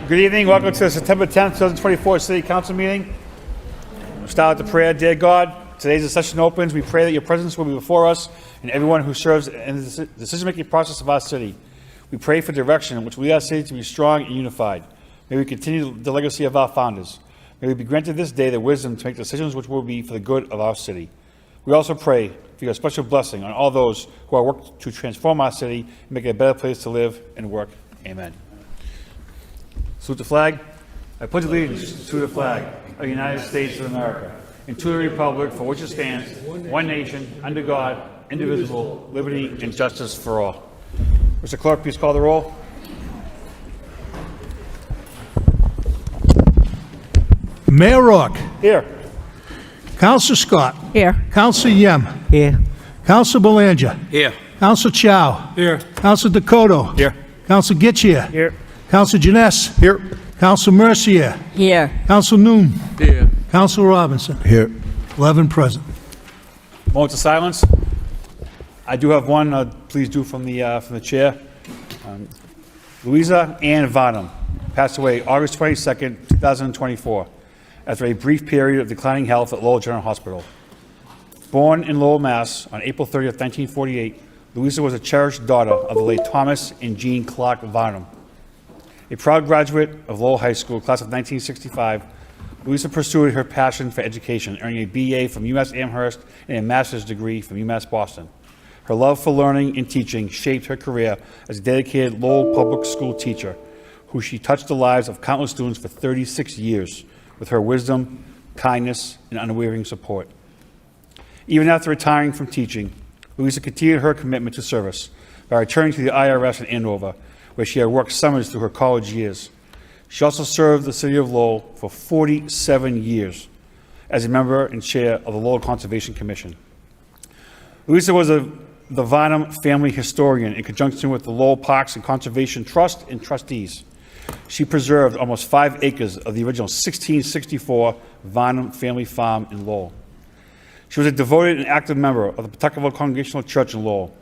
Good evening. Welcome to the September 10th, 2024 City Council meeting. We'll start with the prayer. Dear God, today as the session opens, we pray that your presence will be before us and everyone who serves in the decision-making process of our city. We pray for direction, which will lead our city to be strong and unified. May we continue the legacy of our founders. May we be granted this day the wisdom to make decisions which will be for the good of our city. We also pray for your special blessing on all those who are working to transform our city and make it a better place to live and work. Amen. Salute the flag. I pledge allegiance to the flag of the United States of America and to the republic for which it stands, one nation, under God, indivisible, liberty and justice for all. Mr. Clerk, please call the roll. Mayor Rourke. Here. Councilor Scott. Here. Councilor Yem. Here. Councilor Belanger. Here. Councilor Chow. Here. Councilor Dakota. Here. Councilor Getchia. Here. Councilor Janess. Here. Councilor Mercier. Here. Councilor Noon. Here. Councilor Robinson. Here. 11 present. Moments of silence. I do have one. Please do from the chair. Louisa Ann Varnum passed away August 22nd, 2024, after a brief period of declining health at Lowell General Hospital. Born in Lowell, Mass. on April 30th, 1948, Louisa was a cherished daughter of the late Thomas and Jean Clark Varnum. A proud graduate of Lowell High School, class of 1965, Louisa pursued her passion for education, earning a BA from UMass Amherst and a master's degree from UMass Boston. Her love for learning and teaching shaped her career as a dedicated Lowell public school teacher, who she touched the lives of countless students for 36 years with her wisdom, kindness, and unwavering support. Even after retiring from teaching, Louisa continued her commitment to service by returning to the IRS in Andover, where she had worked summers through her college years. She also served the city of Lowell for 47 years as a member and chair of the Lowell Conservation Commission. Louisa was the Varnum family historian in conjunction with the Lowell Parks and Conservation Trust and trustees. She preserved almost 5 acres of the original 1664 Varnum family farm in Lowell. She was a devoted and active member of the Pawtuckaville Congregational Church in Lowell.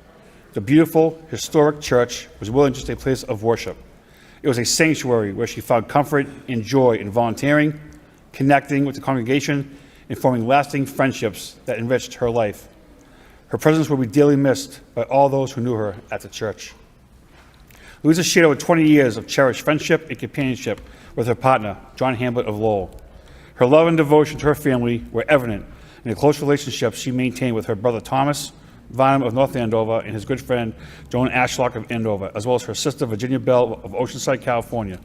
The beautiful, historic church was more than just a place of worship. It was a sanctuary where she found comfort and joy in volunteering, connecting with the congregation, and forming lasting friendships that enriched her life. Her presence will be dearly missed by all those who knew her at the church. Louisa shared over 20 years of cherished friendship and companionship with her partner, John Hamblett of Lowell. Her love and devotion to her family were evident in the close relationships she maintained with her brother Thomas Varnum of North Andover and his good friend Joan Ashlock of Andover, as well as her sister Virginia Bell of Oceanside, California.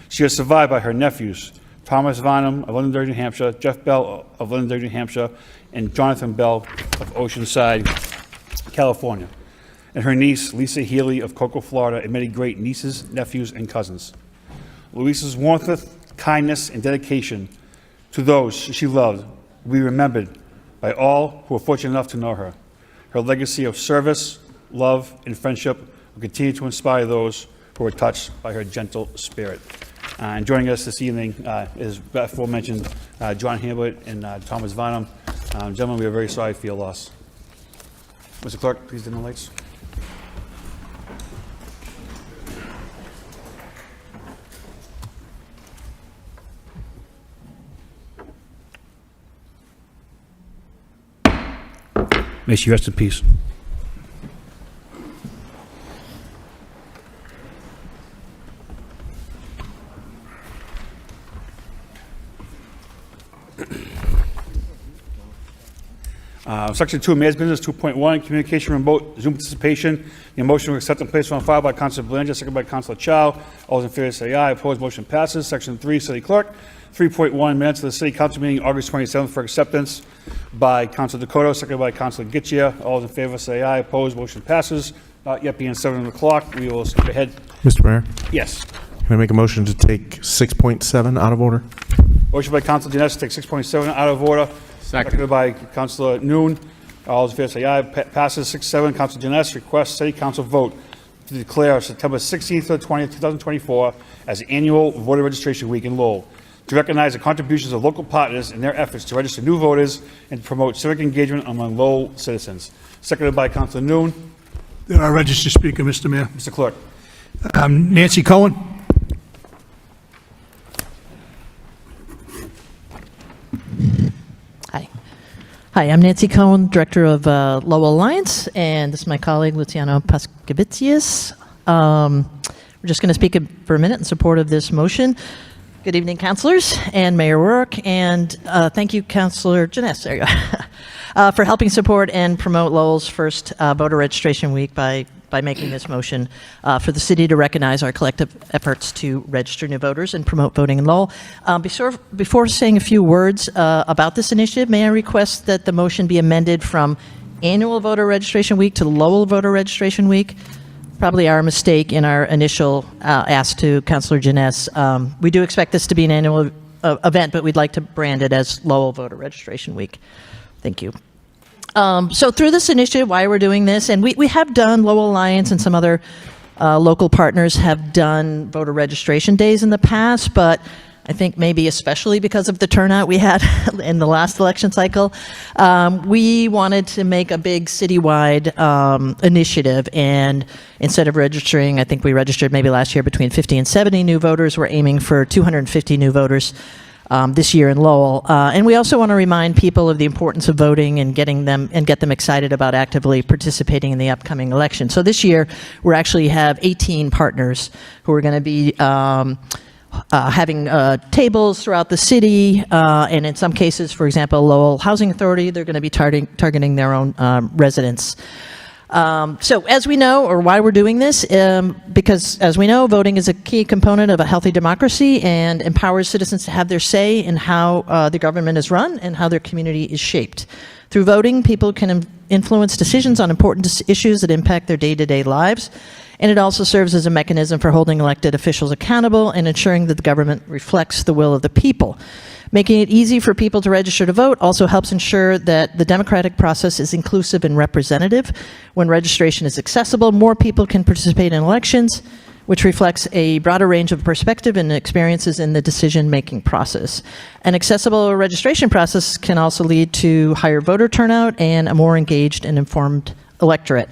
She is survived by her nephews, Thomas Varnum of Londonderry, New Hampshire, Jeff Bell of Londonderry, New Hampshire, and Jonathan Bell of Oceanside, California, and her niece, Lisa Healy of Cocoa, Florida, and many great nieces, nephews, and cousins. Louisa's warmth, kindness, and dedication to those she loved will be remembered by all who were fortunate enough to know her. Her legacy of service, love, and friendship will continue to inspire those who were touched by her gentle spirit. And joining us this evening is aforementioned John Hamblett and Thomas Varnum. Gentlemen, we are very sorry for your loss. Mr. Clerk, please dim the lights. May she rest in peace. Section 2, Mayor's Business 2.1, Communication Remote Zoom Participation. The motion to accept and place on file by Councilor Belanger, second by Councilor Chow. All those in favor say aye. Opposed, motion passes. Section 3, City Clerk. 3.1, minutes of the City Council meeting August 27th for acceptance by Councilor Dakota, second by Councilor Gitchia. All those in favor say aye. Opposed, motion passes. Not yet being 7 o'clock, we will skip ahead. Mr. Mayor, Yes. can I make a motion to take 6.7 out of order? Motion by Councilor Dinesh to take 6.7 out of order. Seconded by Councilor Noon. All those in favor say aye. Passes 6-7. Councilor Dinesh requests City Council vote to declare September 16th to the 20th, 2024 as annual voter registration week in Lowell, to recognize the contributions of local partners in their efforts to register new voters and to promote civic engagement among Lowell citizens. Seconded by Councilor Noon. There are registered speaker, Mr. Mayor. Mr. Clerk. Nancy Cohen. Hi, I'm Nancy Cohen, Director of Lowell Alliance, and this is my colleague, Luciano Pascavicius. We're just going to speak for a minute in support of this motion. Good evening, councilors and Mayor Rourke, and thank you, Councilor Janess, there you go, for helping support and promote Lowell's first voter registration week by making this motion for the city to recognize our collective efforts to register new voters and promote voting in Lowell. Before saying a few words about this initiative, may I request that the motion be amended from annual voter registration week to Lowell voter registration week? Probably our mistake in our initial ask to Councilor Janess. We do expect this to be an annual event, but we'd like to brand it as Lowell voter registration week. Thank you. So through this initiative, why we're doing this, and we have done, Lowell Alliance and some other local partners have done voter registration days in the past, but I think maybe especially because of the turnout we had in the last election cycle, we wanted to make a big citywide initiative, and instead of registering, I think we registered maybe last year between 50 and 70 new voters. We're aiming for 250 new voters this year in Lowell. And we also want to remind people of the importance of voting and get them excited about actively participating in the upcoming election. So this year, we actually have 18 partners who are going to be having tables throughout the city, and in some cases, for example, Lowell Housing Authority, they're going to be targeting their own residents. So as we know, or why we're doing this, because as we know, voting is a key component of a healthy democracy and empowers citizens to have their say in how the government is run and how their community is shaped. Through voting, people can influence decisions on important issues that impact their day-to-day lives. And it also serves as a mechanism for holding elected officials accountable and ensuring that the government reflects the will of the people. Making it easy for people to register to vote also helps ensure that the democratic process is inclusive and representative. When registration is accessible, more people can participate in elections, which reflects a broader range of perspective and experiences in the decision-making process. An accessible registration process can also lead to higher voter turnout and a more engaged and informed electorate,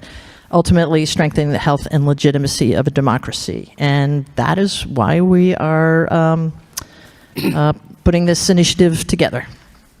ultimately strengthening the health and legitimacy of a democracy. And that is why we are putting this initiative together.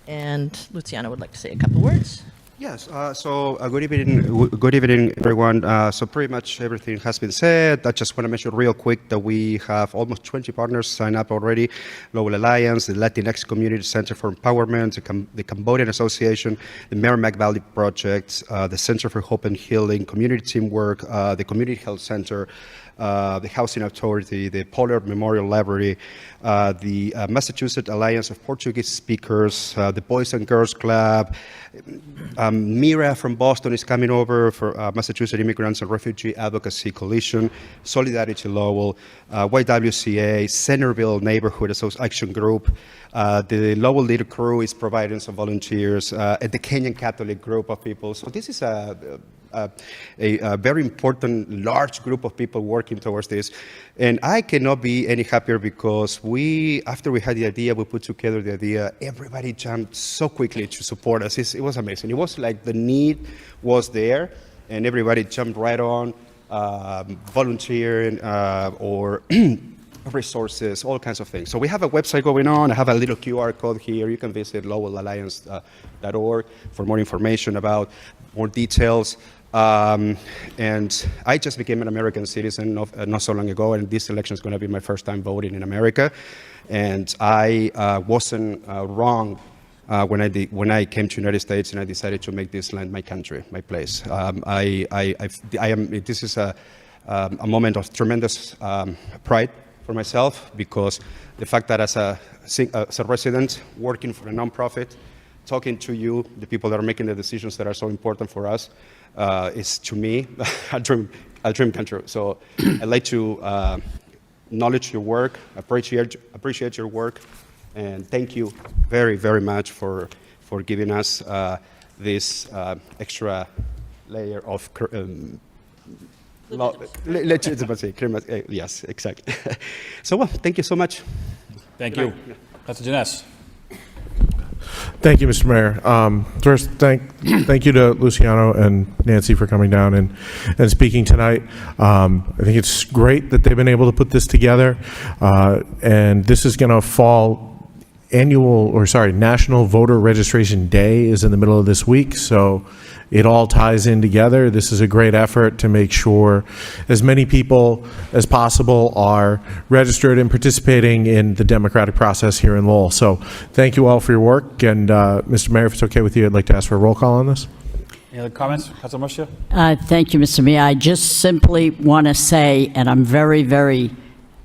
And Luciano would like to say a couple words. Yes, good evening, everyone. So pretty much everything has been said. I just want to mention real quick that we have almost 20 partners signed up already. Lowell Alliance, the Latinx Community Center for Empowerment, the Cambodian Association, the Merrimack Valley Project, the Center for Hope and Healing, Community Teamwork, the Community Health Center, the Housing Authority, the Polar Memorial Library, the Massachusetts Alliance of Portuguese Speakers, the Boys and Girls Club. Mira from Boston is coming over for Massachusetts Immigrants and Refugee Advocacy Coalition, Solidarity Lowell, YWCA, Centerville Neighborhood Action Group. The Lowell Little Crew is providing some volunteers, and the Kenyan Catholic group of people. So this is a very important, large group of people working towards this. And I cannot be any happier because after we had the idea, we put together the idea, everybody jumped so quickly to support us. It was amazing. It was like the need was there, and everybody jumped right on, volunteering or resources, all kinds of things. So we have a website going on. I have a little QR code here. You can visit lowelalliance.org for more information about more details. And I just became an American citizen not so long ago, and this election is going to be my first time voting in America. And I wasn't wrong when I came to the United States and I decided to make this land my country, my place. This is a moment of tremendous pride for myself, because the fact that as a resident working for a nonprofit, talking to you, the people that are making the decisions that are so important for us, is to me a dream come true. So I'd like to acknowledge your work, appreciate your work, and thank you very, very much for giving us this extra layer of legitimacy. Yes, exactly. So, well, thank you so much. Thank you. Councilor Janess. Thank you, Mr. Mayor. First, thank you to Luciano and Nancy for coming down and speaking tonight. I think it's great that they've been able to put this together, and this is going to fall National Voter Registration Day is in the middle of this week, so it all ties in together. This is a great effort to make sure as many people as possible are registered and participating in the democratic process here in Lowell. So thank you all for your work. And Mr. Mayor, if it's okay with you, I'd like to ask for a roll call on this. Any other comments? Councilor Muscia? Thank you, Mr. Mayor. I just simply want to say, and I'm very, very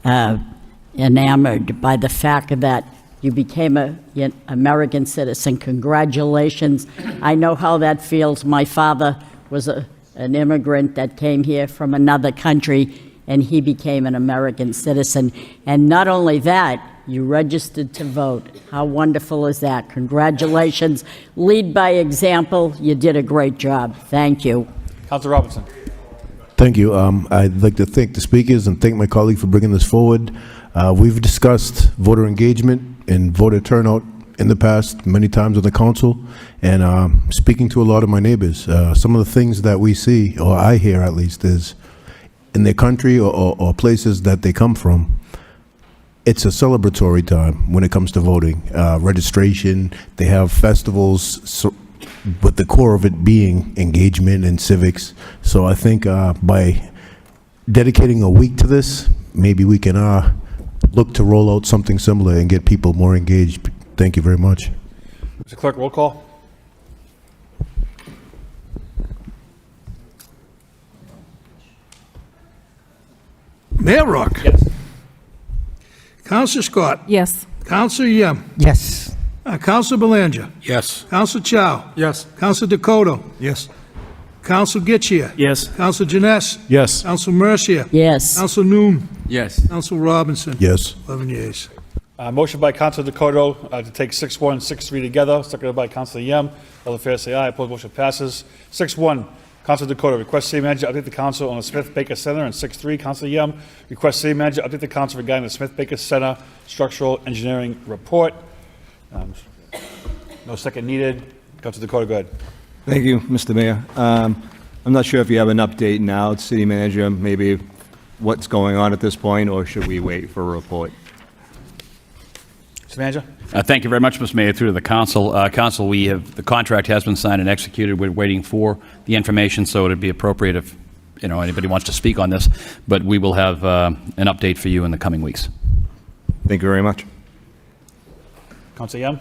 enamored by the fact that you became an American citizen. Congratulations. I know how that feels. My father was an immigrant that came here from another country, and he became an American citizen. And not only that, you registered to vote. How wonderful is that? Congratulations. Lead by example. You did a great job. Thank you. Councilor Robinson. Thank you. I'd like to thank the speakers and thank my colleague for bringing this forward. We've discussed voter engagement and voter turnout in the past many times on the council, and speaking to a lot of my neighbors, some of the things that we see, or I hear at least, is in their country or places that they come from, it's a celebratory time when it comes to voting. Registration, they have festivals, but the core of it being engagement and civics. So I think by dedicating a week to this, maybe we can look to roll out something similar and get people more engaged. Thank you very much. Mr. Clerk, roll call. Mayor Rock. Yes. Councilor Scott. Yes. Councilor Yem. Yes. Councilor Belanger. Yes. Councilor Chow. Yes. Councilor Dakota. Yes. Counsel Getchia. Yes. Counsel Janess. Yes. Counsel Mercia. Yes. Counsel Noon. Yes. Counsel Robinson. Yes. 11 yeas. Motion by Council Dakota to take 6-1 and 6-3 together, seconded by Council Yem. All in favor say aye. Opposed, motion passes. 6-1, Council Dakota requests city manager update the council on the Smith-Baker Center. And 6-3, Council Yem requests city manager update the council regarding the Smith-Baker Center structural engineering report. No second needed. Council Dakota, go ahead. Thank you, Mr. Mayor. I'm not sure if you have an update now, city manager, maybe what's going on at this point, or should we wait for a report? Mr. Manager? Thank you very much, Mr. Mayor. Through to the council. Council, the contract has been signed and executed. We're waiting for the information, so it would be appropriate if anybody wants to speak on this. But we will have an update for you in the coming weeks. Thank you very much. Council Yem?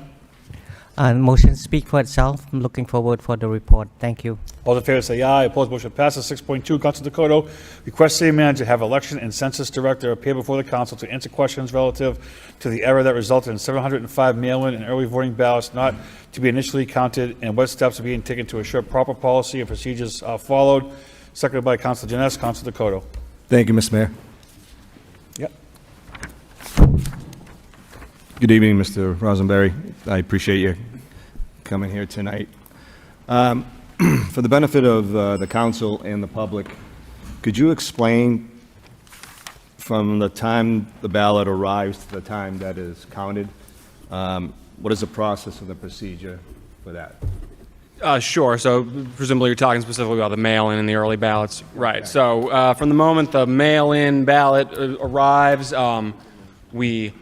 Motion speak for itself. I'm looking forward for the report. Thank you. All in favor say aye. Opposed, motion passes. 6.2, Council Dakota requests city manager have election and census director appear before the council to answer questions relative to the error that resulted in 705 mail-in and early voting ballots not to be initially counted, and what steps are being taken to ensure proper policy and procedures are followed. Seconded by Council Janess. Council Dakota. Thank you, Mr. Mayor. Yep. Good evening, Mr. Rosenberry. I appreciate you coming here tonight. For the benefit of the council and the public, could you explain from the time the ballot arrives to the time that is counted, what is the process and the procedure for that? Sure. So presumably you're talking specifically about the mail-in and the early ballots. Right. So from the moment the mail-in ballot arrives, we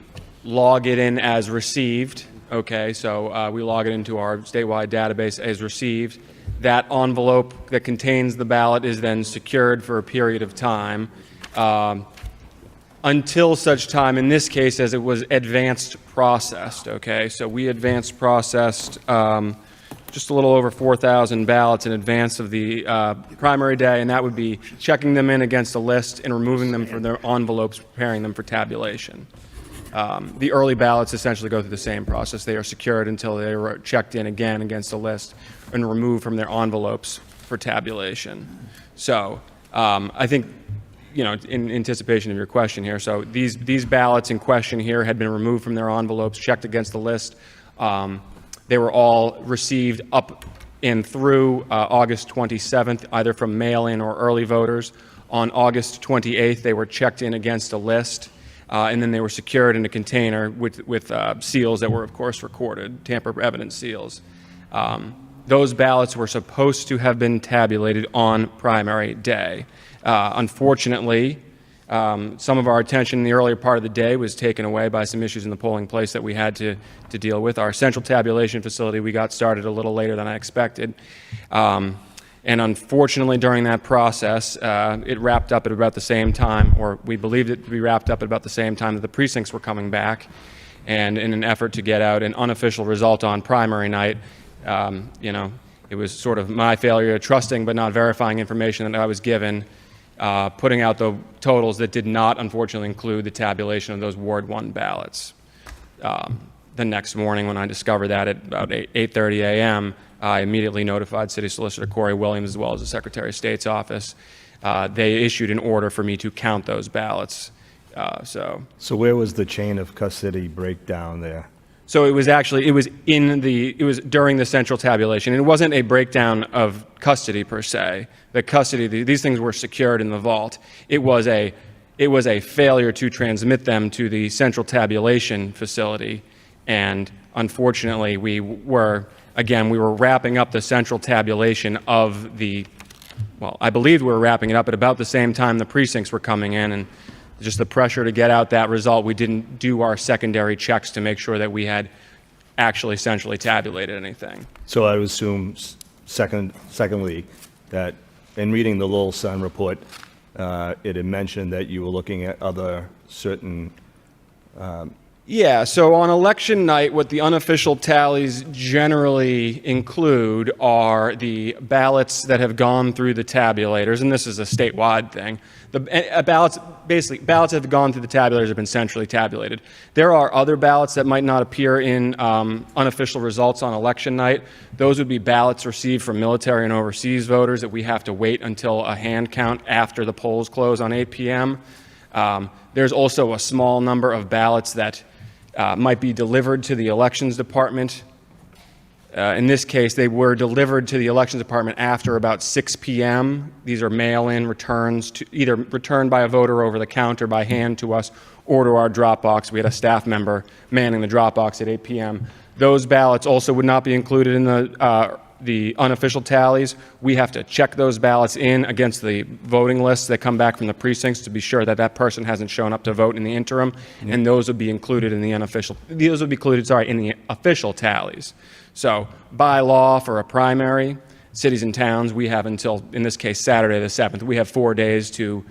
log it in as received. Okay, so we log it into our statewide database as received. That envelope that contains the ballot is then secured for a period of time until such time, in this case, as it was advanced processed. Okay, so we advanced processed just a little over 4,000 ballots in advance of the primary day, and that would be checking them in against a list and removing them from their envelopes, preparing them for tabulation. The early ballots essentially go through the same process. They are secured until they are checked in again against a list and removed from their envelopes for tabulation. So I think, in anticipation of your question here, so these ballots in question here had been removed from their envelopes, checked against the list. They were all received up and through August 27th, either from mail-in or early voters. On August 28th, they were checked in against a list. And then they were secured in a container with seals that were, of course, recorded, tamper-evident seals. Those ballots were supposed to have been tabulated on primary day. Unfortunately, some of our attention in the earlier part of the day was taken away by some issues in the polling place that we had to deal with. Our central tabulation facility, we got started a little later than I expected. And unfortunately, during that process, it wrapped up at about the same time, or we believed it to be wrapped up at about the same time that the precincts were coming back. And in an effort to get out an unofficial result on primary night, it was sort of my failure, trusting but not verifying information that I was given, putting out the totals that did not, unfortunately, include the tabulation of those Ward 1 ballots. The next morning, when I discovered that at about 8:30 a.m., I immediately notified City Solicitor Corey Williams, as well as the Secretary of State's office. They issued an order for me to count those ballots. So where was the chain of custody breakdown there? So it was during the central tabulation. And it wasn't a breakdown of custody per se. The custody, these things were secured in the vault. It was a failure to transmit them to the central tabulation facility. And unfortunately, we were wrapping up the central tabulation of I believed we were wrapping it up at about the same time the precincts were coming in, and just the pressure to get out that result, we didn't do our secondary checks to make sure that we had actually centrally tabulated anything. So I would assume, secondly, that in reading the Lowell Sun report, it had mentioned that you were looking at other certain Yeah, so on election night, what the unofficial tallies generally include are the ballots that have gone through the tabulators, and this is a statewide thing. The ballots that have gone through the tabulators have been centrally tabulated. There are other ballots that might not appear in unofficial results on election night. Those would be ballots received from military and overseas voters that we have to wait until a hand count after the polls close on 8 p.m. There's also a small number of ballots that might be delivered to the elections department. In this case, they were delivered to the elections department after about 6 p.m. These are mail-in returns, either returned by a voter over the counter by hand to us or to our drop box. We had a staff member manning the drop box at 8 p.m. Those ballots also would not be included in the unofficial tallies. We have to check those ballots in against the voting lists that come back from the precincts to be sure that that person hasn't shown up to vote in the interim, and those would be included in the unofficial. Those would be included, in the official tallies. So, by law, for a primary, cities and towns, we have until, in this case, Saturday the 7th. We have 4 days to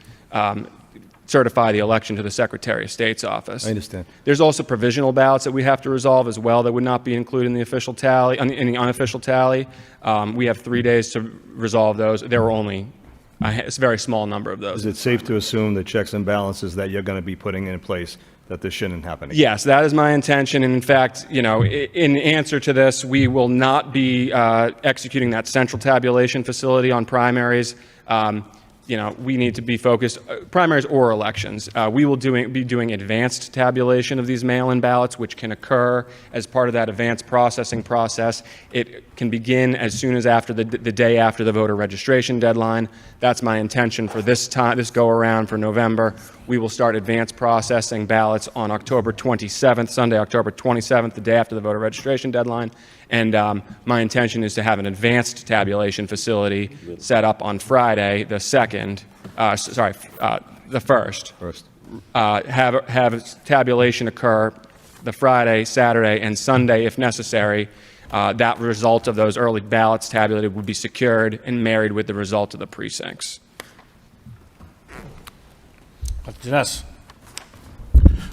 certify the election to the Secretary of State's office. I understand. There's also provisional ballots that we have to resolve as well that would not be included in the official tally, in the unofficial tally. We have 3 days to resolve those. There were only a very small number of those. Is it safe to assume the checks and balances that you're going to be putting in place, that this shouldn't happen again? Yes, that is my intention. And in fact, in answer to this, we will not be executing that central tabulation facility on primaries. We need to be focused, primaries or elections. We will be doing advanced tabulation of these mail-in ballots, which can occur as part of that advanced processing process. It can begin as soon as after the day after the voter registration deadline. That's my intention for this go-around for November. We will start advanced processing ballots on October 27th, Sunday, October 27th, the day after the voter registration deadline. And my intention is to have an advanced tabulation facility set up on Friday, the 2nd, the 1st. Have tabulation occur the Friday, Saturday, and Sunday if necessary. That result of those early ballots tabulated would be secured and married with the result of the precincts. Dr. Janess.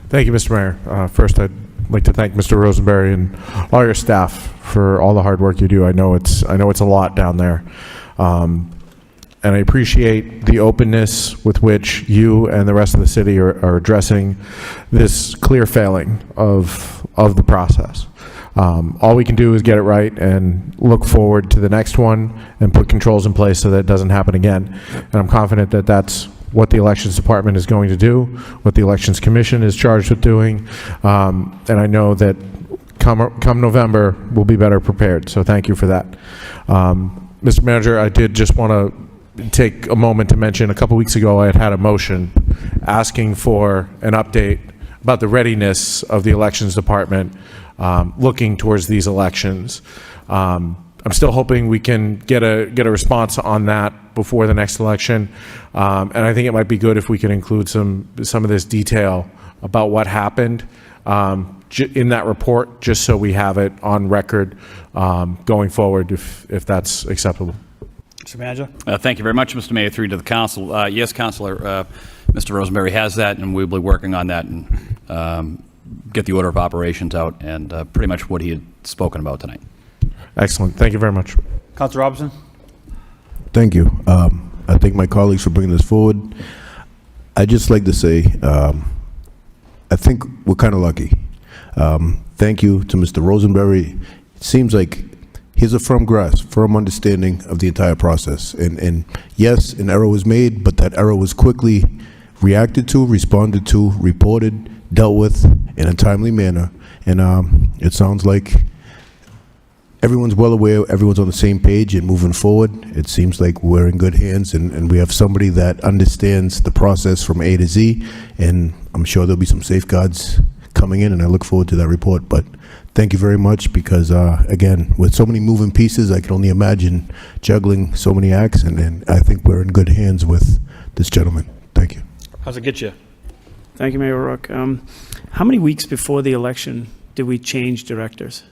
Thank you, Mr. Mayor. First, I'd like to thank Mr. Rosenberry and all your staff for all the hard work you do. I know it's a lot down there. And I appreciate the openness with which you and the rest of the city are addressing this clear failing of the process. All we can do is get it right and look forward to the next one and put controls in place so that it doesn't happen again. And I'm confident that that's what the Elections Department is going to do, what the Elections Commission is charged with doing, and I know that come November, we'll be better prepared, so thank you for that. Mr. Manager, I did just want to take a moment to mention, a couple weeks ago I had a motion asking for an update about the readiness of the Elections Department looking towards these elections. I'm still hoping we can get a response on that before the next election, and I think it might be good if we could include some of this detail about what happened in that report, just so we have it on record going forward, if that's acceptable. Mr. Manager. Thank you very much, Mr. Mayor, through to the council. Yes, Councilor, Mr. Rosenberry has that, and we'll be working on that and get the order of operations out and pretty much what he had spoken about tonight. Excellent. Thank you very much. Councilor Robinson. Thank you. I thank my colleagues for bringing this forward. I'd just like to say, I think we're kind of lucky. Thank you to Mr. Rosenberry. It seems like he has a firm grasp, firm understanding of the entire process. And yes, an error was made, but that error was quickly reacted to, responded to, reported, dealt with in a timely manner. And it sounds like everyone's well aware, everyone's on the same page and moving forward. It seems like we're in good hands, and we have somebody that understands the process from A to Z, and I'm sure there'll be some safeguards coming in, and I look forward to that report. But thank you very much, because again, with so many moving pieces, I can only imagine juggling so many acts, and I think we're in good hands with this gentleman. Thank you. How's it get you? Thank you, Mayor Rourke. How many weeks before the election did we change directors?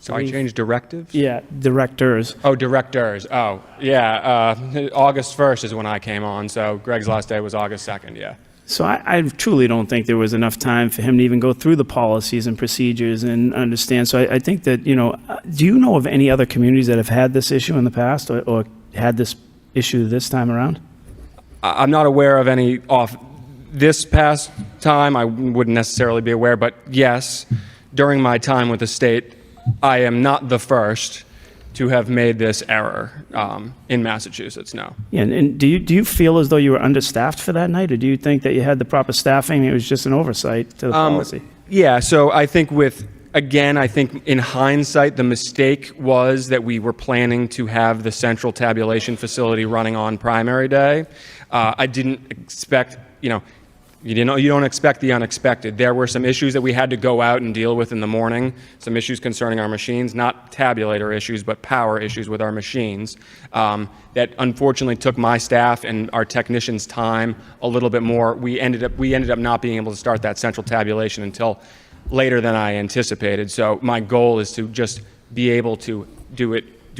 So I changed directives? Yeah, directors. Oh, directors. Oh, yeah. August 1st is when I came on, so Greg's last day was August 2nd, yeah. So I truly don't think there was enough time for him to even go through the policies and procedures and understand. So I think that, do you know of any other communities that have had this issue in the past or had this issue this time around? I'm not aware of any off this past time. I wouldn't necessarily be aware, but yes, during my time with the state, I am not the first to have made this error in Massachusetts, no. Yeah, and do you feel as though you were understaffed for that night, or do you think that you had the proper staffing and it was just an oversight to the policy? Yeah, so I think I think in hindsight, the mistake was that we were planning to have the central tabulation facility running on primary day. I didn't expect, you don't expect the unexpected. There were some issues that we had to go out and deal with in the morning, some issues concerning our machines, not tabulator issues, but power issues with our machines, that unfortunately took my staff and our technicians' time a little bit more. We ended up not being able to start that central tabulation until later than I anticipated. So my goal is to just be able to do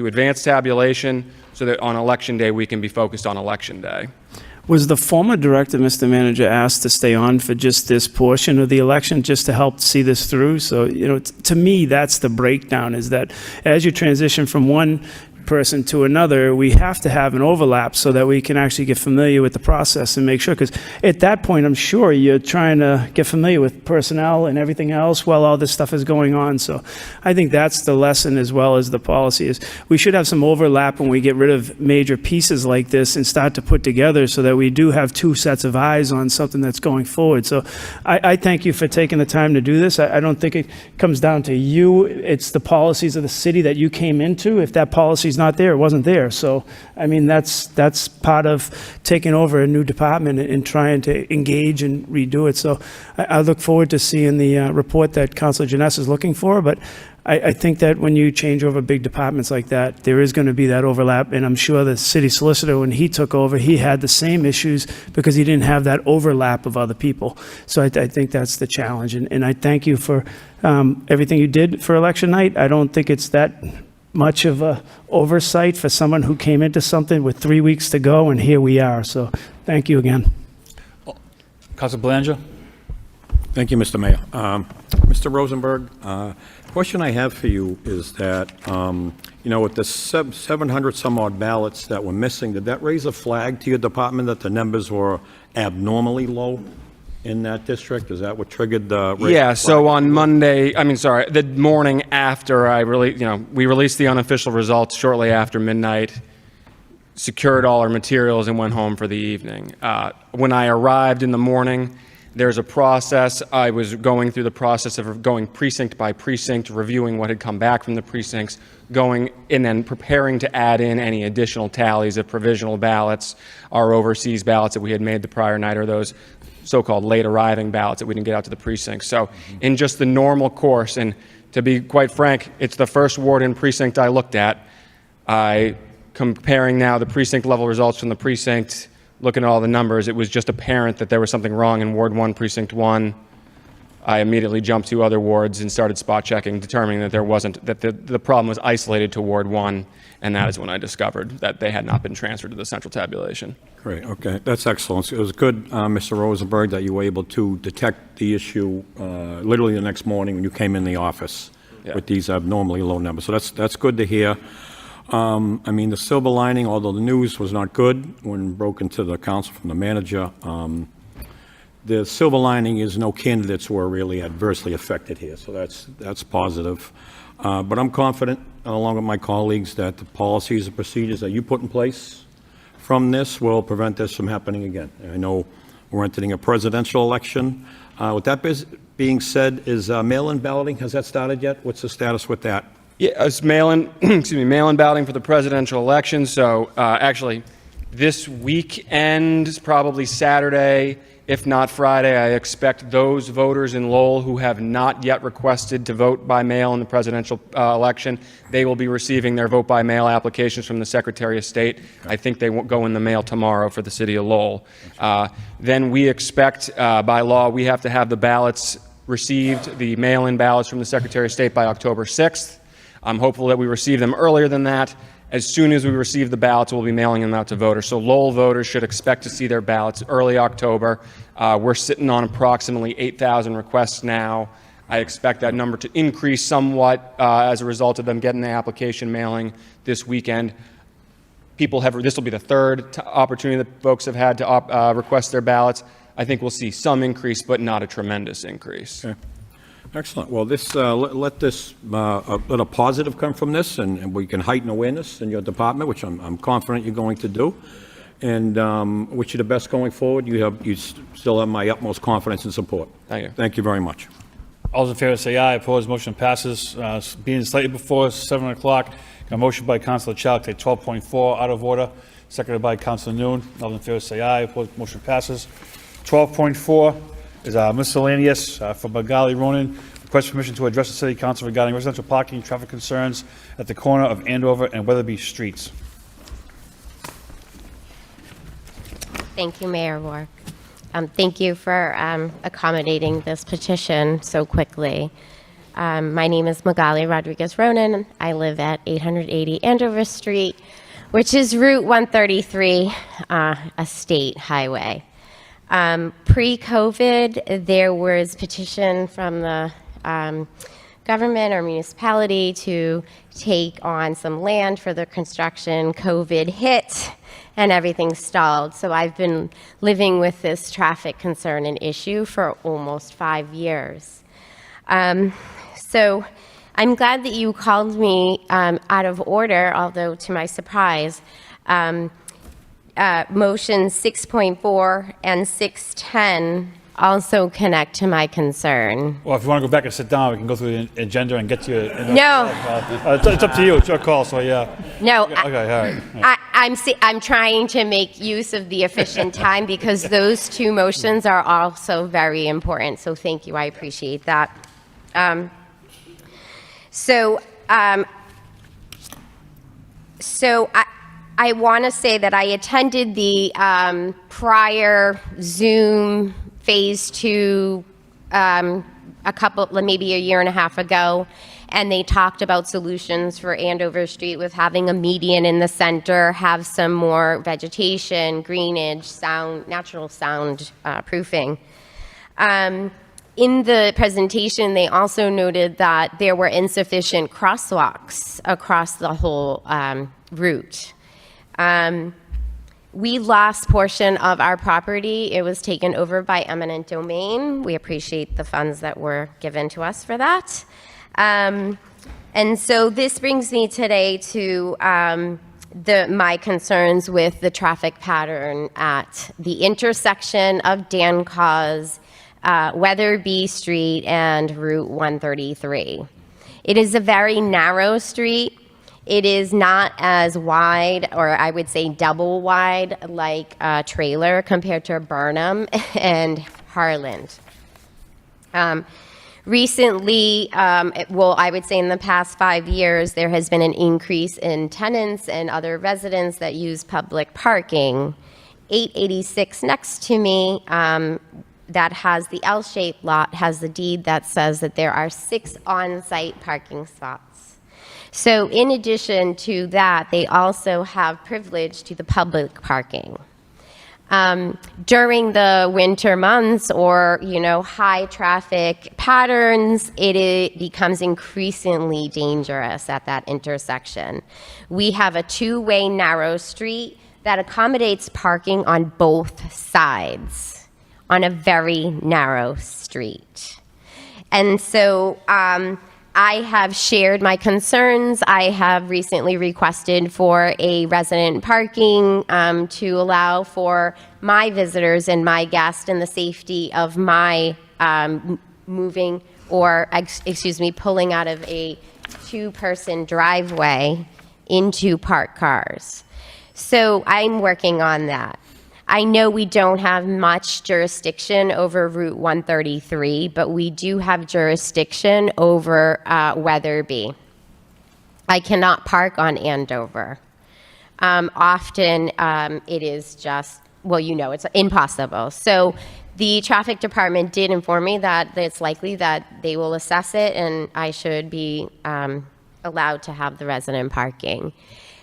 advanced tabulation so that on election day we can be focused on election day. Was the former director, Mr. Manager, asked to stay on for just this portion of the election, just to help see this through? So, to me, that's the breakdown, is that as you transition from one person to another, we have to have an overlap so that we can actually get familiar with the process and make sure, because at that point, I'm sure you're trying to get familiar with personnel and everything else while all this stuff is going on. So I think that's the lesson as well as the policy is we should have some overlap when we get rid of major pieces like this and start to put together so that we do have two sets of eyes on something that's going forward. So I thank you for taking the time to do this. I don't think it comes down to you. It's the policies of the city that you came into. If that policy not there, it wasn't there. So, I mean, that's part of taking over a new department and trying to engage and redo it. So I look forward to seeing the report that Councilor Janess is looking for, but I think that when you change over big departments like that, there is going to be that overlap, and I'm sure the city solicitor, when he took over, he had the same issues because he didn't have that overlap of other people. So I think that's the challenge, and I thank you for everything you did for election night. I don't think it's that much of a oversight for someone who came into something with 3 weeks to go, and here we are. So thank you again. Councilor Belanger. Thank you, Mr. Mayor. Mr. Rosenberg, question I have for you is that, with the 700 some odd ballots that were missing, did that raise a flag to your department that the numbers were abnormally low in that district? Is that what triggered the raise? Yeah, so on the morning after we released the unofficial results shortly after midnight, secured all our materials and went home for the evening. When I arrived in the morning, there's a process. I was going through the process of going precinct by precinct, reviewing what had come back from the precincts, going and then preparing to add in any additional tallies of provisional ballots, our overseas ballots that we had made the prior night, or those so-called late arriving ballots that we didn't get out to the precincts. So in just the normal course, and to be quite frank, it's the first ward and precinct I looked at. Comparing now the precinct level results from the precinct, looking at all the numbers, it was just apparent that there was something wrong in Ward 1, Precinct 1. I immediately jumped to other wards and started spot checking, determining that the problem was isolated to Ward 1, and that is when I discovered that they had not been transferred to the central tabulation. Great, okay, that's excellent. It was good, Mr. Rosenberg, that you were able to detect the issue literally the next morning when you came in the office with these abnormally low numbers. So that's good to hear. The silver lining, although the news was not good when broken to the council from the manager, the silver lining is no candidates were really adversely affected here, so that's positive. But I'm confident, along with my colleagues, that the policies and procedures that you put in place from this will prevent this from happening again. I know we're entering a presidential election. With that being said, is mail-in balloting, has that started yet? What's the status with that? Yeah, it's mail-in balloting for the presidential election. So actually, this weekend, probably Saturday, if not Friday, I expect those voters in Lowell who have not yet requested to vote by mail in the presidential election, they will be receiving their vote by mail applications from the Secretary of State. Okay. I think they will go in the mail tomorrow for the city of Lowell. Then we expect, by law, we have to have the ballots received, the mail-in ballots from the Secretary of State by October 6th. I'm hopeful that we receive them earlier than that. As soon as we receive the ballots, we'll be mailing them out to voters. So Lowell voters should expect to see their ballots early October. We're sitting on approximately 8,000 requests now. I expect that number to increase somewhat as a result of them getting the application mailing this weekend. This will be the third opportunity that folks have had to request their ballots. I think we'll see some increase, but not a tremendous increase. Okay. Excellent. Well, let a positive come from this, and we can heighten awareness in your department, which I'm confident you're going to do. And wish you the best going forward. You still have my utmost confidence and support. Thank you. Thank you very much. All those in favor say aye. Opposed, motion passes. Being slightly before 7 o'clock, a motion by Councilor Chow to take 12.4 out of order, seconded by Councilor Noon. All those in favor say aye. Opposed, motion passes. 12.4 is miscellaneous for Magali Ronan. Request permission to address the City Council regarding residential parking traffic concerns at the corner of Andover and Weatherby Streets. Thank you, Mayor Rourke. Thank you for accommodating this petition so quickly. My name is Magali Rodriguez Ronan. I live at 880 Andover Street, which is Route 133, a state highway. Pre-COVID, there was petition from the government or municipality to take on some land for the construction. COVID hit and everything stalled. So I've been living with this traffic concern and issue for almost 5 years. So I'm glad that you called me out of order, although to my surprise. Motions 6.4 and 610 also connect to my concern. Well, if you want to go back and sit down, we can go through the agenda and get to you. No. It's up to you. It's your call, so yeah. No. Okay, all right. I'm trying to make use of the efficient time because those two motions are also very important. So thank you. I appreciate that. I want to say that I attended the prior Zoom Phase 2 maybe a year and a half ago, and they talked about solutions for Andover Street with having a median in the center, have some more vegetation, greenage, natural sound proofing. In the presentation, they also noted that there were insufficient crosswalks across the whole route. We lost portion of our property. It was taken over by eminent domain. We appreciate the funds that were given to us for that. And so this brings me today to my concerns with the traffic pattern at the intersection of Dancause, Weatherby Street, and Route 133. It is a very narrow street. It is not as wide, or I would say double wide, like a trailer compared to Burnham and Harland. Recently, I would say in the past 5 years, there has been an increase in tenants and other residents that use public parking. 886 next to me, that has the L-shaped lot, has the deed that says that there are 6 on-site parking spots. So in addition to that, they also have privilege to the public parking. During the winter months or, high traffic patterns, it becomes increasingly dangerous at that intersection. We have a 2-way narrow street that accommodates parking on both sides on a very narrow street. And so, I have shared my concerns. I have recently requested for a resident parking to allow for my visitors and my guests and the safety of my pulling out of a 2-person driveway into parked cars. So I'm working on that. I know we don't have much jurisdiction over Route 133, but we do have jurisdiction over Weatherby. I cannot park on Andover. Often it is just, it's impossible. So the traffic department did inform me that it's likely that they will assess it and I should be allowed to have the resident parking.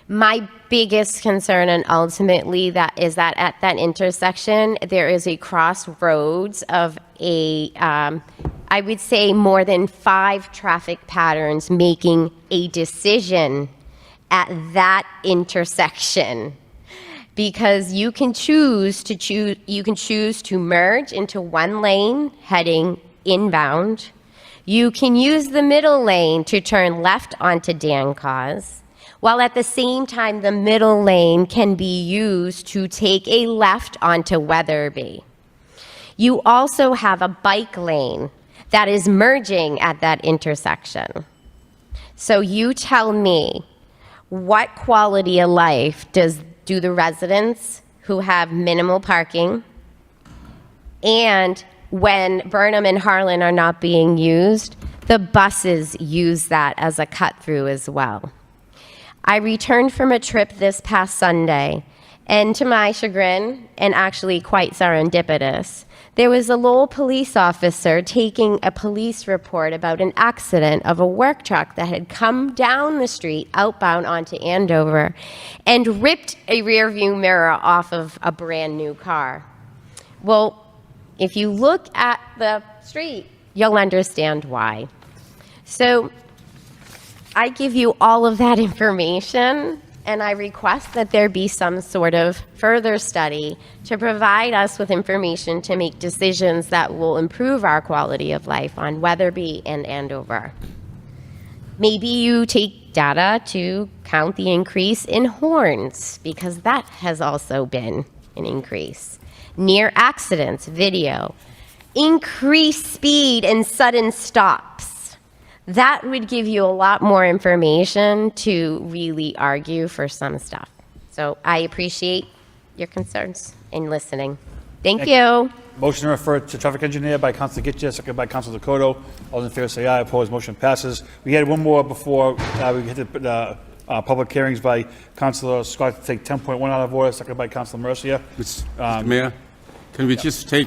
My biggest concern, and ultimately that is that at that intersection, there is a crossroads of I would say more than 5 traffic patterns making a decision at that intersection. Because you can choose to merge into one lane heading inbound. You can use the middle lane to turn left onto Dancause, while at the same time the middle lane can be used to take a left onto Weatherby. You also have a bike lane that is merging at that intersection. So you tell me, what quality of life do the residents who have minimal parking, and when Burnham and Harlan are not being used, the buses use that as a cut-through as well. I returned from a trip this past Sunday, and to my chagrin, and actually quite serendipitous, there was a Lowell police officer taking a police report about an accident of a work truck that had come down the street outbound onto Andover and ripped a rearview mirror off of a brand new car. Well, if you look at the street, you'll understand why. So I give you all of that information, and I request that there be some sort of further study to provide us with information to make decisions that will improve our quality of life on Weatherby and Andover. Maybe you take data to count the increase in horns, because that has also been an increase. Near accidents, video. Increased speed and sudden stops. That would give you a lot more information to really argue for some stuff. So I appreciate your concerns and listening. Thank you. Motion to refer to traffic engineer by Councilor Gittia, seconded by Councilor Dakota. All those in favor say aye. Opposed, motion passes. We had one more before we hit the public hearings by Councilor Scott to take 10.1 out of order, seconded by Councilor Mercia. Mr. Mayor, can we just take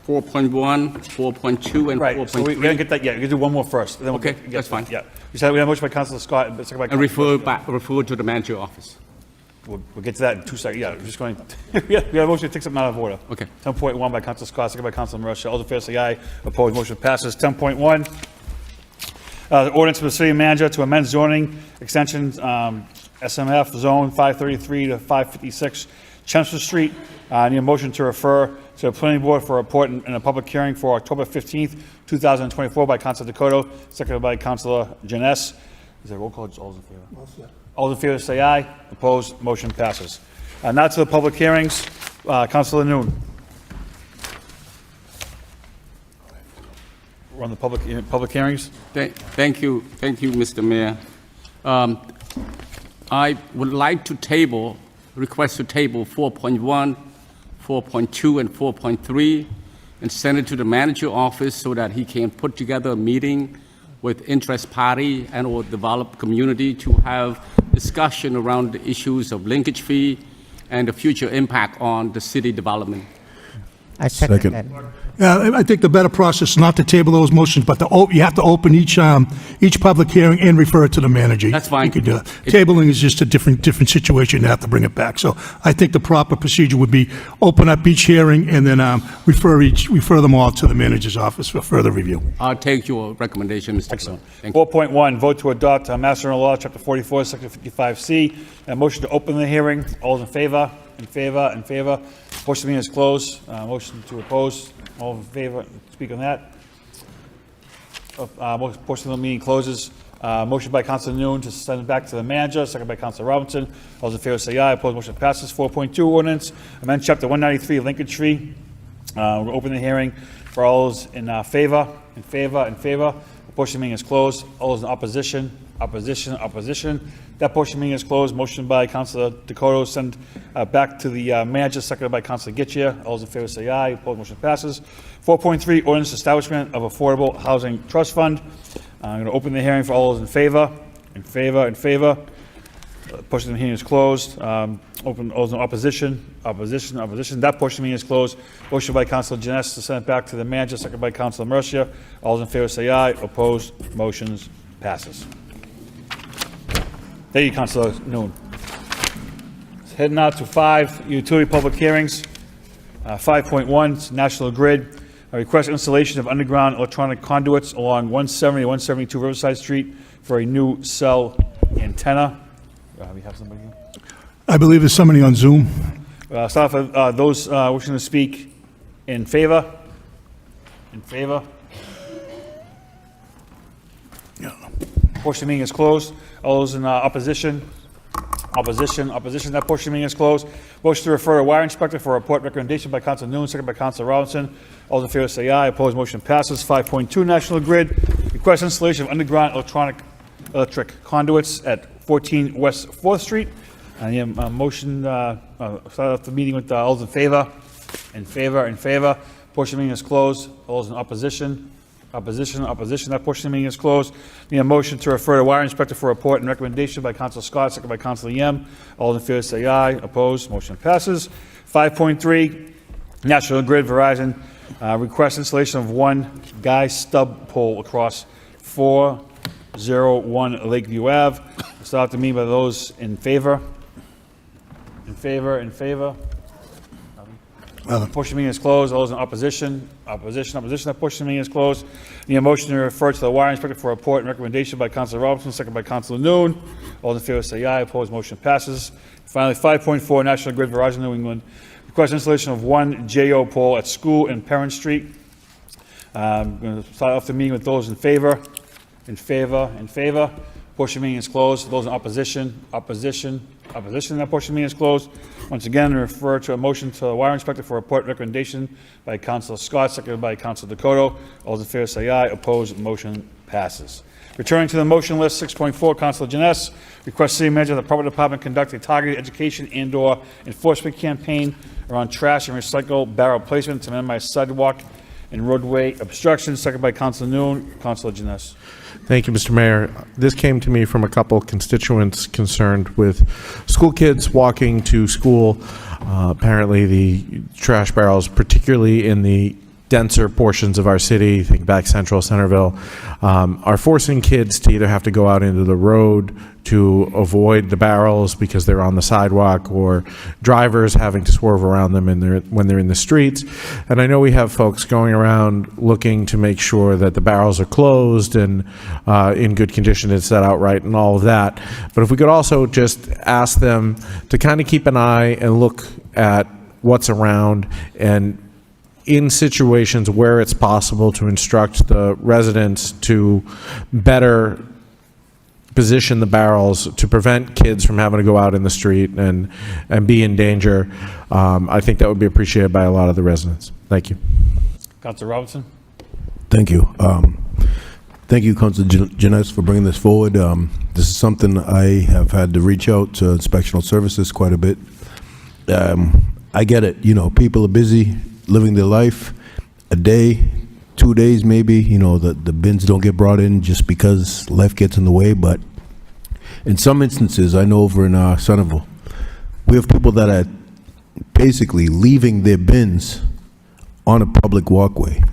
4.1, 4.2, and Right, 4.3? so we're going to get that, yeah, we can do one more first. Then we'll Okay, get that's fine. Yeah. We said we have a motion by Councilor Scott, and seconded by And Councilor refer to the manager office. We'll get to that in 2 seconds. Yeah, we're just going, we have a motion to take something out of order. Okay. 10.1 by Councilor Scott, seconded by Councilor Mercia. All those in favor say aye. Opposed, motion passes. 10.1, the ordinance for the city manager to amend zoning extensions, SMF zone 533 to 556 Chelmsford Street. I need a motion to refer to the planning board for a report in a public hearing for October 15th, 2024 by Councilor Dakota, seconded by Councilor Janess. Is there a roll call? All those in favor? All those in favor say aye. Opposed, motion passes. Now to the public hearings. Councilor Noon. We're on the public hearings. Thank you, Mr. Mayor. I would like to request to table 4.1, 4.2, and 4.3, and send it to the manager office so that he can put together a meeting with interest party and or developed community to have discussion around the issues of linkage fee and the future impact on the city development. I second Second. that. Yeah, I think the better process is not to table those motions, but you have to open each public hearing and refer it to the manager. That's fine. You could do that. Tabling is just a different situation. You have to bring it back. So I think the proper procedure would be open up each hearing and then refer them all to the manager's office for further review. I'll take your recommendation, Mr. Excellent. Thank 4.1, vote to adopt Master General Law, Chapter 44, Section 55C. A motion to open the hearing. All those in favor? In favor? In favor? Portion of the meeting is closed. Motion to oppose. All in favor? Speak on that. Portion of the meeting closes. Motion by Councilor Noon to send it back to the manager, second by Councilor Robinson. All those in favor say aye. Opposed, motion passes. 4.2, ordinance, amend Chapter 193, Lincoln Tree. We'll open the hearing for all those in favor, in favor, in favor. Portion of the meeting is closed. All those in opposition, opposition, opposition. That portion of the meeting is closed. Motion by Councilor Dakota, send back to the manager, seconded by Councilor Gittia. All those in favor say aye. Opposed, motion passes. 4.3, ordinance establishment of affordable housing trust fund. I'm going to open the hearing for all those in favor, in favor, in favor. Portion of the hearing is closed. Open all those in opposition, opposition, opposition. That portion of the meeting is closed. Motion by Councilor Janess to send it back to the manager, seconded by Councilor Mercia. All those in favor say aye. Opposed, motions passes. Thank you, Councilor Noon. Heading now to 5 utility public hearings. 5.1 National Grid. A request installation of underground electronic conduits along 170 and 172 Riverside Street for a new cell antenna. We have somebody here? I believe there's somebody on Zoom. Start off with those wishing to speak in favor. In favor. Yeah. Portion of the meeting is closed. All those in opposition? Opposition. That portion of the meeting is closed. Motion to refer to wire inspector for a report recommendation by Council Noon, second by Council Robinson. All those in favor say aye. Opposed, motion passes. 5.2 National Grid. Request installation of underground electric conduits at 14 West 4th Street. And the motion, start off the meeting with all those in favor. In favor. Portion of the meeting is closed. All those in opposition? Opposition. That portion of the meeting is closed. Need a motion to refer to wire inspector for report and recommendation by Council Scott, second by Council Yem. All in favor say aye. Opposed, motion passes. 5.3 National Grid Verizon request installation of one guy stub pole across 401 Lakeview Ave. Start the meeting by those in favor. In favor. Portion of the meeting is closed. All those in opposition? Opposition. That portion of the meeting is closed. Need a motion to refer to the wire inspector for report and recommendation by Councilor Robinson, second by Councilor Noon. All in favor say aye. Opposed, motion passes. Finally, 5.4 National Grid Verizon New England request installation of one JO pole at School and Perrin Street. I'm going to start off the meeting with those in favor. In favor. Portion of the meeting is closed. Those in opposition? Opposition. That portion of the meeting is closed. Once again, refer to a motion to the wire inspector for report recommendation by Councilor Scott, seconded by Councilor Dakota. All those in favor say aye. Opposed, motion passes. Returning to the motion list, 6.4, Councilor Janess, request city manager of the Property Department conduct a targeted education and/or enforcement campaign around trash and recycle barrel placement to minimize sidewalk and roadway obstructions, seconded by Councilor Noon. Councilor Janess. Thank you, Mr. Mayor. This came to me from a couple constituents concerned with school kids walking to school. Apparently, the trash barrels, particularly in the denser portions of our city, think back Central, Centerville, are forcing kids to either have to go out into the road to avoid the barrels because they're on the sidewalk, or drivers having to swerve around them when they're in the streets. And I know we have folks going around looking to make sure that the barrels are closed and in good condition and set out right and all of that. But if we could also just ask them to kind of keep an eye and look at what's around, and in situations where it's possible to instruct the residents to better position the barrels to prevent kids from having to go out in the street and be in danger. I think that would be appreciated by a lot of the residents. Thank you. Councilor Robinson. Thank you. Thank you, Councilor Janess, for bringing this forward. This is something I have had to reach out to inspectional services quite a bit. I get it. You know, people are busy living their life. A day, 2 days maybe, you know, the bins don't get brought in just because life gets in the way. But in some instances, I know over in Centerville, we have people that are basically leaving their bins on a public walkway,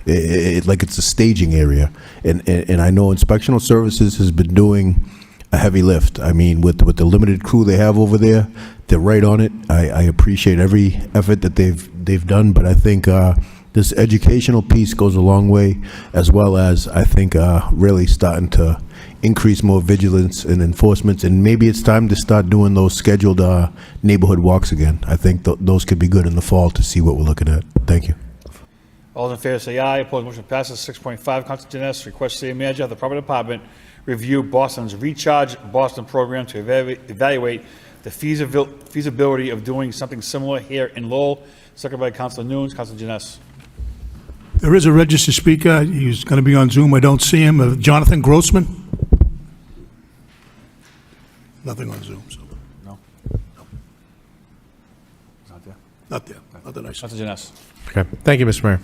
like it's a staging area. And I know inspectional services has been doing a heavy lift. I mean, with the limited crew they have over there, they're right on it. I appreciate every effort that they've done, but I think this educational piece goes a long way, as well as I think really starting to increase more vigilance and enforcement, and maybe it's time to start doing those scheduled neighborhood walks again. I think those could be good in the fall to see what we're looking at. Thank you. All those in favor say aye. Opposed, motion passes. 6.5, Councilor Janess, request city manager of the Property Department review Boston's Recharge Boston program to evaluate the feasibility of doing something similar here in Lowell. Second by Councilor Nunes. Councilor Janess. There is a registered speaker. He's going to be on Zoom. I don't see him. Jonathan Grossman? Nothing on Zoom. So. No. Not there. Not there. Not that I see. Councilor Janess. Okay. Thank you, Mr. Mayor.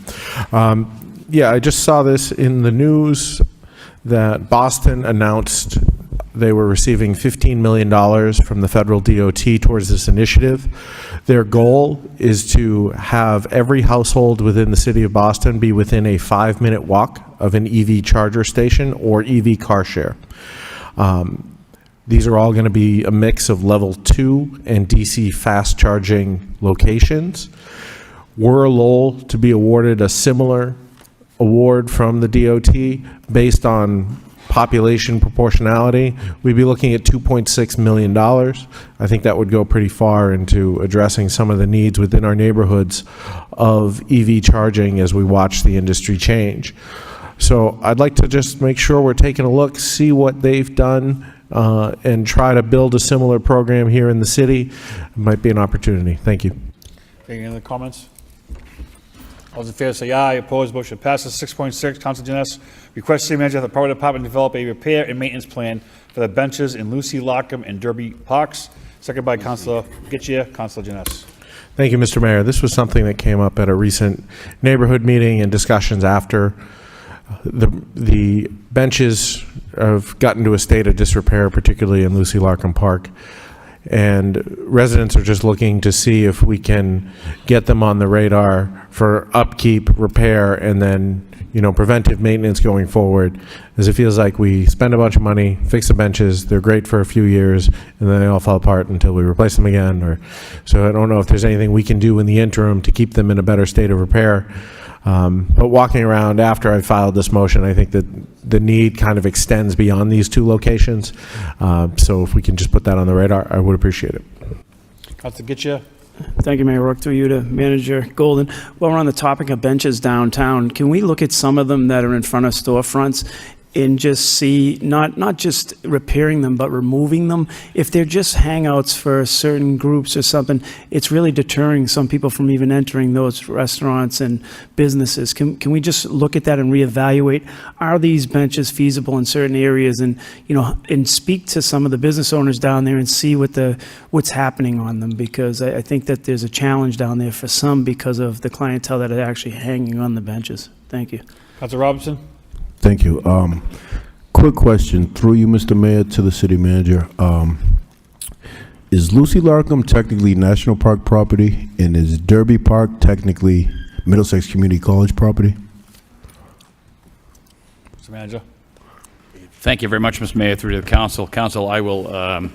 Yeah, I just saw this in the news that Boston announced they were receiving $15 million from the federal DOT towards this initiative. Their goal is to have every household within the city of Boston be within a 5-minute walk of an EV charger station or EV car share. These are all going to be a mix of level 2 and DC fast charging locations. Were Lowell to be awarded a similar award from the DOT based on population proportionality, we'd be looking at $2.6 million. I think that would go pretty far into addressing some of the needs within our neighborhoods of EV charging as we watch the industry change. So I'd like to just make sure we're taking a look, see what they've done, and try to build a similar program here in the city. It might be an opportunity. Thank you. Any other comments? All those in favor say aye. Opposed, motion passes. 6.6, Council Janice, request city manager of the Power Department develop a repair and maintenance plan for the benches in Lucy, Lockham, and Derby Parks. Second by Councilor Getchia. Councilor Janice. Thank you, Mr. Mayor. This was something that came up at a recent neighborhood meeting and discussions after. The benches have gotten to a state of disrepair, particularly in Lucy Larkham Park. And residents are just looking to see if we can get them on the radar for upkeep, repair, and then, preventive maintenance going forward, as it feels like we spend a bunch of money, fix the benches, they're great for a few years, and then they all fall apart until we replace them again. So I don't know if there's anything we can do in the interim to keep them in a better state of repair. But walking around after I filed this motion, I think that the need kind of extends beyond these two locations. So if we can just put that on the radar, I would appreciate it. Councilor Getchia. Thank you, Mayor Rourke. Through you to Manager Golden. While we're on the topic of benches downtown, can we look at some of them that are in front of storefronts and just see, not just repairing them, but removing them? If they're just hangouts for certain groups or something, it's really deterring some people from even entering those restaurants and businesses. Can we just look at that and reevaluate? Are these benches feasible in certain areas? And, and speak to some of the business owners down there and see what's happening on them, because I think that there's a challenge down there for some because of the clientele that are actually hanging on the benches. Thank you. Councilor Robinson. Thank you. Quick question through you, Mr. Mayor, to the city manager. Is Lucy Larkham technically National Park property, and is Derby Park technically Middlesex Community College property? Mr. Manager. Thank you very much, Mr. Mayor, through to the council. Council, I will have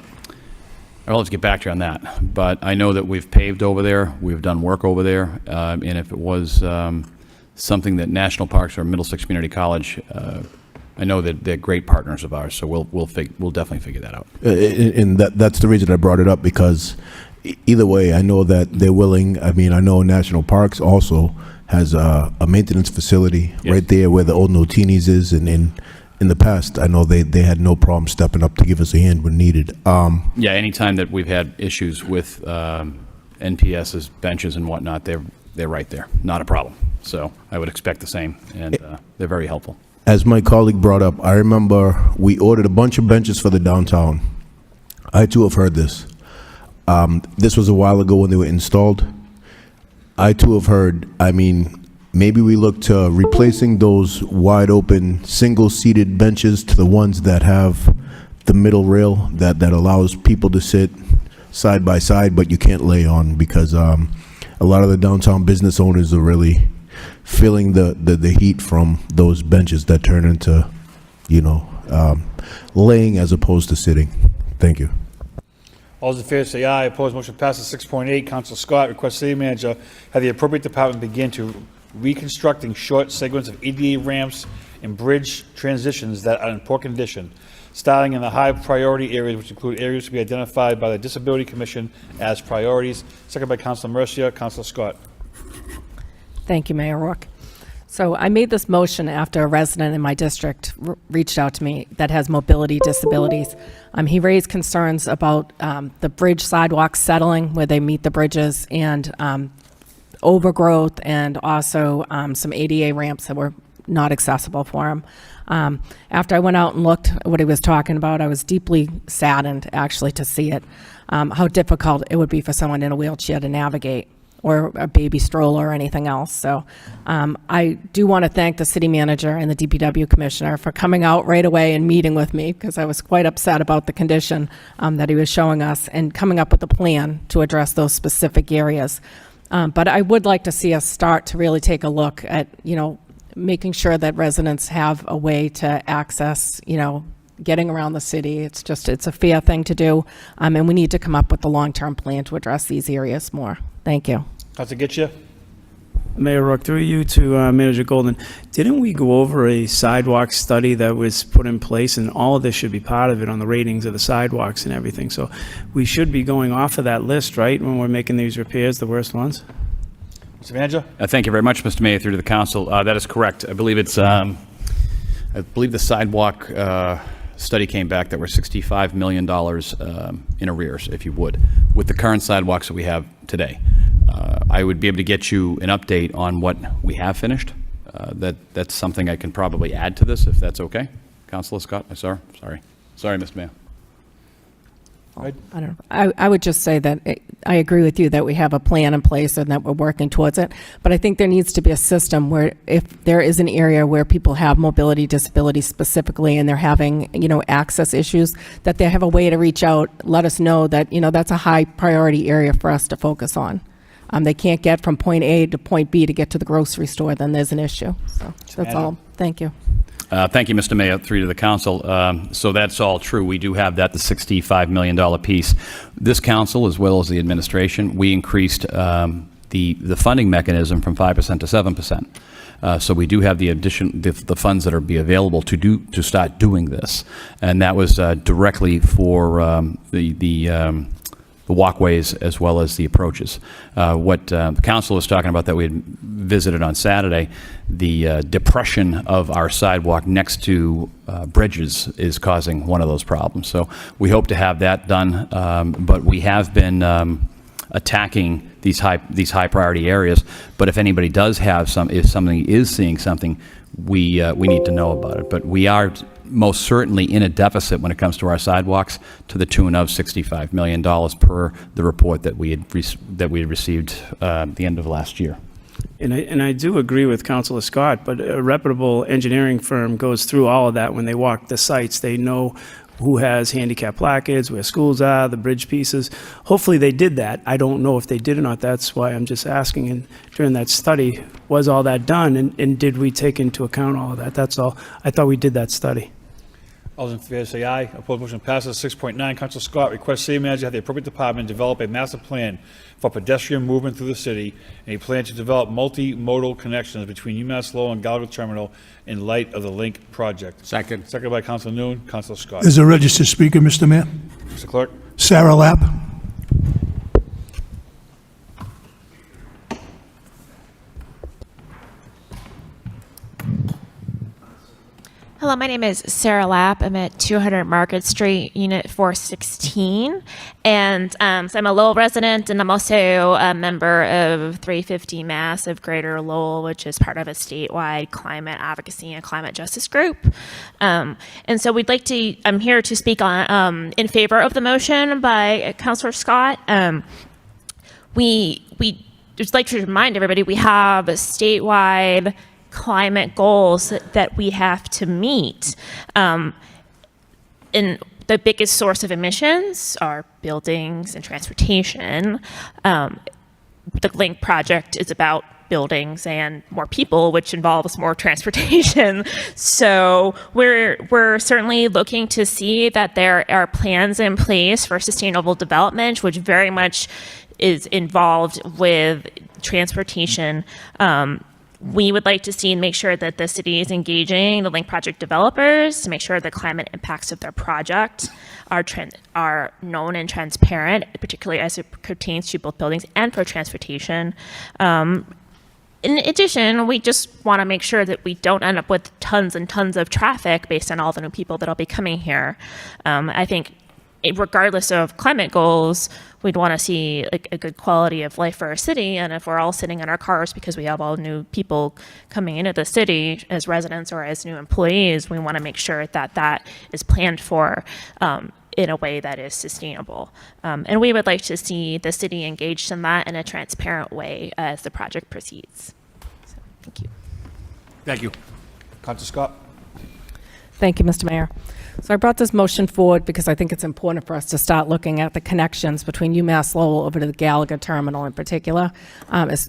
to get back to you on that, but I know that we've paved over there, we've done work over there, and if it was something that National Parks or Middlesex Community College, I know that they're great partners of ours, so we'll definitely figure that out. And that's the reason I brought it up, because either way, I know that they're willing. I mean, I know National Parks also has a maintenance facility right there where the old Notini's is, and in the past, I know they had no problem stepping up to give us a hand when needed. Yeah, anytime that we've had issues with NPS's benches and whatnot, they're right there, not a problem. So I would expect the same, and they're very helpful. As my colleague brought up, I remember we ordered a bunch of benches for the downtown. I too have heard this. This was a while ago when they were installed. I too have heard, maybe we look to replacing those wide open single-seated benches to the ones that have the middle rail that allows people to sit side by side, but you can't lay on, because a lot of the downtown business owners are really feeling the heat from those benches that turn into, laying as opposed to sitting. Thank you. All those in favor say aye. Opposed, motion passes. 6.8, Councilor Scott, request city manager have the appropriate department begin to reconstructing short segments of ADA ramps and bridge transitions that are in poor condition, starting in the high priority areas, which include areas to be identified by the Disability Commission as priorities. Second by Councilor Mercia. Councilor Scott. Thank you, Mayor Rourke. So I made this motion after a resident in my district reached out to me that has mobility disabilities. He raised concerns about the bridge sidewalks settling where they meet the bridges, and overgrowth, and also some ADA ramps that were not accessible for him. After I went out and looked at what he was talking about, I was deeply saddened actually to see it, how difficult it would be for someone in a wheelchair to navigate, or a baby stroller or anything else. So I do want to thank the city manager and the DPW commissioner for coming out right away and meeting with me, because I was quite upset about the condition that he was showing us, and coming up with a plan to address those specific areas. But I would like to see us start to really take a look at, making sure that residents have a way to access, getting around the city. It's a fair thing to do, and we need to come up with a long-term plan to address these areas more. Thank you. Councilor Getchia? Mayor Rourke, through you to Manager Golden, didn't we go over a sidewalk study that was put in place, and all of this should be part of it on the ratings of the sidewalks and everything? So we should be going off of that list, right, when we're making these repairs, the worst ones? Mr. Manager? Thank you very much, Mr. Mayor, through to the council. That is correct. I believe it's, I believe the sidewalk study came back that we're $65 million in arrears, if you would, with the current sidewalks that we have today. I would be able to get you an update on what we have finished. That's something I can probably add to this, if that's okay. Councilor Scott, sorry, Mr. Mayor. I don't know. I would just say that I agree with you that we have a plan in place and that we're working towards it. But I think there needs to be a system where if there is an area where people have mobility disabilities specifically and they're having, access issues, that they have a way to reach out, let us know that, that's a high priority area for us to focus on. They can't get from point A to point B to get to the grocery store, then there's an issue. So that's all. Thank you. Thank you, Mr. Mayor, through to the council. So that's all true. We do have that, the $65 million piece. This council, as well as the administration, we increased the funding mechanism from 5% to 7%. So we do have the funds that are be available to start doing this, and that was directly for the walkways as well as the approaches. What the council was talking about that we had visited on Saturday, the depression of our sidewalk next to bridges is causing one of those problems. So we hope to have that done, but we have been attacking these high priority areas. But if anybody does have if somebody is seeing something, we need to know about it. But we are most certainly in a deficit when it comes to our sidewalks, to the tune of $65 million per the report that we had received at the end of last year. And I do agree with Councilor Scott, but a reputable engineering firm goes through all of that when they walk the sites. They know who has handicap placards, where schools are, the bridge pieces. Hopefully they did that. I don't know if they did or not. That's why I'm just asking. And during that study, was all that done? And did we take into account all of that? That's all. I thought we did that study. All those in favor say aye. Opposed, motion passes. 6.9, Councilor Scott requests city manager have the appropriate department develop a master plan for pedestrian movement through the city, and a plan to develop multimodal connections between UMass Lowell and Gallagher Terminal in light of the Link project. Second. Seconded by Councilor Noon. Councilor Scott. There's a registered speaker, Mr. Mayor. Mr. Clerk. Sarah Lapp. Hello, my name is Sarah Lapp. I'm at 200 Market Street, Unit 416. And so I'm a Lowell resident, and I'm also a member of 350 Mass of Greater Lowell, which is part of a statewide climate advocacy and climate justice group. And so I'm here to speak on in favor of the motion by Councilor Scott. We just like to remind everybody we have a statewide climate goals that we have to meet. And the biggest source of emissions are buildings and transportation. The Link project is about buildings and more people, which involves more transportation. So we're certainly looking to see that there are plans in place for sustainable development, which very much is involved with transportation. We would like to see and make sure that the city is engaging the Link project developers to make sure the climate impacts of their project are known and transparent, particularly as it pertains to both buildings and for transportation. In addition, we just want to make sure that we don't end up with tons and tons of traffic based on all the new people that'll be coming here. I think regardless of climate goals, we'd want to see a good quality of life for our city. And if we're all sitting in our cars because we have all new people coming into the city as residents or as new employees, we want to make sure that that is planned for in a way that is sustainable. And we would like to see the city engaged in that in a transparent way as the project proceeds. So, thank you. Thank you. Councilor Scott. Thank you, Mr. Mayor. So I brought this motion forward because I think it's important for us to start looking at the connections between UMass Lowell over to the Gallagher terminal in particular,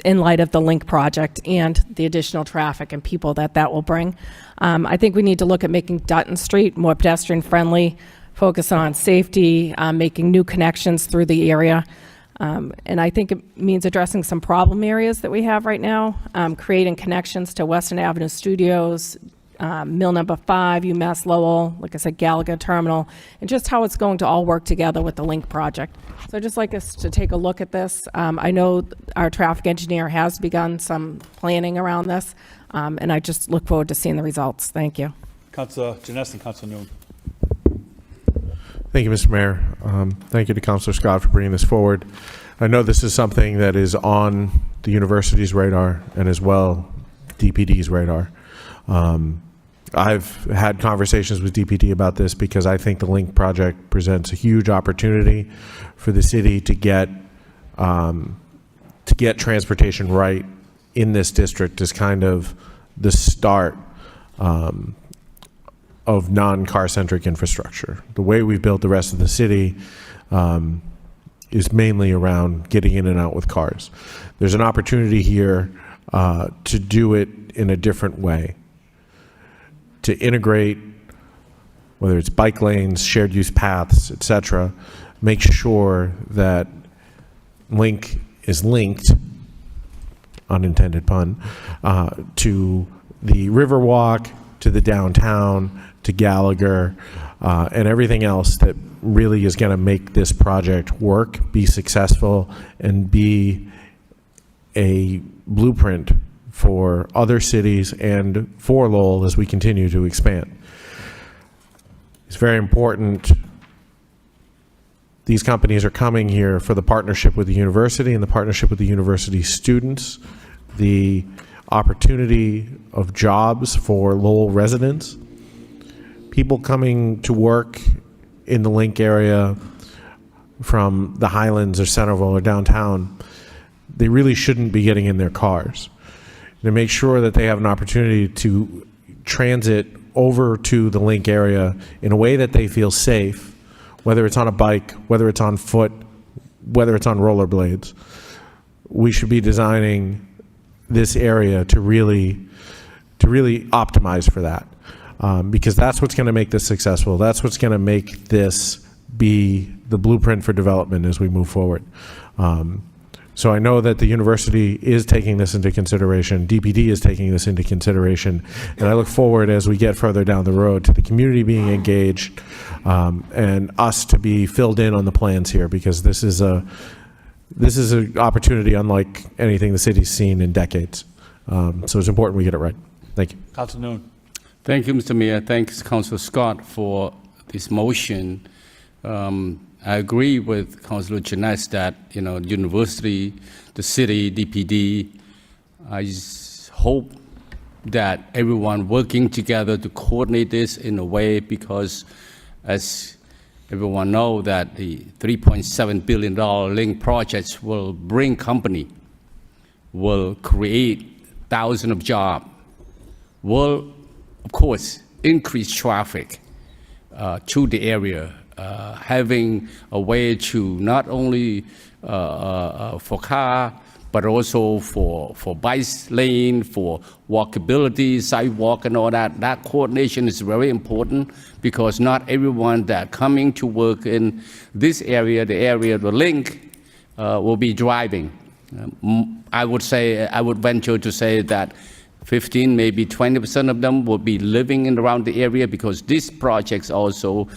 in light of the Link project and the additional traffic and people that will bring. I think we need to look at making Dutton Street more pedestrian friendly, focus on safety, making new connections through the area. And I think it means addressing some problem areas that we have right now, creating connections to Western Avenue Studios, Mill Number 5, UMass Lowell, like I said, Gallagher Terminal, and just how it's going to all work together with the Link project. So I'd just like us to take a look at this. I know our traffic engineer has begun some planning around this, and I just look forward to seeing the results. Thank you. Councilor Janess and Councilor Noon. Thank you, Mr. Mayor. Thank you to Councilor Scott for bringing this forward. I know this is something that is on the university's radar and as well DPD's radar. I've had conversations with DPD about this because I think the Link project presents a huge opportunity for the city to get transportation right in this district as kind of the start of non-car-centric infrastructure. The way we've built the rest of the city is mainly around getting in and out with cars. There's an opportunity here to do it in a different way, to integrate, whether it's bike lanes, shared use paths, etc., make sure that Link is linked, unintended pun, to the Riverwalk, to the downtown, to Gallagher, and everything else that really is going to make this project work, be successful, and be a blueprint for other cities and for Lowell as we continue to expand. It's very important. These companies are coming here for the partnership with the university and the partnership with the university students, the opportunity of jobs for Lowell residents, people coming to work in the Link area from the Highlands or Centerville or downtown. They really shouldn't be getting in their cars. To make sure that they have an opportunity to transit over to the Link area in a way that they feel safe, whether it's on a bike, whether it's on foot, whether it's on rollerblades. We should be designing this area to really optimize for that, because that's what's going to make this successful. That's what's going to make this be the blueprint for development as we move forward. So I know that the university is taking this into consideration, DPD is taking this into consideration, and I look forward as we get further down the road to the community being engaged and us to be filled in on the plans here, because this is an opportunity unlike anything the city's seen in decades. So it's important we get it right. Thank you. Councilor Noon. Thank you, Mr. Mayor. Thanks, Councilor Scott, for this motion. I agree with Councilor Janess that, university, the city, DPD, I just hope that everyone working together to coordinate this in a way, because as everyone know that the $3.7 billion Link projects will bring company, will create thousands of jobs, will, of course, increase traffic to the area, having a way to not only for car, but also for bike lane, for walkability, sidewalk and all that. That coordination is very important, because not everyone that coming to work in this area, the area of the Link, will be driving. I would venture to say that 15, maybe 20% of them will be living in around the area, because these projects also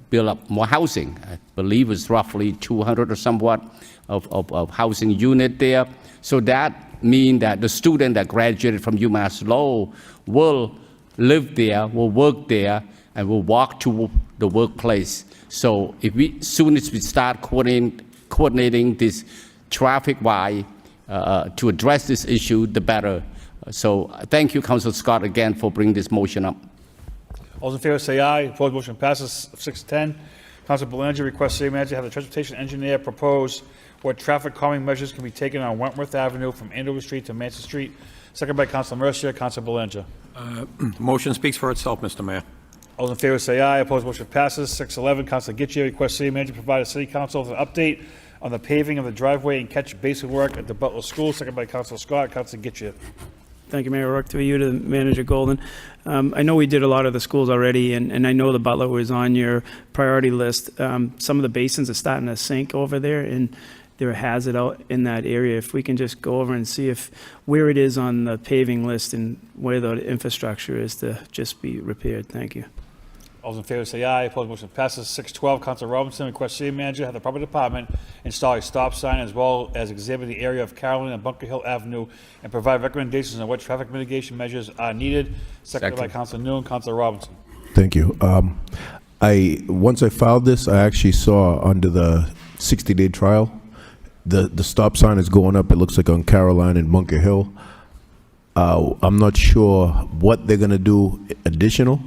build up more housing. I believe it's roughly 200 or somewhat of housing unit there. So that means that the student that graduated from UMass Lowell will live there, will work there, and will walk to the workplace. So as soon as we start coordinating this traffic-wise, to address this issue, the better. So thank you, Councilor Scott, again for bringing this motion up. All those in favor say aye. Opposed, motion passes 6-10. Councilor Belanger requests city manager have the transportation engineer propose what traffic calming measures can be taken on Wentworth Avenue from Andover Street to Manson Street. Second by Councilor Mercier. Councilor Belanger. Motion speaks for itself, Mr. Mayor. All those in favor say aye. Opposed, motion passes. 611, Councilor Getchia requests city manager provide a city council with an update on the paving of the driveway and catch basin work at the Butler School. Second by Councilor Scott. Councilor Getchia. Thank you, Mayor Rourke. Through you to Manager Golden. I know we did a lot of the schools already, and I know the Butler was on your priority list. Some of the basins are starting to sink over there, and they're a hazard out in that area. If we can just go over and see if where it is on the paving list and where the infrastructure is to just be repaired. Thank you. All those in favor say aye. Opposed, motion passes. 612, Councilor Robinson requests city manager have the proper department install a stop sign as well as examine the area of Carolyn and Bunker Hill Avenue and provide recommendations on what traffic mitigation measures are needed. Seconded by Councilor Noon. Councilor Robinson. Thank you. Once I filed this, I actually saw under the 60-day trial, the stop sign is going up. It looks like on Caroline and Bunker Hill. I'm not sure what they're going to do additional,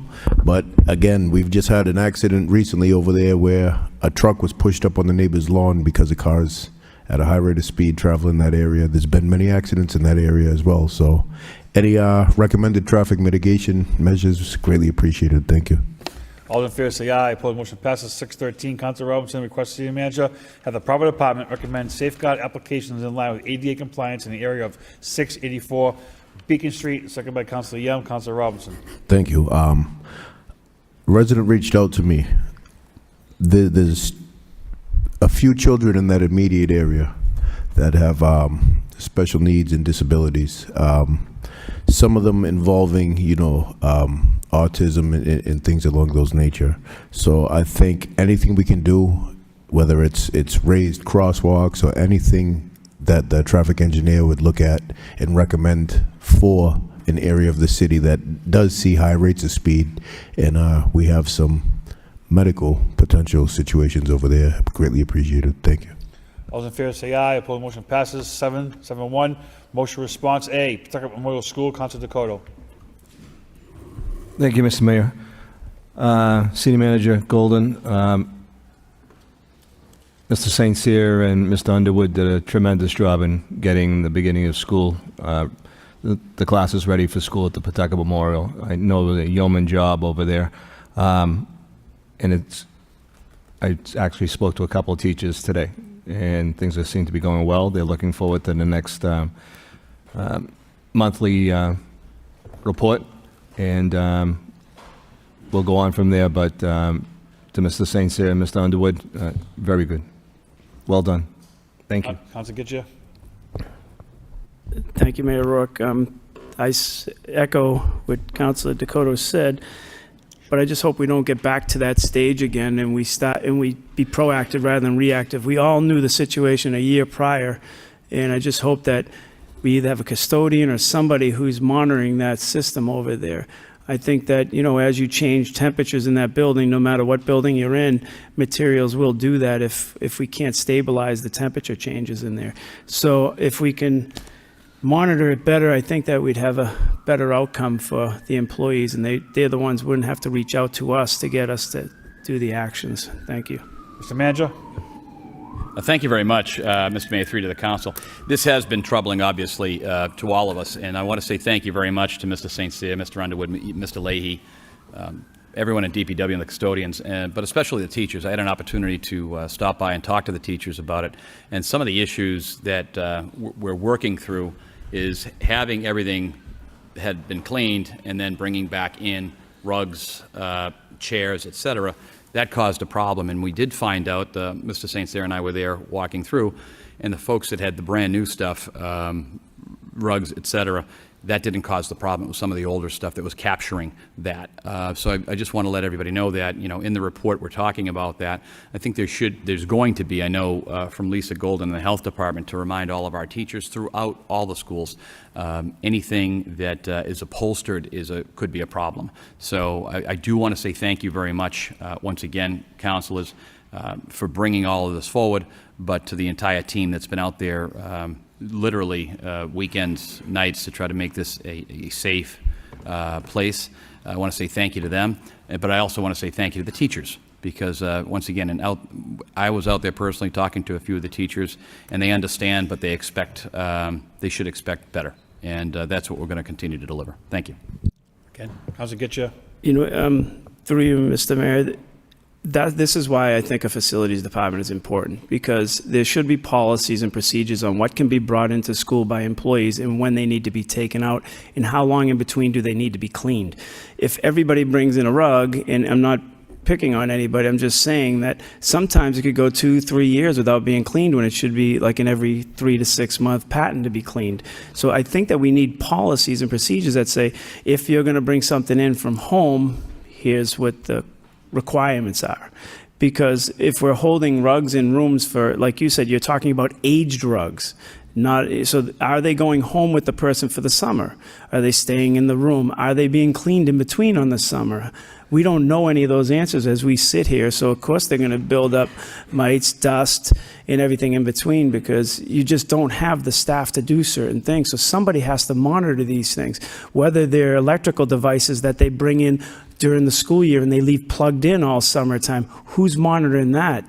but again, we've just had an accident recently over there where a truck was pushed up on the neighbor's lawn because of cars at a high rate of speed traveling that area. There's been many accidents in that area as well. So any recommended traffic mitigation measures, greatly appreciated. Thank you. All in favor say aye. Opposed, motion passes. 613, Councilor Robinson requests city manager have the proper department recommend safeguard applications in line with ADA compliance in the area of 684 Beacon Street. Second by Councilor Young. Councilor Robinson. Thank you. Resident reached out to me. There's a few children in that immediate area that have special needs and disabilities. Some of them involving, autism and things along those nature. So I think anything we can do, whether it's raised crosswalks or anything that the traffic engineer would look at and recommend for an area of the city that does see high rates of speed, and we have some medical potential situations over there. Greatly appreciated. Thank you. All those in favor say aye. Opposed, motion passes. 771, motion response A, Pawtucket Memorial School. Councilor Dakota. Thank you, Mr. Mayor. City Manager Golden, Mr. St. Cyr and Mr. Underwood did a tremendous job in getting the beginning of school, the classes ready for school at the Pawtucket Memorial. I know it was a yeoman job over there. And I actually spoke to a couple of teachers today, and things seem to be going well. They're looking forward to the next monthly report, and we'll go on from there. But to Mr. St. Cyr and Mr. Underwood, very good. Well done. Thank you. Councilor Getchia. Thank you, Mayor Rourke. I echo what Councilor Dakota said, but I just hope we don't get back to that stage again and we be proactive rather than reactive. We all knew the situation a year prior, and I just hope that we either have a custodian or somebody who's monitoring that system over there. I think that, as you change temperatures in that building, no matter what building you're in, materials will do that if we can't stabilize the temperature changes in there. So if we can monitor it better, I think that we'd have a better outcome for the employees, and they're the ones who wouldn't have to reach out to us to get us to do the actions. Thank you. Mr. Manager. Thank you very much, Mr. Mayor, through to the council. This has been troubling, obviously, to all of us, and I want to say thank you very much to Mr. St. Cyr, Mr. Underwood, Mr. Leahy, everyone at DPW and the custodians, but especially the teachers. I had an opportunity to stop by and talk to the teachers about it, and some of the issues that we're working through is having everything had been cleaned and then bringing back in rugs, chairs, etc. That caused a problem, and we did find out, Mr. St. Cyr and I were there walking through, and the folks that had the brand new stuff, rugs, etc., that didn't cause the problem. It was some of the older stuff that was capturing that. So I just want to let everybody know that, in the report we're talking about that. I think there's going to be, I know from Lisa Golden in the health department, to remind all of our teachers throughout all the schools, anything that is upholstered could be a problem. So I do want to say thank you very much, once again, councilors, for bringing all of this forward, but to the entire team that's been out there literally weekends, nights, to try to make this a safe place. I want to say thank you to them, but I also want to say thank you to the teachers, because once again, I was out there personally talking to a few of the teachers, and they understand, but they should expect better, and that's what we're going to continue to deliver. Thank you. Ken, how's it get you? through you, Mr. Mayor, this is why I think a facilities department is important, because there should be policies and procedures on what can be brought into school by employees and when they need to be taken out and how long in between do they need to be cleaned. If everybody brings in a rug, and I'm not picking on anybody, I'm just saying that sometimes it could go 2-3 years without being cleaned when it should be like an every 3 to 6 month pattern to be cleaned. So I think that we need policies and procedures that say, if you're going to bring something in from home, here's what the requirements are. Because if we're holding rugs in rooms for, like you said, you're talking about aged rugs. So are they going home with the person for the summer? Are they staying in the room? Are they being cleaned in between on the summer? We don't know any of those answers as we sit here. So of course they're going to build up mites, dust, and everything in between, because you just don't have the staff to do certain things. So somebody has to monitor these things, whether they're electrical devices that they bring in during the school year and they leave plugged in all summertime. Who's monitoring that?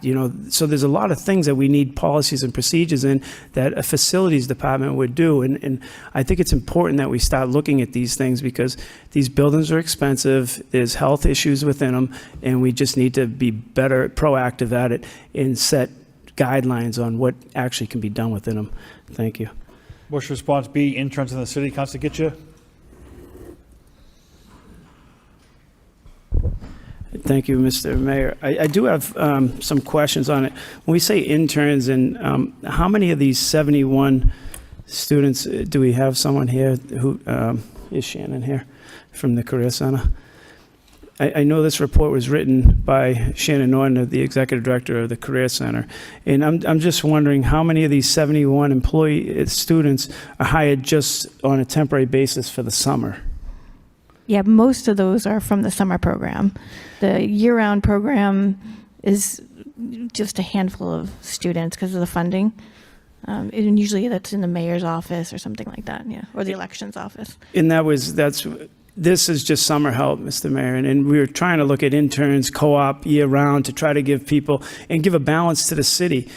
So there's a lot of things that we need policies and procedures in that a facilities department would do. And I think it's important that we start looking at these things, because these buildings are expensive, there's health issues within them, and we just need to be better, proactive at it, and set guidelines on what actually can be done within them. Thank you. What's response B, interns in the city? Councilor Gitcha? Thank you, Mr. Mayor. I do have some questions on it. When we say interns, and how many of these 71 students, do we have someone here who, is Shannon here from the Career Center? I know this report was written by Shannon Norton, the Executive Director of the Career Center. And I'm just wondering how many of these 71 students are hired just on a temporary basis for the summer? Yeah, most of those are from the summer program. The year-round program is just a handful of students because of the funding. And usually that's in the mayor's office or something like that, yeah, or the elections office. And this is just summer help, Mr. Mayor. And we were trying to look at interns, co-op, year-round, to try to give people, and give a balance to the city.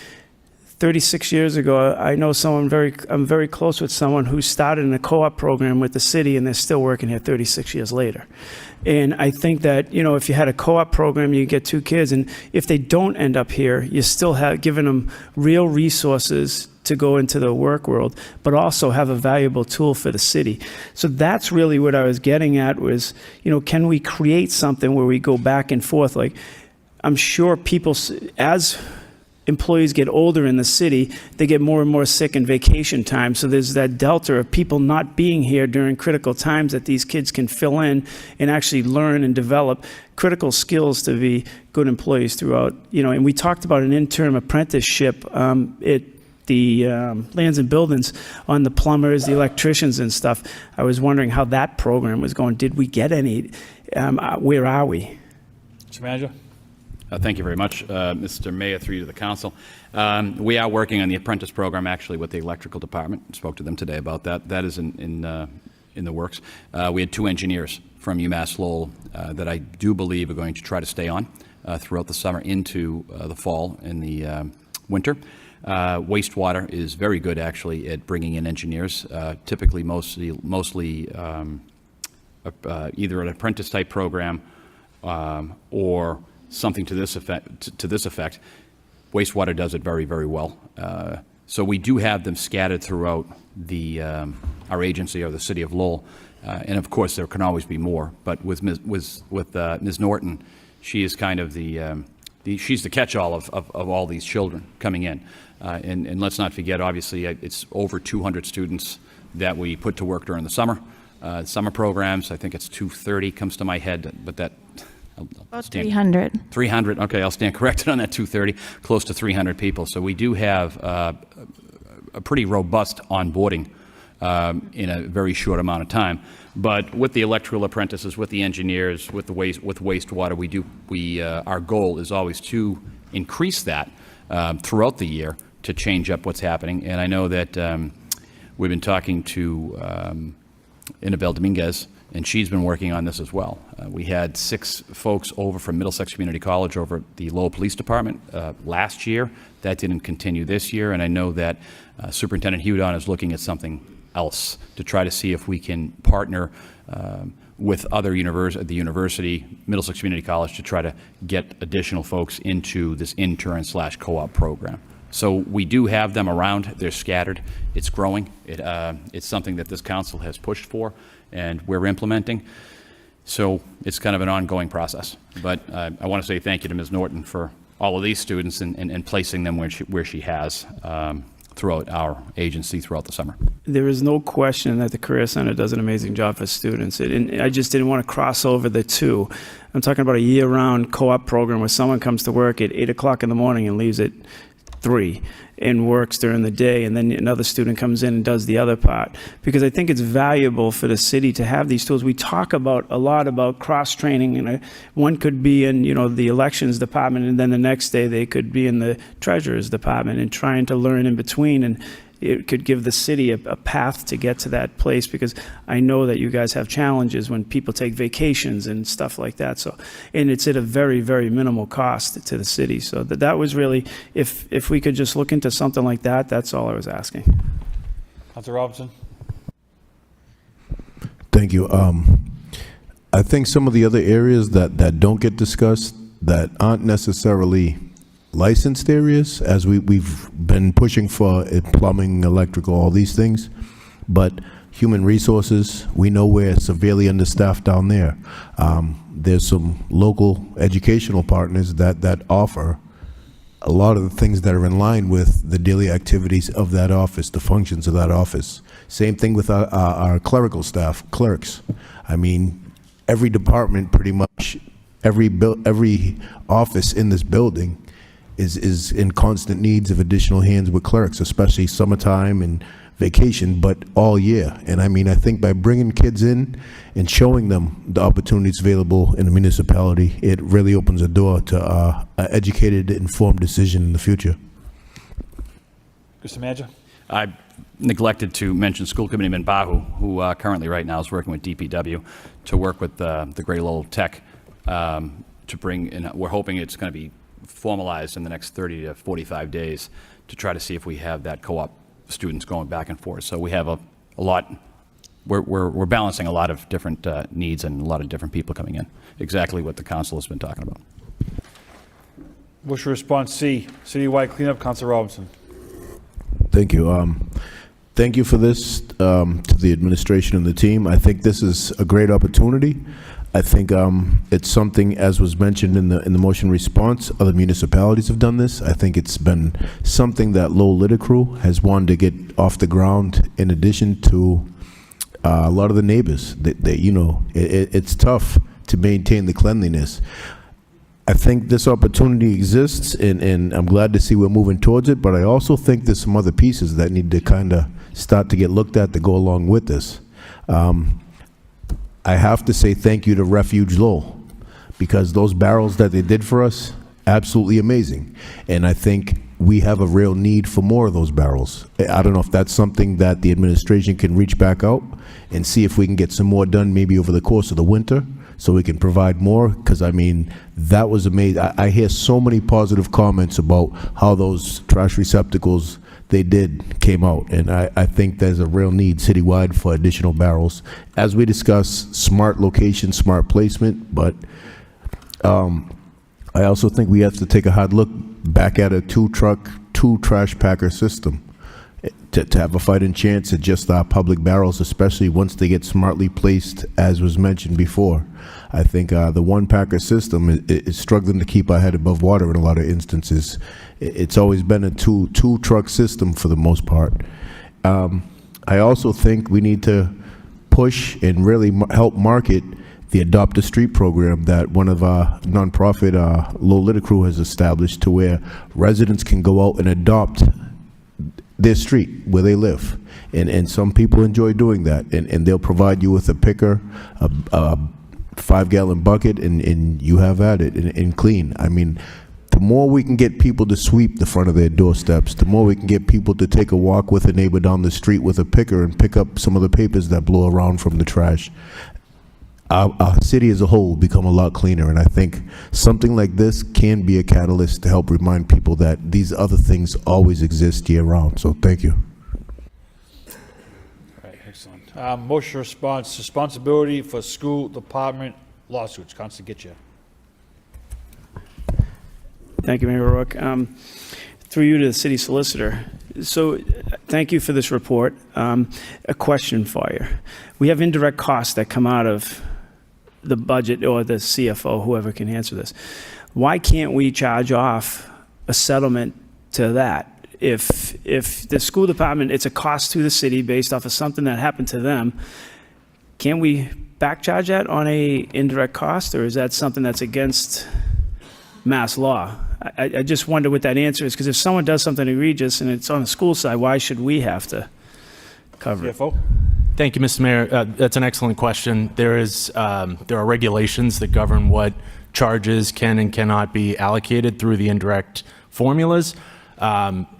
36 years ago, I know I'm very close with someone who started in a co-op program with the city, and they're still working here 36 years later. And I think that, if you had a co-op program, you get 2 kids, and if they don't end up here, you still have given them real resources to go into the work world, but also have a valuable tool for the city. So that's really what I was getting at was, can we create something where we go back and forth? Like, I'm sure people, as employees get older in the city, they get more and more sick in vacation time. So there's that delta of people not being here during critical times that these kids can fill in and actually learn and develop critical skills to be good employees throughout, and we talked about an interim apprenticeship at the lands and buildings on the plumbers, the electricians and stuff. I was wondering how that program was going. Did we get any? Where are we? Mr. Manager? Thank you very much, Mr. Mayor, through you to the council. We are working on the apprentice program actually with the electrical department. Spoke to them today about that. That is in the works. We had 2 engineers from UMass Lowell that I do believe are going to try to stay on throughout the summer into the fall and the winter. Wastewater is very good actually at bringing in engineers, typically mostly either an apprentice type program or something to this effect. Wastewater does it very, very well. So we do have them scattered throughout our agency or the city of Lowell. And of course, there can always be more. But with Ms. Norton, she is kind of she's the catch-all of all these children coming in. And let's not forget, obviously, it's over 200 students that we put to work during the summer. Summer programs, I think it's 230 comes to my head, but that... About 300. 300, okay, I'll stand corrected on that 230, close to 300 people. So we do have a pretty robust onboarding in a very short amount of time. But with the electrical apprentices, with the engineers, with wastewater, our goal is always to increase that throughout the year to change up what's happening. And I know that we've been talking to Annabelle Dominguez, and she's been working on this as well. We had 6 folks over from Middlesex Community College over at the Lowell Police Department last year. That didn't continue this year, and I know that Superintendent Hudon is looking at something else to try to see if we can partner with other the university, Middlesex Community College, to try to get additional folks into this intern/co-op program. So we do have them around. They're scattered. It's growing. It's something that this council has pushed for, and we're implementing. So it's kind of an ongoing process. But I want to say thank you to Ms. Norton for all of these students and placing them where she has throughout our agency throughout the summer. There is no question that the Career Center does an amazing job for students. And I just didn't want to cross over the two. I'm talking about a year-round co-op program where someone comes to work at 8 o'clock in the morning and leaves at 3 and works during the day, and then another student comes in and does the other part. Because I think it's valuable for the city to have these tools. We talk a lot about cross-training, and one could be in, the elections department, and then the next day they could be in the treasurer's department and trying to learn in between, and it could give the city a path to get to that place, because I know that you guys have challenges when people take vacations and stuff like that. So, and it's at a very, very minimal cost to the city. So that was really, if we could just look into something like that, that's all I was asking. Councilor Robinson? Thank you. I think some of the other areas that don't get discussed, that aren't necessarily licensed areas, as we've been pushing for plumbing, electrical, all these things, but human resources, we know we're severely understaffed down there. There's some local educational partners that offer a lot of the things that are in line with the daily activities of that office, the functions of that office. Same thing with our clerical staff, clerks. I mean, every department, pretty much, every office in this building is in constant needs of additional hands with clerks, especially summertime and vacation, but all year. And I mean, I think by bringing kids in and showing them the opportunities available in the municipality, it really opens a door to an educated, informed decision in the future. Mr. Manager? I neglected to mention School Committee Man Bahu, who currently right now is working with DPW to work with the Great Lowell Tech to bring in. We're hoping it's going to be formalized in the next 30 to 45 days to try to see if we have that co-op students going back and forth. So we have a lot, we're balancing a lot of different needs and a lot of different people coming in. Exactly what the council has been talking about. What's your response C, citywide cleanup, Councilor Robinson? Thank you. Thank you for this to the administration and the team. I think this is a great opportunity. I think it's something, as was mentioned in the motion response, other municipalities have done this. I think it's been something that Lowell Liticrew has wanted to get off the ground, in addition to a lot of the neighbors. It's tough to maintain the cleanliness. I think this opportunity exists, and I'm glad to see we're moving towards it, but I also think there's some other pieces that need to kind of start to get looked at to go along with this. I have to say thank you to Refuge Lowell, because those barrels that they did for us, absolutely amazing. And I think we have a real need for more of those barrels. I don't know if that's something that the administration can reach back out and see if we can get some more done maybe over the course of the winter, so we can provide more, because I mean, that was amazing. I hear so many positive comments about how those trash receptacles came out, and I think there's a real need citywide for additional barrels. As we discuss smart location, smart placement, but I also think we have to take a hard look back at a two trash packer system to have a fighting chance at just our public barrels, especially once they get smartly placed, as was mentioned before. I think the one packer system is struggling to keep our head above water in a lot of instances. It's always been a two truck system for the most part. I also think we need to push and really help market the Adopt a Street program that one of our nonprofit Lowell Liticrew has established, to where residents can go out and adopt their street where they live, and some people enjoy doing that, and they'll provide you with a picker, a 5-gallon bucket, and you have at it and clean. I mean, the more we can get people to sweep the front of their doorsteps, the more we can get people to take a walk with a neighbor down the street with a picker and pick up some of the papers that blow around from the trash. Our city as a whole will become a lot cleaner, and I think something like this can be a catalyst to help remind people that these other things always exist year-round. So thank you. All right, excellent. Motion response, responsibility for school department lawsuits. Councilor Gitcha. Thank you, Mayor Rourke. Through you to the city solicitor. So thank you for this report. A question for you. We have indirect costs that come out of the budget or the CFO, whoever can answer this. Why can't we charge off a settlement to that? If the school department, it's a cost to the city based off of something that happened to them, can we back charge that on a indirect cost, or is that something that's against mass law? I just wonder what that answer is, because if someone does something egregious and it's on the school side, why should we have to cover it? CFO. Thank you, Mr. Mayor. That's an excellent question. There are regulations that govern what charges can and cannot be allocated through the indirect formulas.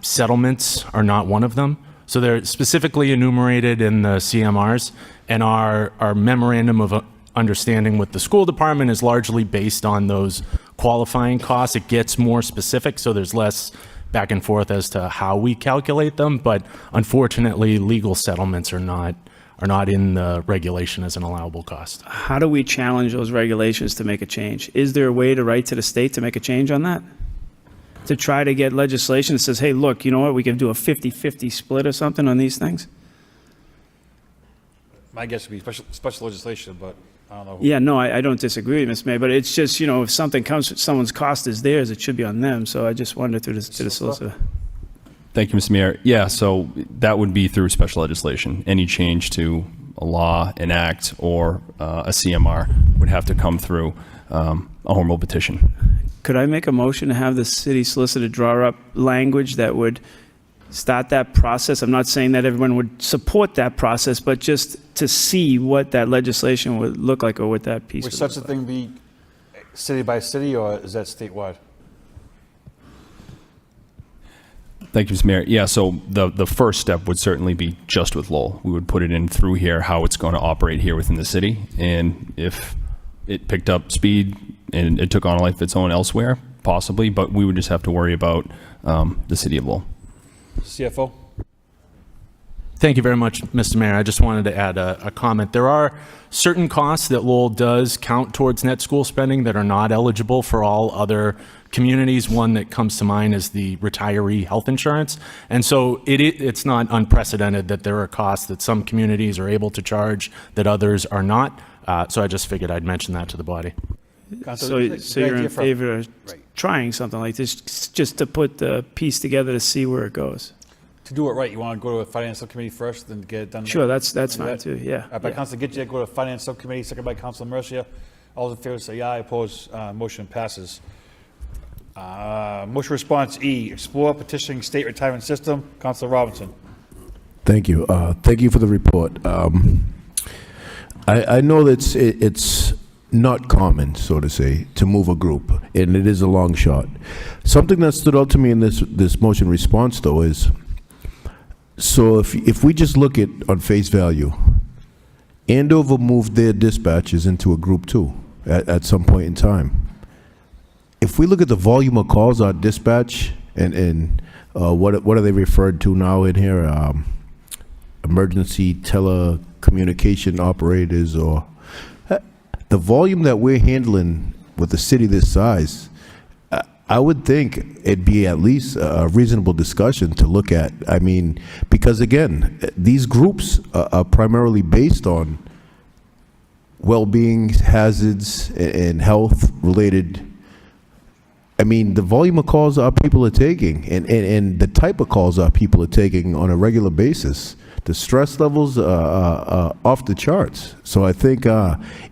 Settlements are not one of them. So they're specifically enumerated in the CMRs, and our memorandum of understanding with the school department is largely based on those qualifying costs. It gets more specific, so there's less back and forth as to how we calculate them, but unfortunately, legal settlements are not in the regulation as an allowable cost. How do we challenge those regulations to make a change? Is there a way to write to the state to make a change on that? To try to get legislation that says, hey, look, you know what, we can do a 50-50 split or something on these things? My guess would be special legislation, but I don't know. Yeah, no, I don't disagree, Ms. May, but it's just, if something comes, someone's cost is theirs, it should be on them. So I just wondered to the solicitor. Thank you, Mr. Mayor. Yeah, so that would be through special legislation. Any change to a law, an act, or a CMR would have to come through a home rule petition. Could I make a motion to have the city solicitor draw up language that would start that process? I'm not saying that everyone would support that process, but just to see what that legislation would look like, or what that piece Would would such a look thing be city by city, or is that statewide? Thank you, Mr. Mayor. Yeah, so the first step would certainly be just with Lowell. We would put it in through here, how it's going to operate here within the city. And if it picked up speed and it took on a life of its own elsewhere, possibly, but we would just have to worry about the city of Lowell. CFO. Thank you very much, Mr. Mayor. I just wanted to add a comment. There are certain costs that Lowell does count towards net school spending that are not eligible for all other communities. One that comes to mind is the retiree health insurance. And so it's not unprecedented that there are costs that some communities are able to charge that others are not. So I just figured I'd mention that to the body. So you're in favor of trying something like this, just to put the piece together to see where it goes? To do it right, you want to go to a finance subcommittee first, then get it done? Sure, that's fine too, yeah. By Councilor Gitche, go to finance subcommittee, second by Councilor Mercia. All those in favor say aye, opposed, motion passes. Motion response E, explore petitioning state retirement system. Councilor Robinson. Thank you. Thank you for the report. I know that it's not common, so to say, to move a group, and it is a long shot. Something that stood out to me in this motion response, though, is, so if we just look at on face value, Andover moved their dispatches into a group 2 at some point in time. If we look at the volume of calls our dispatch and what are they referred to now in here? Emergency telecommunication operators, or the volume that we're handling with a city this size, I would think it'd be at least a reasonable discussion to look at. I mean, because again, these groups are primarily based on well-being hazards and health-related. I mean, the volume of calls our people are taking, and the type of calls our people are taking on a regular basis, the stress levels are off the charts. So I think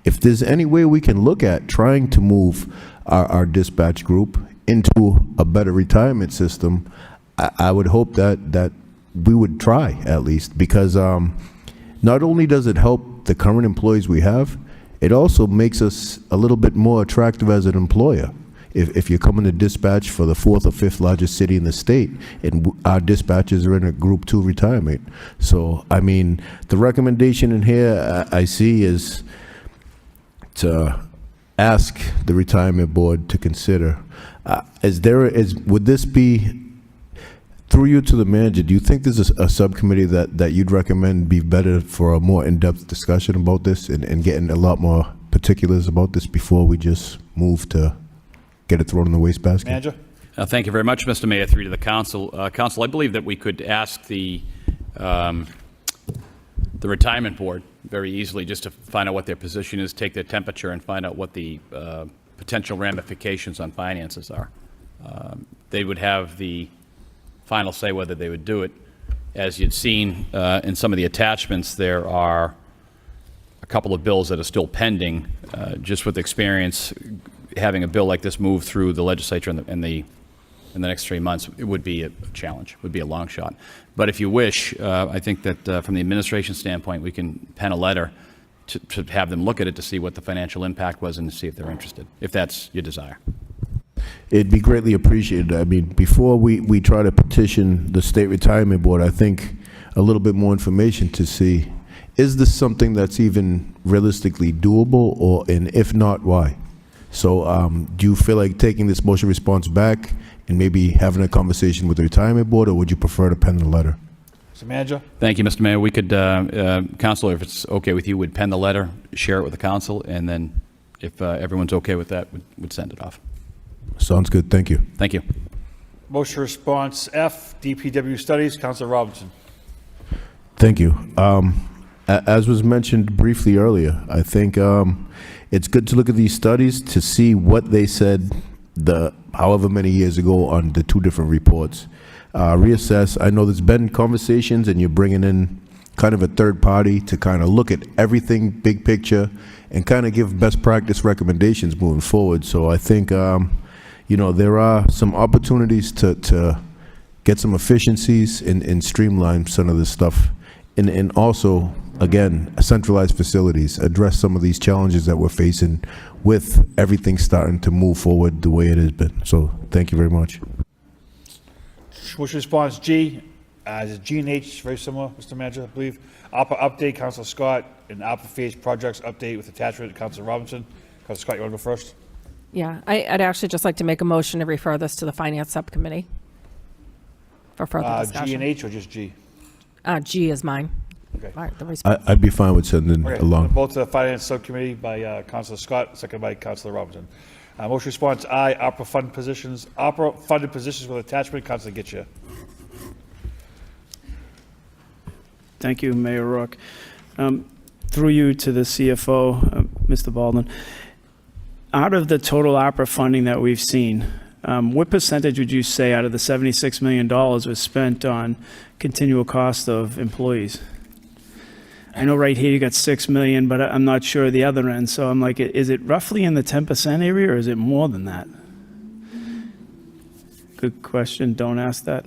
if there's any way we can look at trying to move our dispatch group into a better retirement system, I would hope that we would try at least, because not only does it help the current employees we have, it also makes us a little bit more attractive as an employer. If you're coming to dispatch for the 4th or 5th largest city in the state, and our dispatchers are in a Group 2 retirement. So, I mean, the recommendation in here I see is to ask the retirement board to consider, would this be Through you to the manager, do you think there's a subcommittee that you'd recommend be better for a more in-depth discussion about this and getting a lot more particulars about this before we just move to get it thrown in the wastebasket? Manager? Thank you very much, Mr. Mayor, through to the council. Council, I believe that we could ask the retirement board very easily just to find out what their position is, take their temperature, and find out what the potential ramifications on finances are. They would have the final say whether they would do it. As you'd seen in some of the attachments, there are a couple of bills that are still pending. Just with experience, having a bill like this move through the legislature in the next 3 months, it would be a challenge, would be a long shot. But if you wish, I think that from the administration standpoint, we can pen a letter to have them look at it to see what the financial impact was and to see if they're interested, if that's your desire. It'd be greatly appreciated. I mean, before we try to petition the State Retirement Board, I think a little bit more information to see, is this something that's even realistically doable, and if not, why? So do you feel like taking this motion response back and maybe having a conversation with the Retirement Board, or would you prefer to pen the letter? Mr. Manager? Thank you, Mr. Mayor. We could, Councilor, if it's okay with you, would pen the letter, share it with the council, and then if everyone's okay with that, would send it off. Sounds good. Thank you. Thank you. Motion response F, DPW studies, Councilor Robinson. Thank you. As was mentioned briefly earlier, I think it's good to look at these studies to see what they said however many years ago on the two different reports. Reassess. I know there's been conversations and you're bringing in kind of a third party to kind of look at everything big picture and kind of give best practice recommendations moving forward. So I think, there are some opportunities to get some efficiencies and streamline some of this stuff. And also, again, centralized facilities, address some of these challenges that we're facing with everything starting to move forward the way it has been. So thank you very much. Motion response G, is G and H very similar, Mr. Manager, I believe. ARPA update, Councilor Scott, and ARPA phase projects update with attachment, Councilor Robinson. Councilor Scott, you want to go first? Yeah, I'd actually just like to make a motion to refer this to the Finance Subcommittee for further discussion. G and H or just G? G is mine. Okay. All right, the response. I'd be fine with sending along. Both to the Finance Subcommittee by Councilor Scott, second by Councilor Robinson. Motion response I, ARPA funded positions with attachment, Councilor Getchia. Thank you, Mayor Rourke. Through you to the CFO, Mr. Baldwin. Out of the total ARPA funding that we've seen, what percentage would you say out of the $76 million was spent on continual cost of employees? I know right here you got $6 million, but I'm not sure the other end. So I'm like, is it roughly in the 10% area, or is it more than that? Good question. Don't ask that.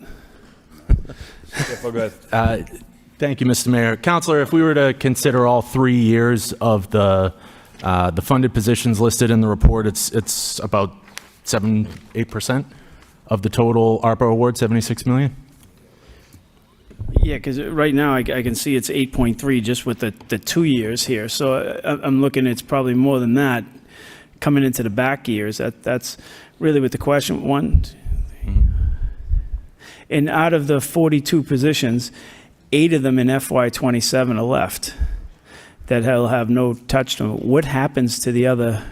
CFO, go ahead. Thank you, Mr. Mayor. Councilor, if we were to consider all 3 years of the funded positions listed in the report, it's about 8% of the total ARPA award, $76 million. Yeah, because right now I can see it's 8.3 just with the 2 years here. So I'm looking, it's probably more than that coming into the back years. That's really what the question. And out of the 42 positions, 8 of them in FY27 are left that will have no touch to them. What happens to the other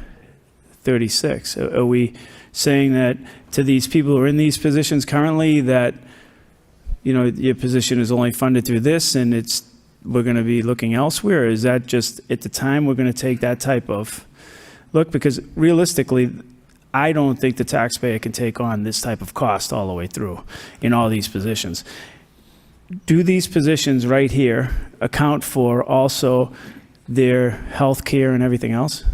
36? Are we saying that to these people who are in these positions currently that, your position is only funded through this and we're going to be looking elsewhere? Or is that just at the time we're going to take that type of look? Because realistically, I don't think the taxpayer can take on this type of cost all the way through in all these positions. Do these positions right here account for also their health care and everything else?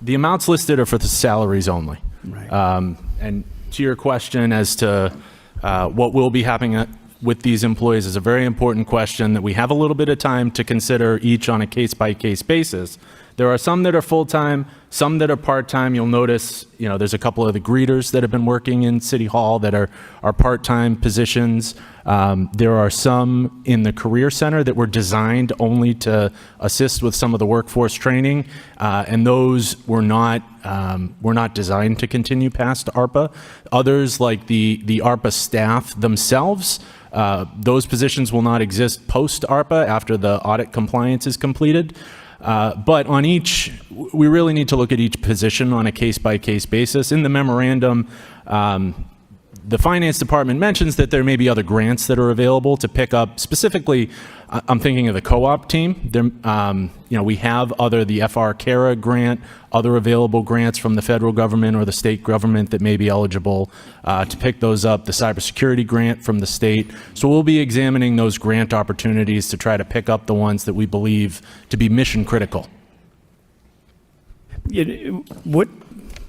The amounts listed are for the salaries only. Right. And to your question as to what will be happening with these employees is a very important question that we have a little bit of time to consider each on a case-by-case basis. There are some that are full-time, some that are part-time. You'll notice, there's a couple of the greeters that have been working in City Hall that are part-time positions. There are some in the Career Center that were designed only to assist with some of the workforce training, and those were not designed to continue past ARPA. Others, like the ARPA staff themselves, those positions will not exist post-ARPA after the audit compliance is completed. But on each, we really need to look at each position on a case-by-case basis. In the memorandum, the Finance Department mentions that there may be other grants that are available to pick up. Specifically, I'm thinking of the co-op team. We have the FR CARA grant, other available grants from the federal government or the state government that may be eligible to pick those up, the cybersecurity grant from the state. So we'll be examining those grant opportunities to try to pick up the ones that we believe to be mission critical. What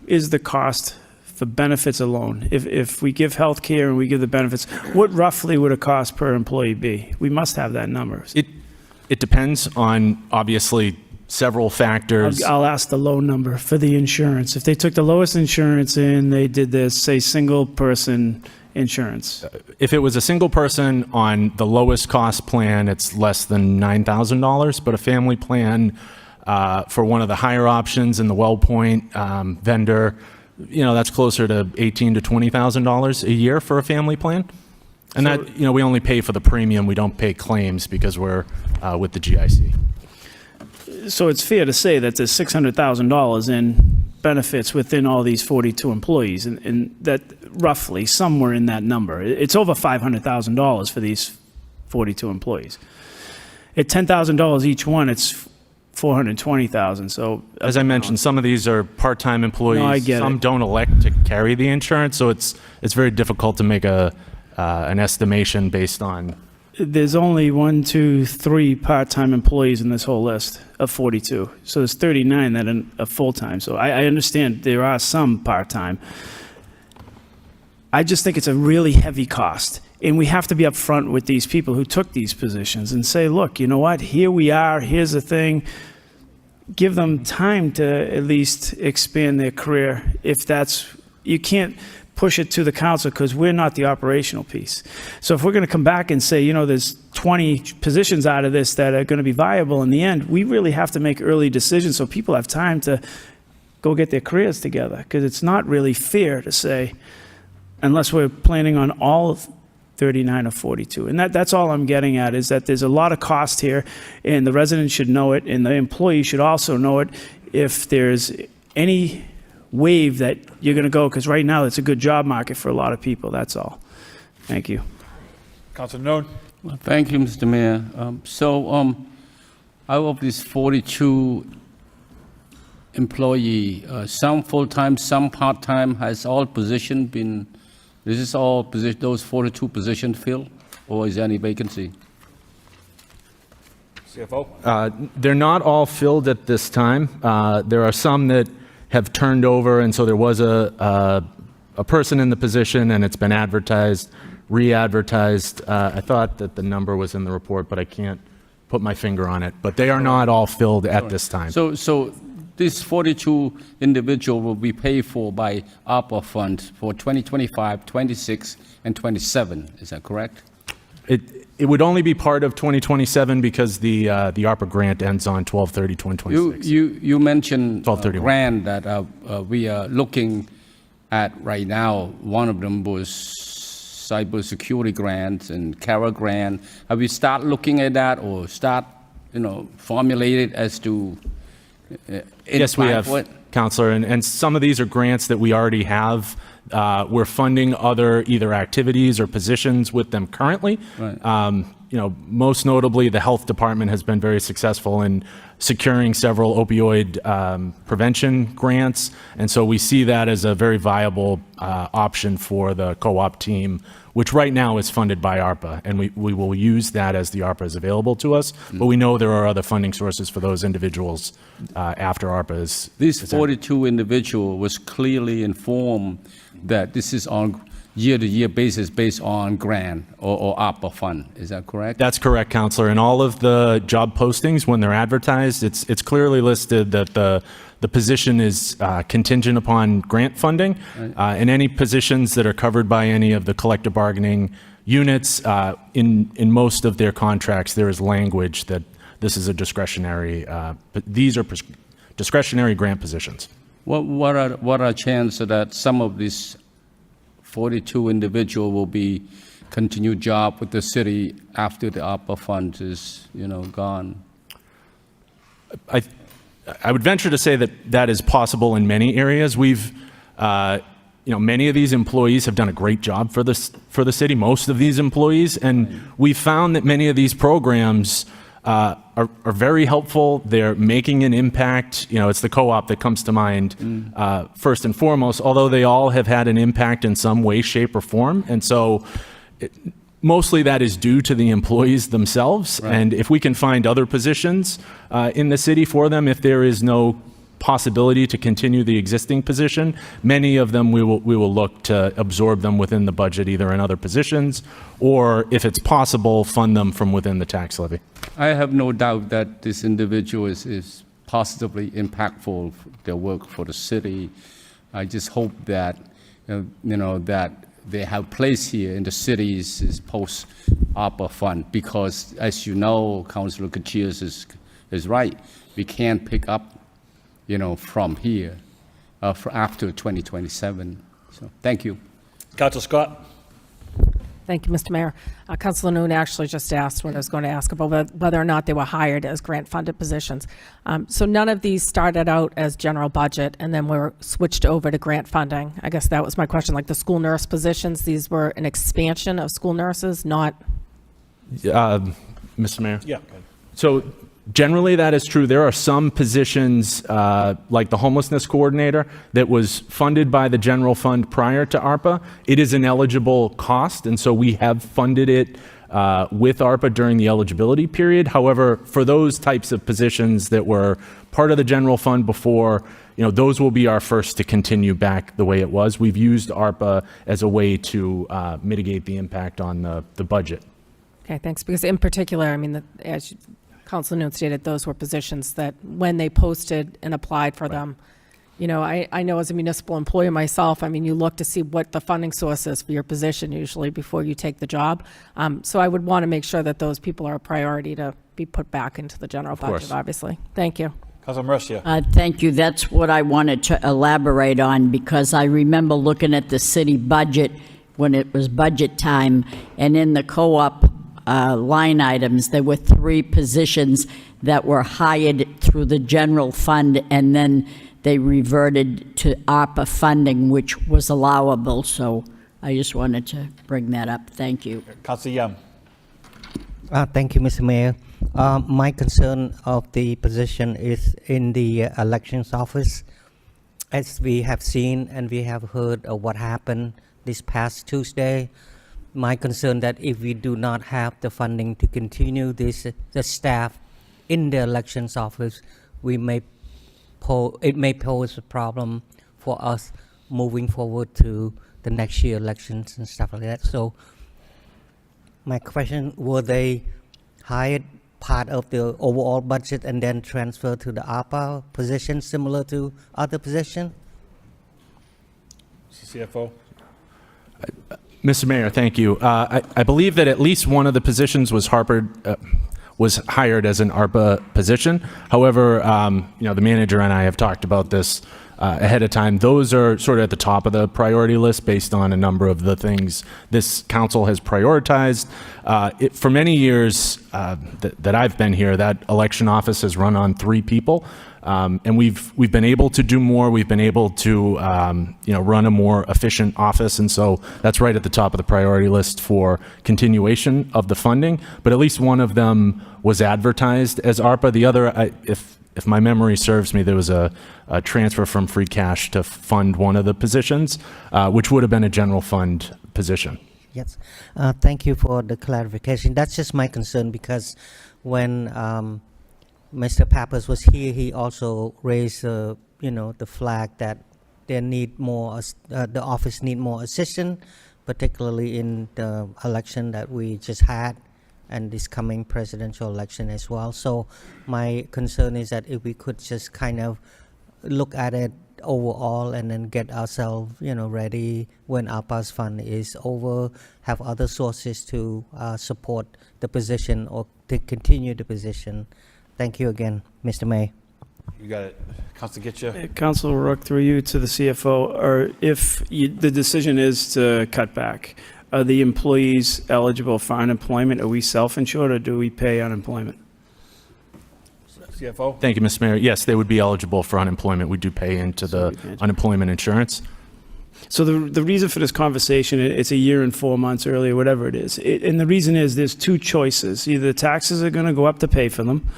is the cost for benefits alone? If we give health care and we give the benefits, what roughly would a cost per employee be? We must have that number. It depends on, obviously, several factors. I'll ask the low number for the insurance. If they took the lowest insurance in, they did this, say, single person insurance. If it was a single person on the lowest cost plan, it's less than $9,000, but a family plan for one of the higher options in the WellPoint vendor, that's closer to $18,000 to $20,000 a year for a family plan. And that, we only pay for the premium. We don't pay claims because we're with the GIC. So it's fair to say that there's $600,000 in benefits within all these 42 employees, and that roughly somewhere in that number. It's over $500,000 for these 42 employees. At $10,000 each one, it's $420,000. So as I mentioned, some of these are part-time employees. No, I get some it. don't elect to carry the insurance, so it's very difficult to make an estimation based on. There's only 1, 2, 3 part-time employees in this whole list of 42. So there's 39 that are full-time. So I understand there are some part-time. I just think it's a really heavy cost. And we have to be upfront with these people who took these positions and say, look, you know what? Here we are. Here's the thing. Give them time to at least expand their career. You can't push it to the council because we're not the operational piece. So if we're going to come back and say, there's 20 positions out of this that are going to be viable in the end, we really have to make early decisions so people have time to go get their careers together, because it's not really fair to say, unless we're planning on all of 39 or 42. And that's all I'm getting at, is that there's a lot of cost here, and the residents should know it, and the employee should also know it if there's any wave that you're going to go, because right now it's a good job market for a lot of people. That's all. Thank you. Councilor Noon. Well, thank you, Mr. Mayor. Out of these 42 employee, some full-time, some part-time, has all position been, is this all position, those 42 positions filled, or is there any vacancy? CFO? They're not all filled at this time. There are some that have turned over, and so there was a person in the position, and it's been advertised, re-advertised. I thought that the number was in the report, but I can't put my finger on it. But they are not all filled at this time. So these 42 individuals will be paid for by ARPA funds for 2025, 26, and 27. Is that correct? It would only be part of 2027 because the ARPA grant ends on 12/30/2026. You mentioned a 12/31. grant that we are looking at right now. One of them was cybersecurity grants and CARA grant. Have we start looking at that, or start, formulated as to? Yes, we have, Councilor, and some of these are grants that we already have. We're funding other either activities or positions with them currently. Right. Most notably, the health department has been very successful in securing several opioid prevention grants, and so we see that as a very viable option for the co-op team, which right now is funded by ARPA, and we will use that as the ARPA is available to us, but we know there are other funding sources for those individuals after ARPA is. These 42 individuals was clearly informed that this is on year-to-year basis based on grant or ARPA fund. Is that correct? That's correct, Counselor. And all of the job postings, when they're advertised, it's clearly listed that the position is contingent upon grant funding. And any positions that are covered by any of the collective bargaining units, in most of their contracts, there is language that this is a discretionary, but these are discretionary grant positions. What are chances that some of these 42 individual will be continued job with the city after the ARPA fund is, gone? I would venture to say that is possible in many areas. We've, many of these employees have done a great job for the city, most of these employees, and we found that many of these programs are very helpful. They're making an impact. It's the co-op that comes to mind first and foremost, although they all have had an impact in some way, shape, or form. And so mostly that is due to the employees themselves. Right. And if we can find other positions in the city for them, if there is no possibility to continue the existing position, many of them we will look to absorb them within the budget, either in other positions, or if it's possible, fund them from within the tax levy. I have no doubt that this individual is positively impactful their work for the city. I just hope that that they have place here in the city's is post ARPA fund, because as you know, Councilor Gutierrez is right. We can't pick up from here for after 2027. So thank you. Councilor Scott. Thank you, Mr. Mayor. Councilor Noon actually just asked what I was going to ask about whether or not they were hired as grant-funded positions. So none of these started out as general budget and then were switched over to grant funding. I guess that was my question. Like the school nurse positions, these were an expansion of school nurses, not... Mr. Mayor? Yeah. So generally that is true. There are some positions like the homelessness coordinator that was funded by the general fund prior to ARPA. It is an eligible cost, and so we have funded it with ARPA during the eligibility period. However, for those types of positions that were part of the general fund before, those will be our first to continue back the way it was. We've used ARPA as a way to mitigate the impact on the budget. Okay, thanks. Because in particular, I mean, as Councilor Noon stated, those were positions that when they posted and applied for them, I know as a municipal employee myself, I mean, you look to see what the funding source is for your position usually before you take the job. So I would want to make sure that those people are a priority to be put back into the general budget, obviously. Thank you. Councilor Mercia. Thank you. That's what I wanted to elaborate on, because I remember looking at the city budget when it was budget time, and in the co-op line items, there were 3 positions that were hired through the general fund, and then they reverted to ARPA funding, which was allowable. So I just wanted to bring that up. Thank you. Councilor Young. Thank you, Mr. Mayor. My concern of the position is in the elections office. As we have seen and we have heard of what happened this past Tuesday, my concern that if we do not have the funding to continue the staff in the elections office, it may pose a problem for us moving forward to the next year elections and stuff like that. So my question, were they hired part of the overall budget and then transfer to the ARPA position similar to other positions? CFO. Mr. Mayor, thank you. I believe that at least one of the positions was hired as an ARPA position. However, the manager and I have talked about this ahead of time. Those are sort of at the top of the priority list based on a number of the things this council has prioritized. For many years that I've been here, that election office has run on 3 people. And we've been able to do more. We've been able to run a more efficient office, and so that's right at the top of the priority list for continuation of the funding. But at least one of them was advertised as ARPA. The other, if my memory serves me, there was a transfer from free cash to fund one of the positions, which would have been a general fund position. Yes, thank you for the clarification. That's just my concern, because when Mr. Pappas was here, he also raised, the flag that they need more, the office need more assistance, particularly in the election that we just had and this coming presidential election as well. So my concern is that if we could just kind of look at it overall and then get ourselves, ready when our past fund is over, have other sources to support the position or to continue the position. Thank you again, Mr. Mayor. You got it. Councilor Getcha. Councilor Rook, through you to the CFO, or if the decision is to cut back, are the employees eligible for unemployment? Are we self-insured or do we pay unemployment? CFO. Thank you, Mr. Mayor. Yes, they would be eligible for unemployment. We do pay into the unemployment insurance. So the reason for this conversation, it's a year and 4 months earlier, whatever it is. And the reason is there's two choices. Either the taxes are going to go up to pay for them,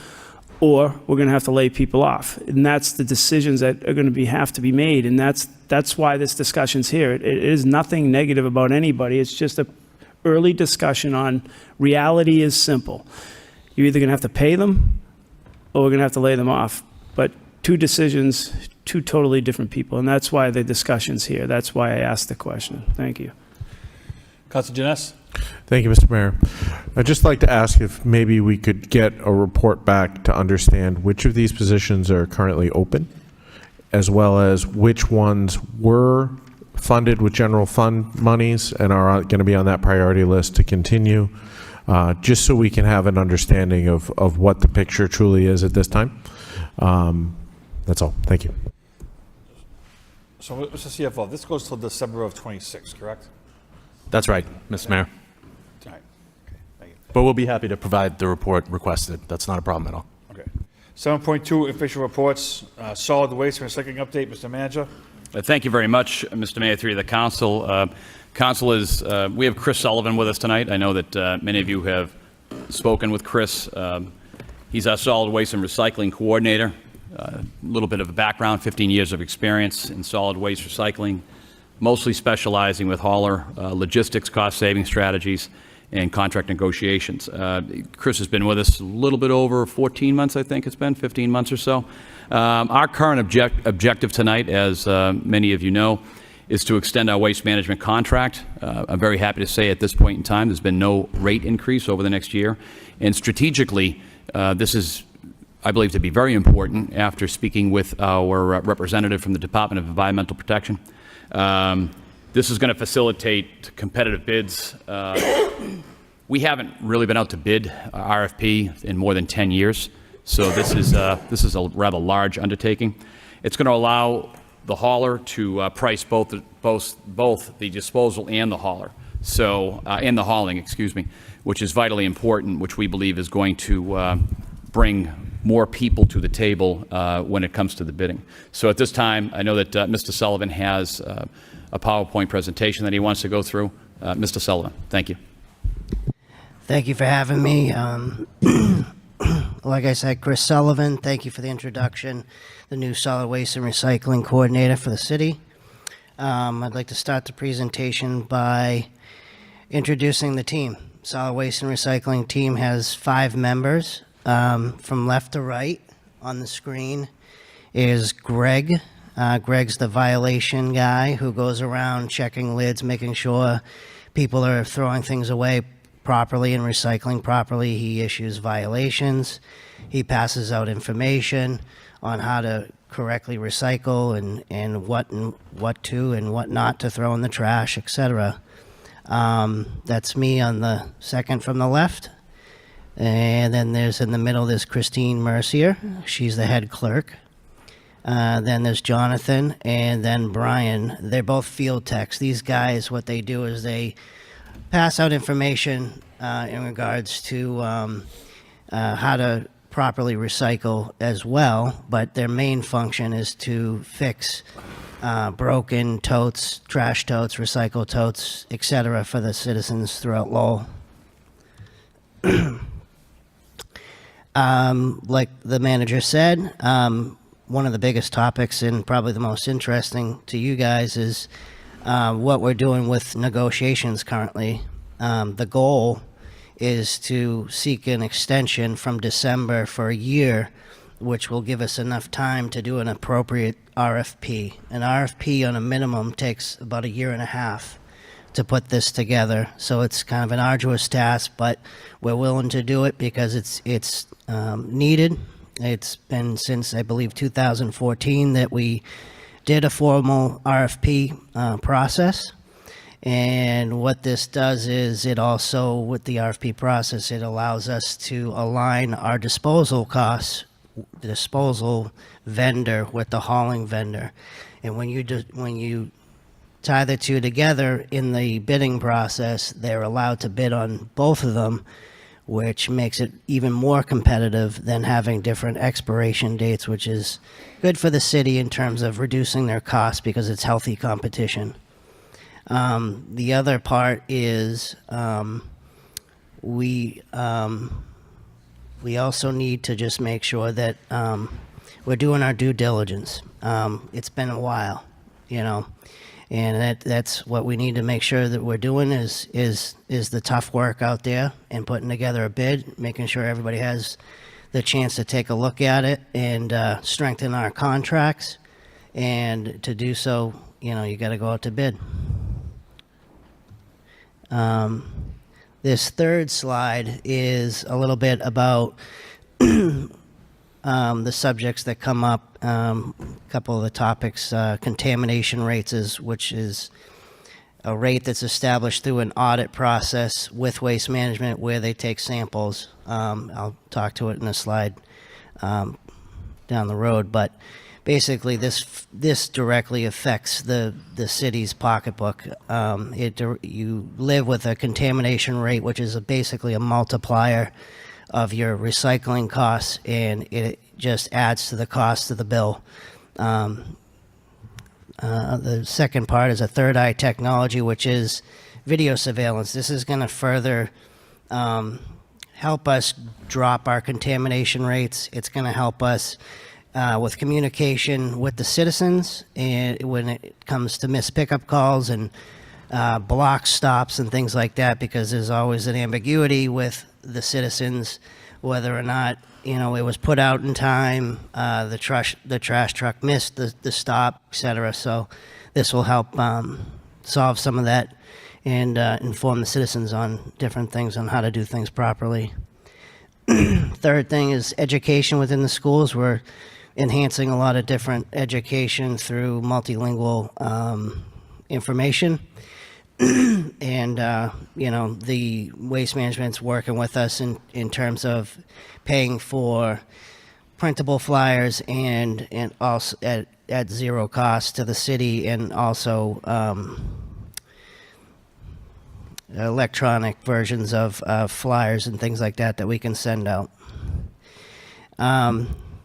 or we're going to have to lay people off. And that's the decisions that are going to have to be made. And that's why this discussion's here. It is nothing negative about anybody. It's just a early discussion on reality is simple. You're either going to have to pay them or we're going to have to lay them off. But two decisions, two totally different people. And that's why the discussion's here. That's why I asked the question. Thank you. Councilor Janess. Thank you, Mr. Mayor. I'd just like to ask if maybe we could get a report back to understand which of these positions are currently open, as well as which ones were funded with general fund monies and are going to be on that priority list to continue, just so we can have an understanding of what the picture truly is at this time. That's all. Thank you. So, Mr. CFO, this goes till December of 26, correct? That's right, Mr. Mayor. All right. Okay. Thank you. But we'll be happy to provide the report requested. That's not a problem at all. Okay. 7.2 official reports. Solid waste and recycling update, Mr. Manager. Thank you very much, Mr. Mayor, through the council. Council is, we have Chris Sullivan with us tonight. I know that many of you have spoken with Chris. He's our solid waste and recycling coordinator. A little bit of a background, 15 years of experience in solid waste recycling, mostly specializing with hauler logistics, cost-saving strategies, and contract negotiations. Chris has been with us a little bit over 14 months, I think it's been, 15 months or so. Our current objective tonight, as many of you know, is to extend our waste management contract. I'm very happy to say at this point in time there's been no rate increase over the next year. And strategically, this is, I believe, to be very important after speaking with our representative from the Department of Environmental Protection. This is going to facilitate competitive bids. We haven't really been out to bid RFP in more than 10 years, so this is a rather large undertaking. It's going to allow the hauler to price both the disposal and the hauler, so and the hauling, excuse me, which is vitally important, which we believe is going to bring more people to the table when it comes to the bidding. So at this time, I know that Mr. Sullivan has a PowerPoint presentation that he wants to go through. Mr. Sullivan, thank you. Thank you for having me. Like I said, Chris Sullivan, thank you for the introduction, the new solid waste and recycling coordinator for the city. I'd like to start the presentation by introducing the team. Solid waste and recycling team has 5 members. From left to right on the screen is Greg. Greg's the violation guy who goes around checking lids, making sure people are throwing things away properly and recycling properly. He issues violations. He passes out information on how to correctly recycle and what to and what not to throw in the trash, etc. That's me on the second from the left. And then there's in the middle, there's Christine Mercier. She's the head clerk. Then there's Jonathan and then Brian. They're both field techs. These guys, what they do is they pass out information in regards to how to properly recycle as well, but their main function is to fix broken totes, trash totes, recycle totes, etc. for the citizens throughout Lowell. Like the manager said, one of the biggest topics and probably the most interesting to you guys is what we're doing with negotiations currently. The goal is to seek an extension from December for a year, which will give us enough time to do an appropriate RFP. An RFP on a minimum takes about a year and a half. to put this together. So it's kind of an arduous task, but we're willing to do it because it's needed. It's been since, I believe, 2014 that we did a formal RFP process. And what this does is it also, with the RFP process, it allows us to align our disposal costs, the disposal vendor with the hauling vendor. And when you tie the two together in the bidding process, they're allowed to bid on both of them, which makes it even more competitive than having different expiration dates, which is good for the city in terms of reducing their costs because it's healthy competition. The other part is we also need to just make sure that we're doing our due diligence. It's been a while, and that's what we need to make sure that we're doing is the tough work out there and putting together a bid, making sure everybody has the chance to take a look at it and strengthen our contracts. And to do so, you got to go out to bid. This third slide is a little bit about the subjects that come up. A couple of the topics, contamination rates, which is a rate that's established through an audit process with Waste Management where they take samples. I'll talk to it in a slide down the road, but basically this directly affects the city's pocketbook. You live with a contamination rate, which is basically a multiplier of your recycling costs, and it just adds to the cost of the bill. The second part is a third eye technology, which is video surveillance. This is going to further help us drop our contamination rates. It's going to help us with communication with the citizens, and when it comes to missed pickup calls and block stops and things like that, because there's always an ambiguity with the citizens whether or not it was put out in time, the trash truck missed the stop, etc. So this will help solve some of that and inform the citizens on different things on how to do things properly. Third thing is education within the schools. We're enhancing a lot of different education through multilingual information. And, the Waste Management's working with us in terms of paying for printable flyers and also at zero cost to the city, and also electronic versions of flyers and things like that we can send out.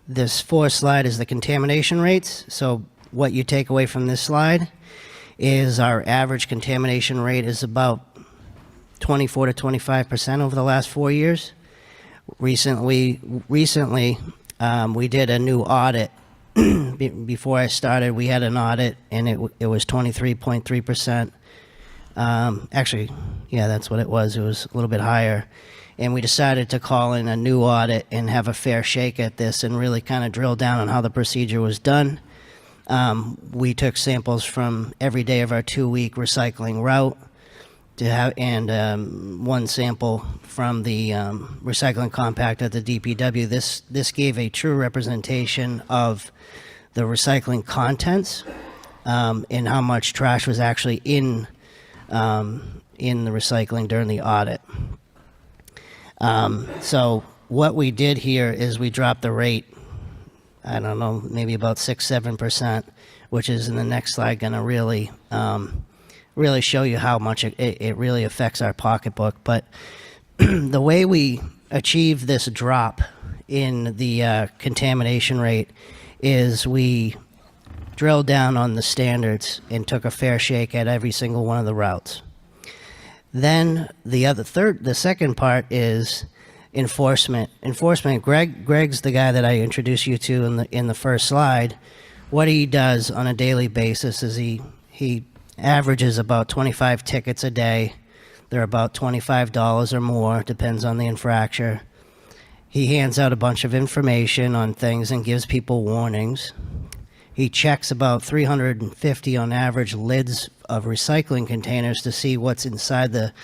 This fourth slide is the contamination rates. So what you take away from this slide is our average contamination rate is about 24 to 25% over the last 4 years. Recently, we did a new audit. Before I started, we had an audit, and it was 23.3%. Actually, yeah, that's what it was. It was a little bit higher. And we decided to call in a new audit and have a fair shake at this and really kind of drill down on how the procedure was done. We took samples from every day of our 2-week recycling route and one sample from the recycling compact at the DPW. This gave a true representation of the recycling contents and how much trash was actually in the recycling during the audit. So what we did here is we dropped the rate, I don't know, maybe about 6-7%, which is in the next slide going to really show you how much it really affects our pocketbook. But the way we achieve this drop in the contamination rate is we drilled down on the standards and took a fair shake at every single one of the routes. Then the second part is enforcement. Greg's the guy that I introduced you to in the first slide. What he does on a daily basis is he averages about 25 tickets a day. They're about $25 or more, depends on the infraction. He hands out a bunch of information on things and gives people warnings. He checks about 350 on average lids of recycling containers to see what's inside the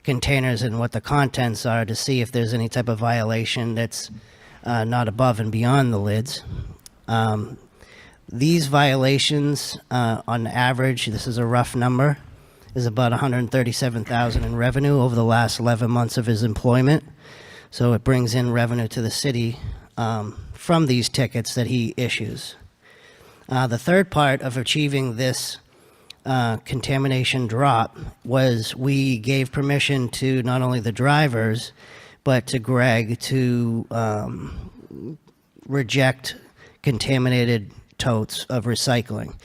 containers and what the contents are, to see if there's any type of violation that's not above and beyond the lids. These violations, on average, this is a rough number, is about $137,000 in revenue over the last 11 months of his employment. So it brings in revenue to the city from these tickets that he issues. The third part of achieving this contamination drop was we gave permission to not only the drivers, but to Greg to reject contaminated totes of recycling.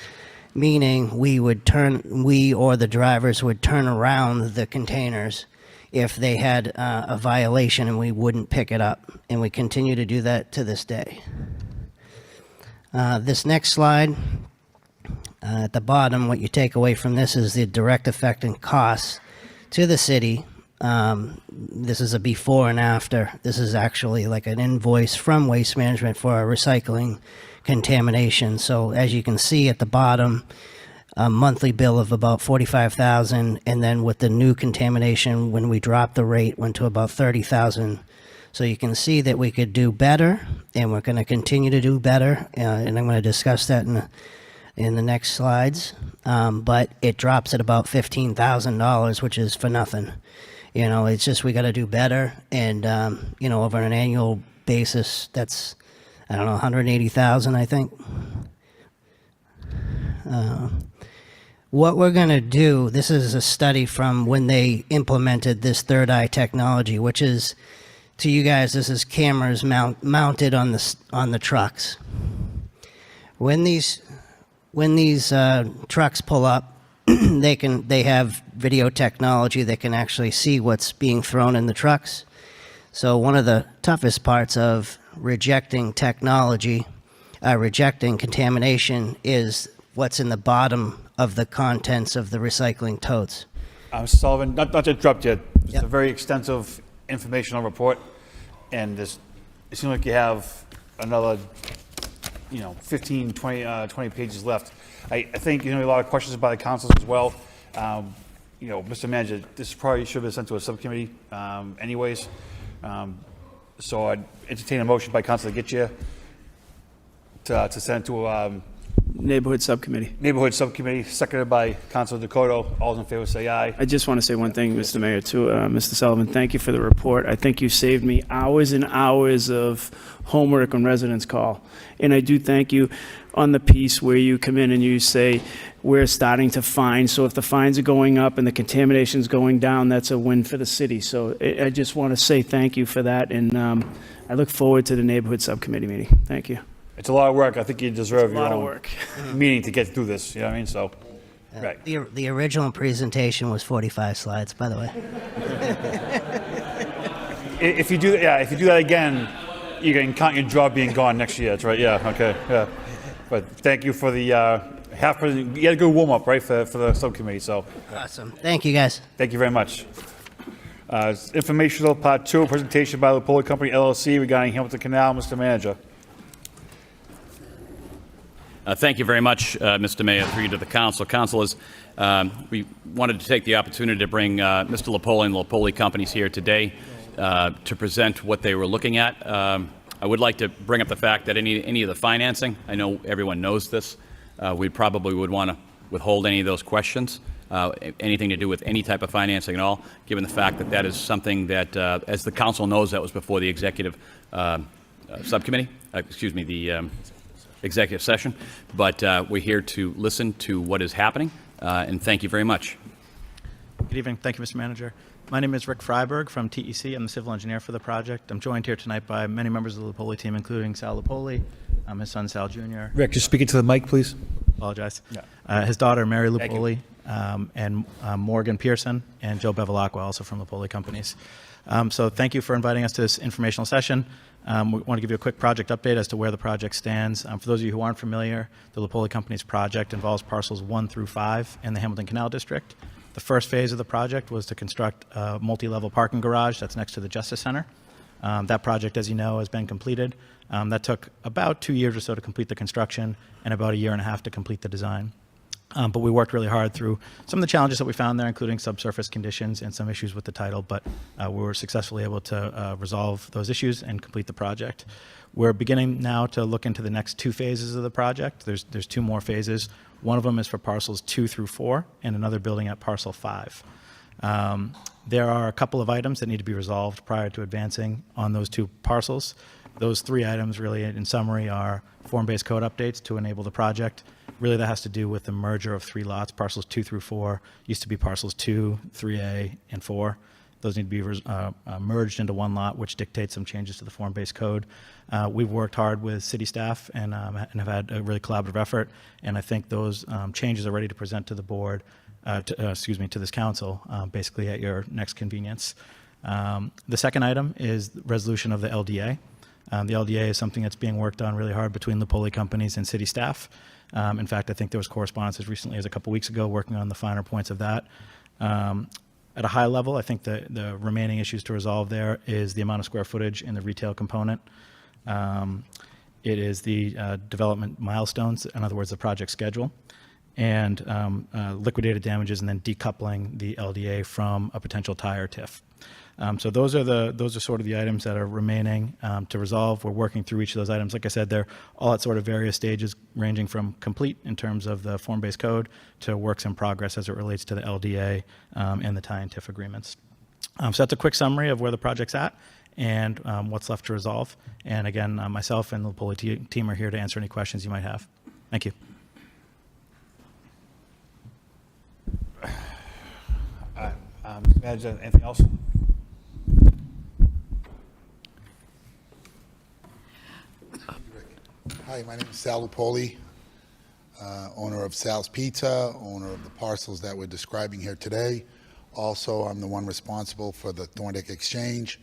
Meaning we or the drivers would turn around the containers if they had a violation, and we wouldn't pick it up. And we continue to do that to this day. This next slide, at the bottom, what you take away from this is the direct effect and costs to the city. This is a before and after. This is actually like an invoice from Waste Management for our recycling contamination. So as you can see at the bottom, a monthly bill of about $45,000, and then with the new contamination, when we dropped the rate, went to about $30,000. So you can see that we could do better, and we're going to continue to do better, and I'm going to discuss that in the next slides. But it drops at about $15,000, which is for nothing. You know, it's just we got to do better, and you know, over an annual basis, that's, I don't know, $180,000, I think. What we're going to do, this is a study from when they implemented this third eye technology, which is, to you guys, this is cameras mounted on the trucks. When these trucks pull up, they have video technology that can actually see what's being thrown in the trucks. So one of the toughest parts of rejecting contamination is what's in the bottom of the contents of the recycling totes. Mr. Sullivan, not to interrupt you, it's a very extensive informational report, and it seems like you have another, 15, 20 pages left. I think, a lot of questions by the councils as well. Mr. Manager, this probably should have been sent to a subcommittee anyways. So I'd entertain a motion by council to get you to send to Neighborhood Subcommittee. Neighborhood Subcommittee, seconded by Councilor Dakota. All those in favor say aye. I just want to say one thing, Mr. Mayor, too. Mr. Sullivan, thank you for the report. I think you saved me hours and hours of homework on residents' call. And I do thank you on the piece where you come in and you say, we're starting to fine. So if the fines are going up and the contamination's going down, that's a win for the city. So I just want to say thank you for that. And I look forward to the Neighborhood Subcommittee meeting. Thank you. It's a lot of work. I think you deserve your lot of own work. meeting to get through this. You know what I mean? So, right. The original presentation was 45 slides, by the way. If you do that again, you can count your job being gone next year. That's right. Yeah. Okay. Yeah. But thank you for the half. You had a good warm up, right, for the subcommittee. So. Awesome. Thank you, guys. Thank you very much. Informational part 2, presentation by Lowell Company LLC regarding Hamilton Canal. Mr. Manager. Thank you very much, Mr. Mayor, through you to the council. Councilors, we wanted to take the opportunity to bring Mr. Lopoli and Lopoli Companies here today to present what they were looking at. I would like to bring up the fact that any of the financing, I know everyone knows this, we probably would want to withhold any of those questions, anything to do with any type of financing at all, given the fact that that is something that, as the council knows, that was before the executive subcommittee, the executive session, but we're here to listen to what is happening, and thank you very much. Good evening. Thank you, Mr. Manager. My name is Rick Freiberg from TEC. I'm the civil engineer for the project. I'm joined here tonight by many members of the Lopoli team, including Sal Lopoli, his son Sal Jr. Rick, just speak into the mic, please. Apologize. Yeah. His daughter, Mary Lopoli, and Morgan Pearson, and Joe Bevilacqua, also from Lopoli Companies. So thank you for inviting us to this informational session. We want to give you a quick project update as to where the project stands. For those of you who aren't familiar, the Lopoli Companies project involves parcels 1 through 5 in the Hamilton Canal District. The first phase of the project was to construct a multi-level parking garage that's next to the Justice Center. That project, as you know, has been completed. That took about 2 years or so to complete the construction and about 1.5 years to complete the design. But we worked really hard through some of the challenges that we found there, including subsurface conditions and some issues with the title, but we were successfully able to resolve those issues and complete the project. We're beginning now to look into the next 2 phases of the project. There's 2 more phases. One of them is for parcels 2 through 4 and another building at parcel 5. There are a couple of items that need to be resolved prior to advancing on those 2 parcels. Those 3 items really, in summary, are form-based code updates to enable the project. Really, that has to do with the merger of 3 lots. Parcels 2 through 4 used to be parcels 2, 3A, and 4. Those need to be merged into 1 lot, which dictates some changes to the form-based code. We've worked hard with city staff and have had a really collaborative effort, and I think those changes are ready to present to the board, to this council, basically at your next convenience. The second item is resolution of the LDA. The LDA is something that's being worked on really hard between the Poli companies and city staff. In fact, I think there was correspondence as recently as a couple weeks ago working on the finer points of that. At a high level, I think the remaining issues to resolve there is the amount of square footage in the retail component. It is the development milestones, in other words, the project schedule, and liquidated damages, and then decoupling the LDA from a potential tie or TIF. So those are sort of the items that are remaining to resolve. We're working through each of those items. Like I said, they're all at sort of various stages, ranging from complete in terms of the form-based code to works in progress as it relates to the LDA and the tie and TIF agreements. So that's a quick summary of where the project's at and what's left to resolve. And again, myself and the Poli team are here to answer any questions you might have. Thank you. Mr. Manager, anything else? Hi, my name is Sal Lupoli, owner of Sal's Pizza, owner of the parcels that we're describing here today. Also, I'm the one responsible for the Thorndike Exchange,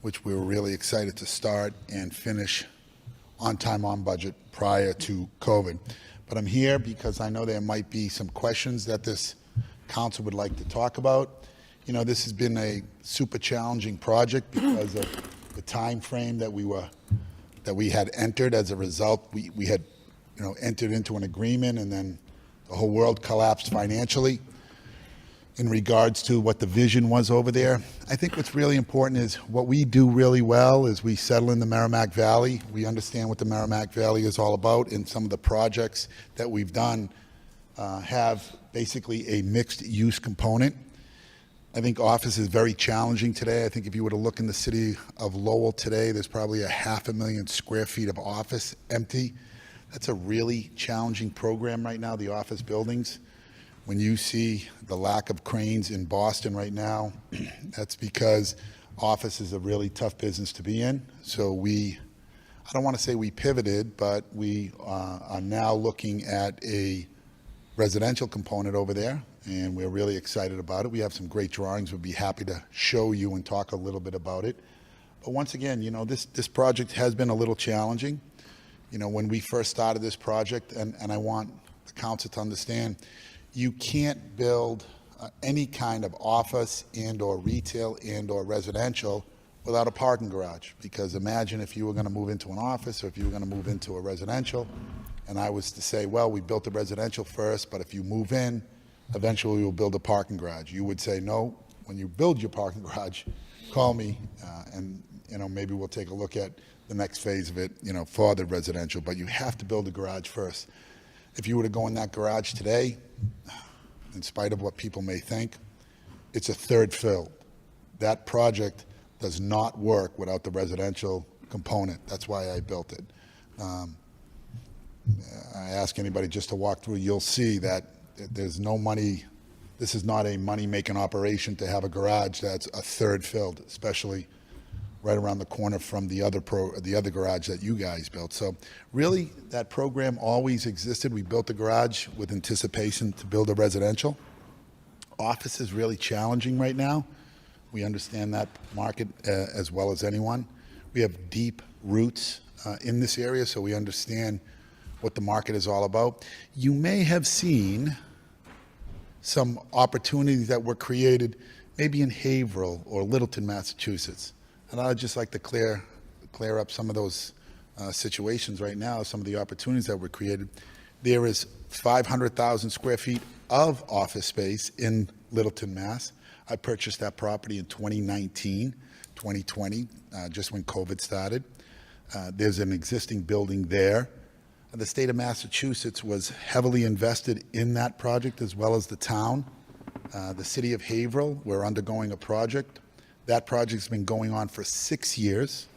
which we were really excited to start and finish on time, on budget prior to COVID. But I'm here because I know there might be some questions that this council would like to talk about. You know, this has been a super challenging project because of the time frame that we had entered. As a result, we had, entered into an agreement, and then the whole world collapsed financially in regards to what the vision was over there. I think what's really important is what we do really well is we settle in the Merrimack Valley. We understand what the Merrimack Valley is all about, and some of the projects that we've done have basically a mixed use component. I think office is very challenging today. I think if you were to look in the city of Lowell today, there's probably 500,000 square feet of office empty. That's a really challenging program right now, the office buildings. When you see the lack of cranes in Boston right now, that's because office is a really tough business to be in. So I don't want to say we pivoted, but we are now looking at a residential component over there, and we're really excited about it. We have some great drawings. We'd be happy to show you and talk a little bit about it. But once again, this project has been a little challenging. When we first started this project, and I want the council to understand, you can't build any kind of office and or retail and or residential without a parking garage. Because imagine if you were going to move into an office or if you were going to move into a residential, and I was to say, well, we built a residential first, but if you move in, eventually we'll build a parking garage. You would say, no, when you build your parking garage, call me, and maybe we'll take a look at the next phase of it, for the residential, but you have to build a garage first. If you were to go in that garage today, in spite of what people may think, it's a third fill. That project does not work without the residential component. That's why I built it. I ask anybody just to walk through, you'll see that there's no money. This is not a money-making operation to have a garage that's a third filled, especially right around the corner from the other garage that you guys built. So really, that program always existed. We built the garage with anticipation to build a residential. Office is really challenging right now. We understand that market as well as anyone. We have deep roots in this area, so we understand what the market is all about. You may have seen some opportunities that were created maybe in Haverhill or Littleton, Massachusetts. And I'd just like to clear up some of those situations right now, some of the opportunities that were created. There is 500,000 square feet of office space in Littleton, Mass. I purchased that property in 2019, 2020, just when COVID started. There's an existing building there. The state of Massachusetts was heavily invested in that project, as well as the town. The city of Haverhill, we're undergoing a project. That project's been going on for 6 years.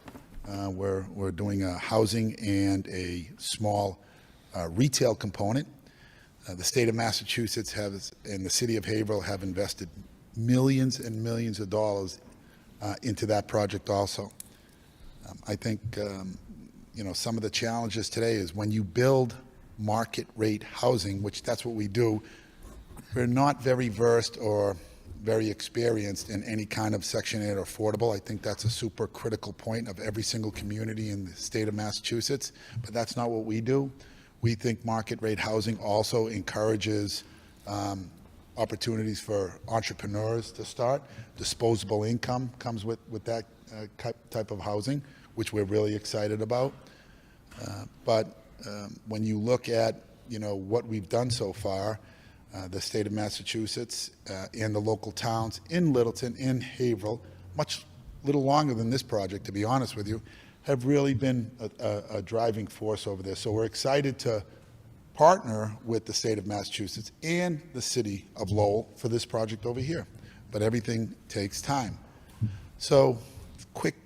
We're doing a housing and a small retail component. The state of Massachusetts has, and the city of Haverhill have invested millions and millions of dollars into that project also. I think some of the challenges today is when you build market rate housing, which that's what we do, we're not very versed or very experienced in any kind of Section 8 or affordable. I think that's a super critical point of every single community in the state of Massachusetts, but that's not what we do. We think market rate housing also encourages opportunities for entrepreneurs to start. Disposable income comes with that type of housing, which we're really excited about. But when you look at what we've done so far, the state of Massachusetts and the local towns in Littleton, in Haverhill, little longer than this project, to be honest with you, have really been a driving force over there. So we're excited to partner with the state of Massachusetts and the city of Lowell for this project over here. But everything takes time. So quick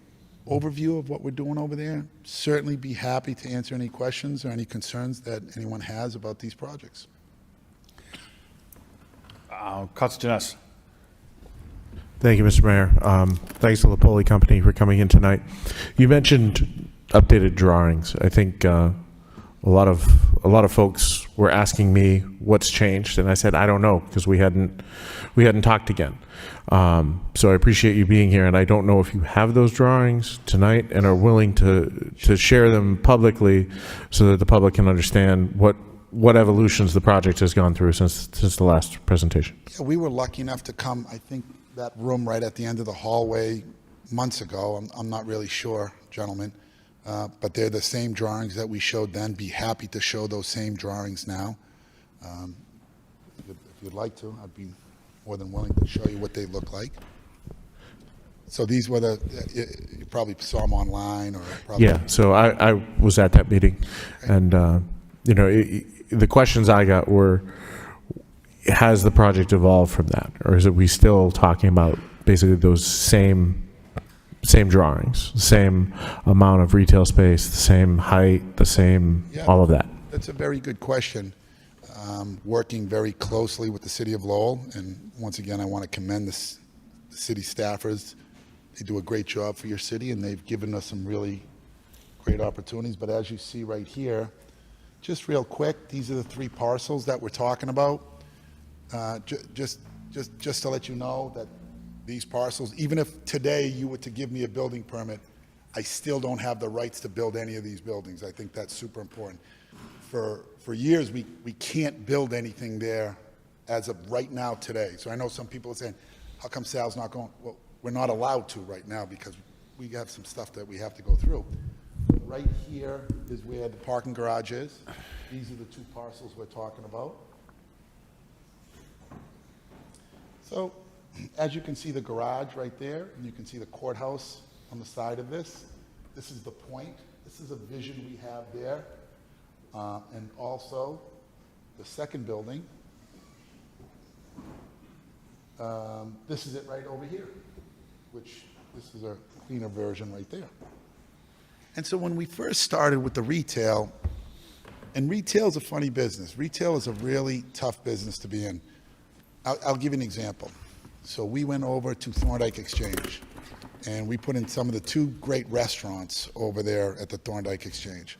overview of what we're doing over there. Certainly be happy to answer any questions or any concerns that anyone has about these projects. Councilor Janess. Thank you, Mr. Mayor. Thanks to the Poli Company for coming in tonight. You mentioned updated drawings. I think a lot of folks were asking me what's changed, and I said I don't know because we hadn't talked again. So I appreciate you being here, and I don't know if you have those drawings tonight and are willing to share them publicly so that the public can understand what evolutions the project has gone through since the last presentation. Yeah, we were lucky enough to come, I think, that room right at the end of the hallway months ago. I'm not really sure, gentlemen, but they're the same drawings that we showed then. Be happy to show those same drawings now. If you'd like to, I'd be more than willing to show you what they look like. So these were you probably saw them online or probably. Yeah, so I was at that meeting, and the questions I got were, has the project evolved from that, or is it we still talking about basically those same drawings, the same amount of retail space, the same height, the same all of that? That's a very good question. Working very closely with the city of Lowell, and once again, I want to commend the city staffers. They do a great job for your city, and they've given us some really great opportunities. But as you see right here, just real quick, these are the 3 parcels that we're talking about. Just to let you know that these parcels, even if today you were to give me a building permit, I still don't have the rights to build any of these buildings. I think that's super important. For years, we can't build anything there as of right now today. So I know some people are saying, how come Sal's not going? Well, we're not allowed to right now because we have some stuff that we have to go through. Right here is where the parking garage is. These are the 2 parcels we're talking about. So as you can see the garage right there, and you can see the courthouse on the side of this. This is the point. This is a vision we have there. And also the second building. This is it right over here, which this is a cleaner version right there. And so when we first started with the retail, and retail is a funny business. Retail is a really tough business to be in. I'll give you an example. So we went over to Thorndike Exchange, and we put in some of the 2 great restaurants over there at the Thorndike Exchange.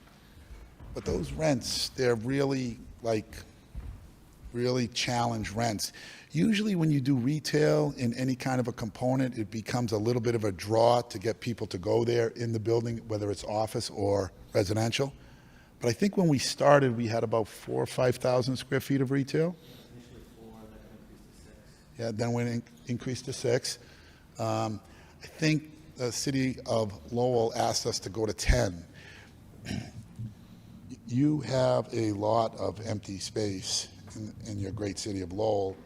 But those rents, they're really challenged rents. Usually when you do retail in any kind of a component, it becomes a little bit of a draw to get people to go there in the building, whether it's office or residential. But I think when we started, we had about 4,000 or 5,000 square feet of retail. Yeah, then we increased to 6. I think the city of Lowell asked us to go to 10. You have a lot of empty space in your great city of Lowell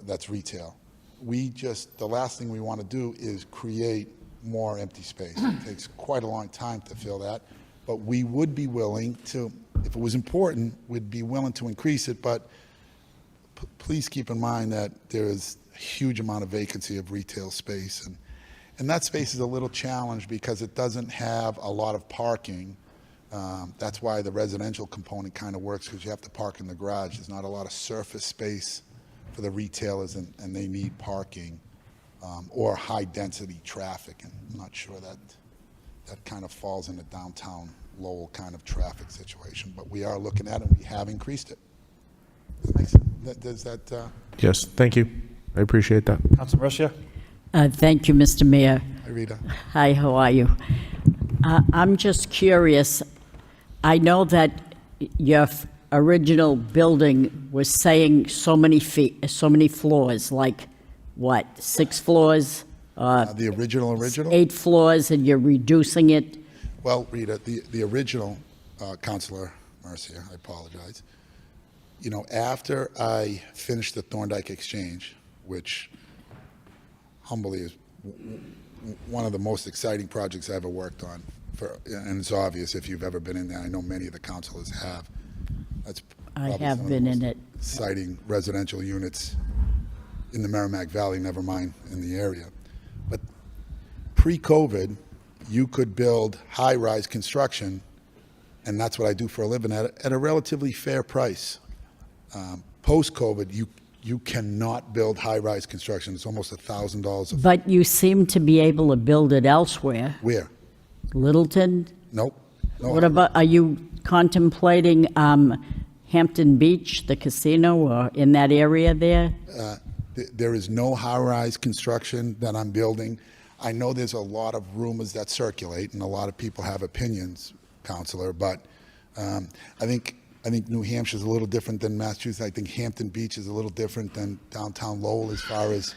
that's retail. The last thing we want to do is create more empty space. It takes quite a long time to fill that, but we would be willing to, if it was important, we'd be willing to increase it, but please keep in mind that there is a huge amount of vacancy of retail space, and that space is a little challenged because it doesn't have a lot of parking. That's why the residential component kind of works, because you have to park in the garage. There's not a lot of surface space for the retailers, and they need parking or high-density traffic, and I'm not sure that kind of falls in the downtown Lowell kind of traffic situation, but we are looking at it, and we have increased it. Does that... Yes, thank you. I appreciate that. Councilor Mercia? Thank you, Mr. Mayor. Hi, Rita. Hi, how are you? I'm just curious. I know that your original building was saying so many feet, so many floors, like what, 6 floors? The original? 8 floors, and you're reducing it? Well, Rita, the original, Councilor Mercia, I apologize. You know, after I finished the Thorndike Exchange, which humbly is one of the most exciting projects I ever worked on, and it's obvious if you've ever been in there. I know many of the councilors have. That's I probably have some of been the in most it. exciting residential units in the Merrimack Valley, never mind in the area. But pre-COVID, you could build high-rise construction, and that's what I do for a living, at a relatively fair price. Post-COVID, you cannot build high-rise construction. It's almost $1,000 a foot. But you seem to be able to build it elsewhere. Where? Littleton? Nope. No, What about, are you contemplating Hampton Beach, the casino, or in that area there? There is no high-rise construction that I'm building. I know there's a lot of rumors that circulate, and a lot of people have opinions, Counselor, but I think New Hampshire is a little different than Massachusetts. I think Hampton Beach is a little different than downtown Lowell as far as,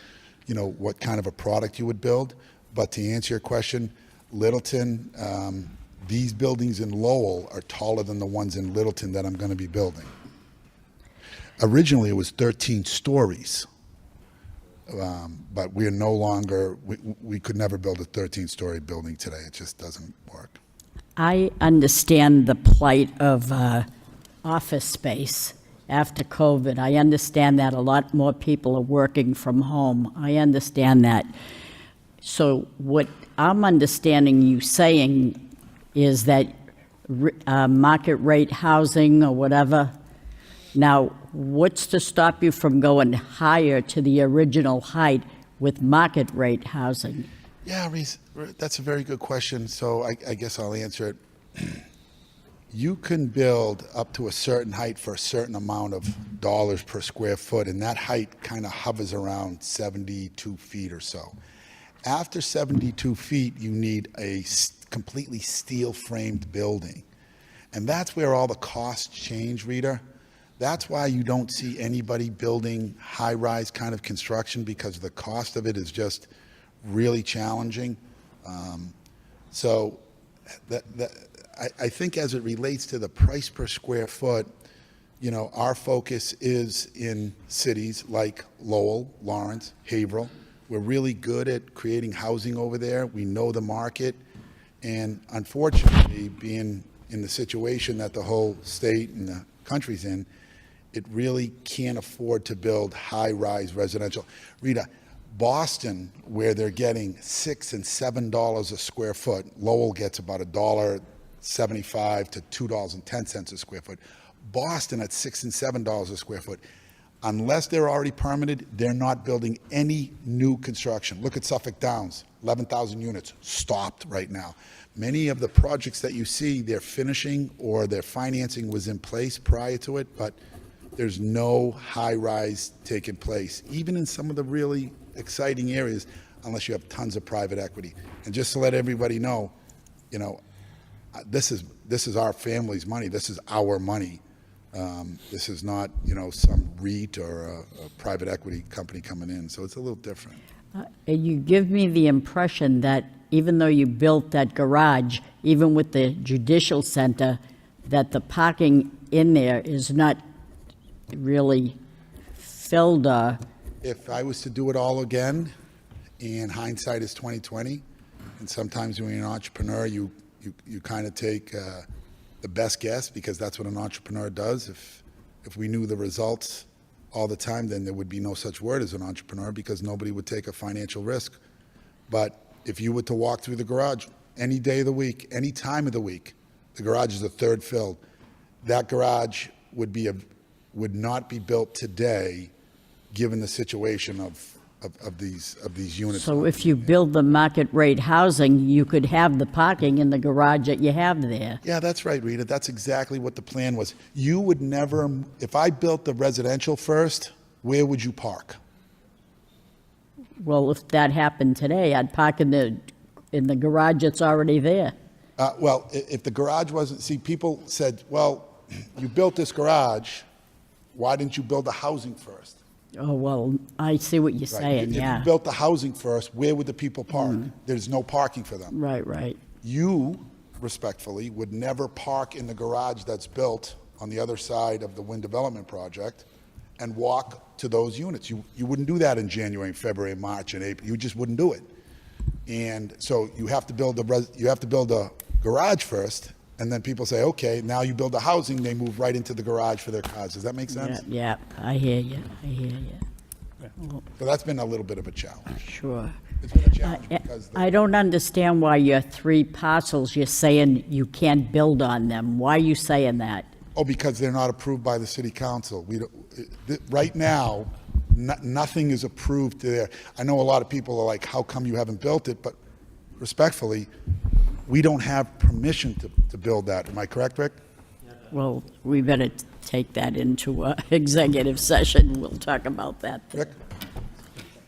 you know, what kind of a product you would build. But to answer your question, Littleton, these buildings in Lowell are taller than the ones in Littleton that I'm going to be building. Originally, it was 13 stories, but we are no longer, we could never build a 13-story building today. It just doesn't work. I understand the plight of office space after COVID. I understand that a lot more people are working from home. I understand that. So what I'm understanding you saying is that market rate housing or whatever. Now, what's to stop you from going higher to the original height with market rate housing? Yeah, Reese, that's a very good question. So I guess I'll answer it. You can build up to a certain height for a certain amount of dollars per square foot, and that height kind of hovers around 72 feet or so. After 72 feet, you need a completely steel-framed building. And that's where all the costs change, Rita. That's why you don't see anybody building high-rise kind of construction, because the cost of it is just really challenging. I think as it relates to the price per square foot, you know, our focus is in cities like Lowell, Lawrence, Haverhill. We're really good at creating housing over there. We know the market. And unfortunately, being in the situation that the whole state and the country's in, it really can't afford to build high-rise residential. Rita, Boston, where they're getting $6 and $7 a square foot, Lowell gets about $1.75 to $2.10 a square foot. Boston at $6 and $7 a square foot. Unless they're already permitted, they're not building any new construction. Look at Suffolk Downs, 11,000 units, stopped right now. Many of the projects that you see, they're finishing or their financing was in place prior to it, but there's no high-rise taking place, even in some of the really exciting areas, unless you have tons of private equity. And just to let everybody know, you know, this is our family's money. This is our money. This is not, you know, some REIT or a private equity company coming in. So it's a little different. You give me the impression that even though you built that garage, even with the judicial center, that the parking in there is not really filled, If I was to do it all again, and hindsight is 20/20, and sometimes when you're an entrepreneur, you kind of take the best guess, because that's what an entrepreneur does. If we knew the results all the time, then there would be no such word as an entrepreneur, because nobody would take a financial risk. But if you were to walk through the garage any day of the week, any time of the week, the garage is a third filled. That garage would not be built today, given the situation of these units. so if you build the market rate housing, you could have the parking in the garage that you have there. Yeah, that's right, Rita. That's exactly what the plan was. You would never, if I built the residential first, where would you park? Well, if that happened today, I'd park in the garage that's already there. Well, if the garage wasn't, see, people said, well, you built this garage, why didn't you build the housing first? Oh, well, I see what you're saying, If yeah. you built the housing first, where would the people park? There's no parking for them. Right. You, respectfully, would never park in the garage that's built on the other side of the wind development project and walk to those units. You wouldn't do that in January, February, March, and April. You just wouldn't do it. And so you have to build a garage first, and then people say, okay, now you build the housing, they move right into the garage for their cars. Does that make sense? Yeah, I hear you. So that's been a little bit of a challenge. Sure. It's been a challenge because I don't understand why your 3 parcels, you're saying you can't build on them. Why are you saying that? because they're not approved by the city council. Right now, nothing is approved there. I know a lot of people are like, how come you haven't built it? But respectfully, we don't have permission to build that. Am I correct, Rick? Well, we better take that into an executive session. We'll talk about that. Rick?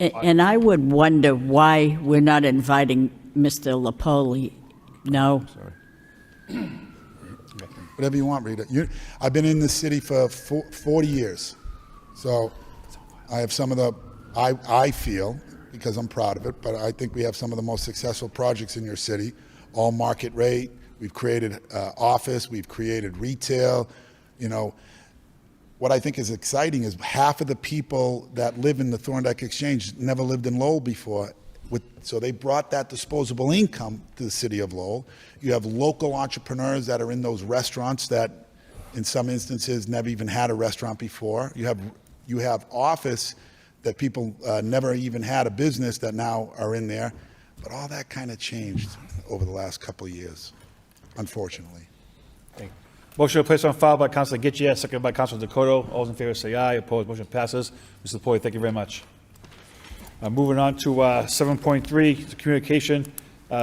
And I would wonder why we're not inviting Mr. Lapoli. No? Sorry. Whatever you want, Rita. I've been in this city for 40 years. So I have some of the, I feel, because I'm proud of it, but I think we have some of the most successful projects in your city, all market rate. We've created office, we've created retail. You know, what I think is exciting is half of the people that live in the Thorndike Exchange never lived in Lowell before. So they brought that disposable income to the city of Lowell. You have local entrepreneurs that are in those restaurants that, in some instances, never even had a restaurant before. You have office that people never even had a business that now are in there. But all that kind of changed over the last couple of years, unfortunately. Motion to place on file by Councilor Gittia, seconded by Councilor Dakota. All those in favor say aye. Opposed, motion passes. Mr. Lepori, thank you very much. Moving on to 7.3, communication.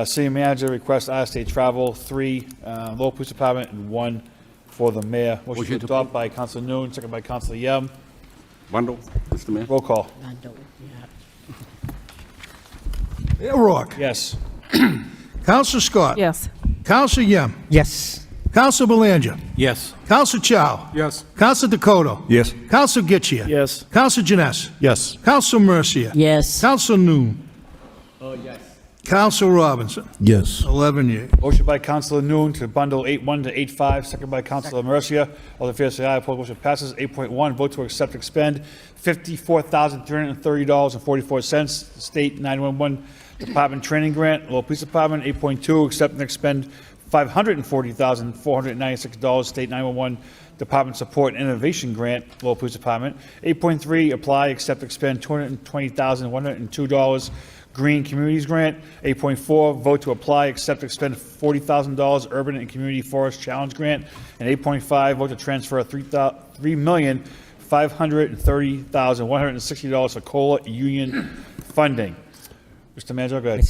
City manager requests out-of-state travel, 3 Lowell Police Department and 1 for the mayor. Motion to adopt by Councilor Noon, seconded by Councilor Yem. Bundle, Mr. Mayor. Roll call. Mayor Rourke. Yes. Councilor Scott. Yes. Councilor Yem. Yes. Councilor Belanger. Yes. Councilor Chow. Yes. Councilor Dakota. Yes. Councilor Gitchia. Yes. Councilor Janess. Yes. Councilor Mercia. Yes. Councilor Noon. Yes. Councilor Robinson. Yes. 11 yeas. Motion by Councilor Noon to bundle 8.1 to 8.5, seconded by Councilor Mercia. All those in favor say aye. Opposed, motion passes. 8.1, vote to accept, expend $54,330.44, State 911 Department Training Grant, Lowell Police Department. 8.2, accept and expend $540,496, State 911 Department Support and Innovation Grant, Lowell Police Department. 8.3, apply, accept, expend $220,102, Green Communities Grant. 8.4, vote to apply, accept, expend $40,000, Urban and Community Forest Challenge Grant. And 8.5, vote to transfer $3,530,160 for COLA union funding. Mr. Manager, go ahead.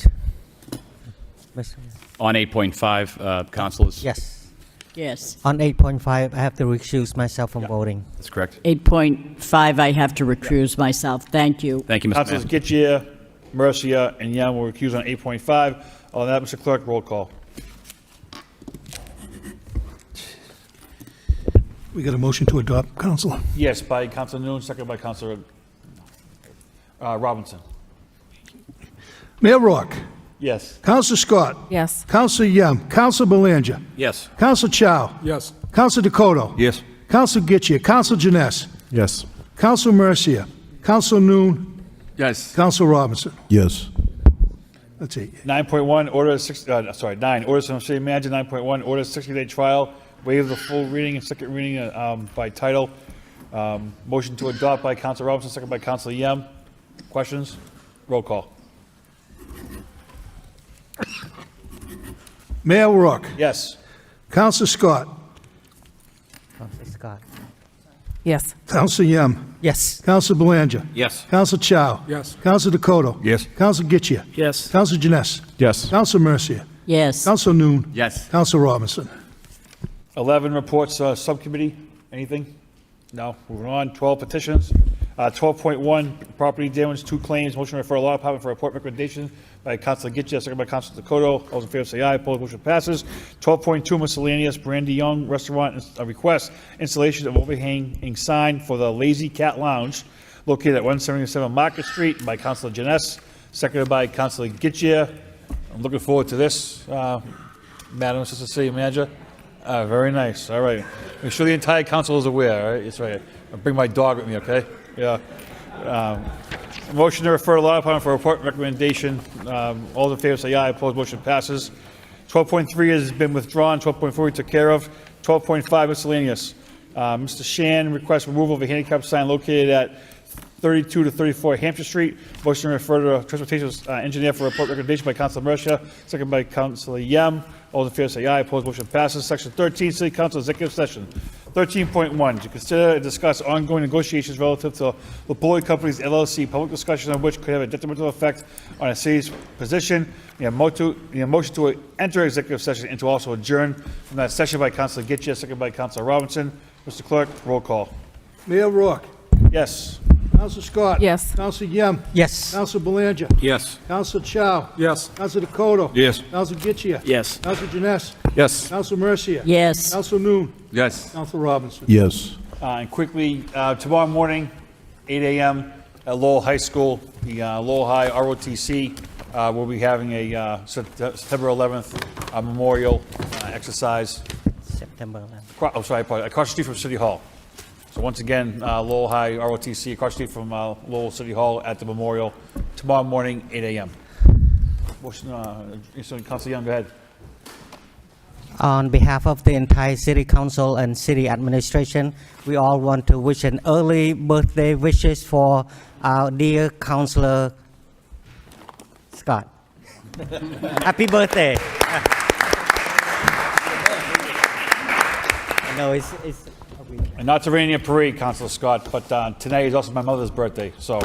On 8.5, councilors? Yes. Yes. On 8.5, I have to recuse myself from voting. That's correct. 8.5, I have to recuse myself. Thank you. Thank you, Mr. Councilors Mayor. Gitchia, Mercia, and Young will recuse on 8.5. On that, Mr. Clerk, roll call. We got a motion to adopt, Councilor. Yes, by Councilor Noon, seconded by Councilor Robinson. Mayor Rourke. Yes. Counselor Scott. Yes. Counselor Yem. Counselor Belanger. Yes. Counselor Chow. Yes. Counselor Dakota. Yes. Counselor Getchia. Counselor Janess. Yes. Counselor Mercia. Counselor Noon. Yes. Counselor Robinson. Yes. That's it. 9.1, order 9, orders from city manager. 9.1, order 60-day trial, waive the full reading and second reading by title. Motion to adopt by Council Robinson, second by Council Yem. Questions? Roll call. Mayor Rourke. Yes. Counselor Scott. Counselor Scott. Yes. Counselor Yem. Yes. Counselor Belanger. Yes. Counselor Chow. Yes. Counselor Dakota. Yes. Counselor Getchia. Yes. Counselor Janess. Yes. Counselor Mercia. Yes. Counselor Noon. Yes. Counselor Robinson. 11 reports, subcommittee. Anything? No. Moving on. 12 petitions. 12.1, property damage, 2 claims. Motion to refer to law department for report recommendation by Councilor Getchia, second by Councilor Dakota. All those in favor say aye. Opposed, motion passes. 12.2, miscellaneous, Brandy Young Restaurant, request installation of overhanging sign for the Lazy Cat Lounge located at 177 Market Street by Councilor Janess, seconded by Councilor Getchia. I'm looking forward to this, Madam Assistant City Manager. Very nice. All right. Make sure the entire council is aware. All right. It's right. I'll bring my dog with me. Okay. Yeah. Motion to refer to law department for report recommendation. All in favor say aye. Opposed, motion passes. 12.3 has been withdrawn. 12.4 we took care of. 12.5 miscellaneous. Mr. Shan requests removal of a handicap sign located at 32 to 34 Hampshire Street. Motion to refer to transportation engineer for report recommendation by Councilor Mercia, second by Councilor Yem. All in favor say aye. Opposed, motion passes. Section 13, City Council executive session. 13.1, to consider and discuss ongoing negotiations relative to the Polling Companies LLC, public discussion of which could have a detrimental effect on a city's position. The motion to enter executive session and to also adjourn from that session by Councilor Getchia, second by Councilor Robinson. Mr. Clerk, roll call. Mayor Rourke. Yes. Counselor Scott. Yes. Counselor Yem. Yes. Counselor Belanger. Yes. Counselor Chow. Yes. Counselor Dakota. Yes. Counselor Getchia. Yes. Counselor Janess. Yes. Counselor Mercia. Yes. Counselor Noon. Yes. Counselor Robinson. Yes. And quickly, tomorrow morning, 8 a.m. at Lowell High School, the Lowell High ROTC will be having a September 11th memorial exercise. September 11th. Across the street from City Hall. So once again, Lowell High ROTC across the street from Lowell City Hall at the memorial tomorrow morning, 8 a.m. Motion, Councilor Young, go ahead. On behalf of the entire City Council and City Administration, we all want to wish an early birthday wishes for our dear Councilor Scott. Happy birthday. I know it's And not to rain in your parade, Councilor Scott, but tonight is also my mother's birthday. So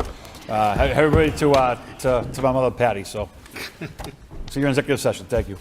everybody to my mother, Patty. So you're in executive session. Thank you.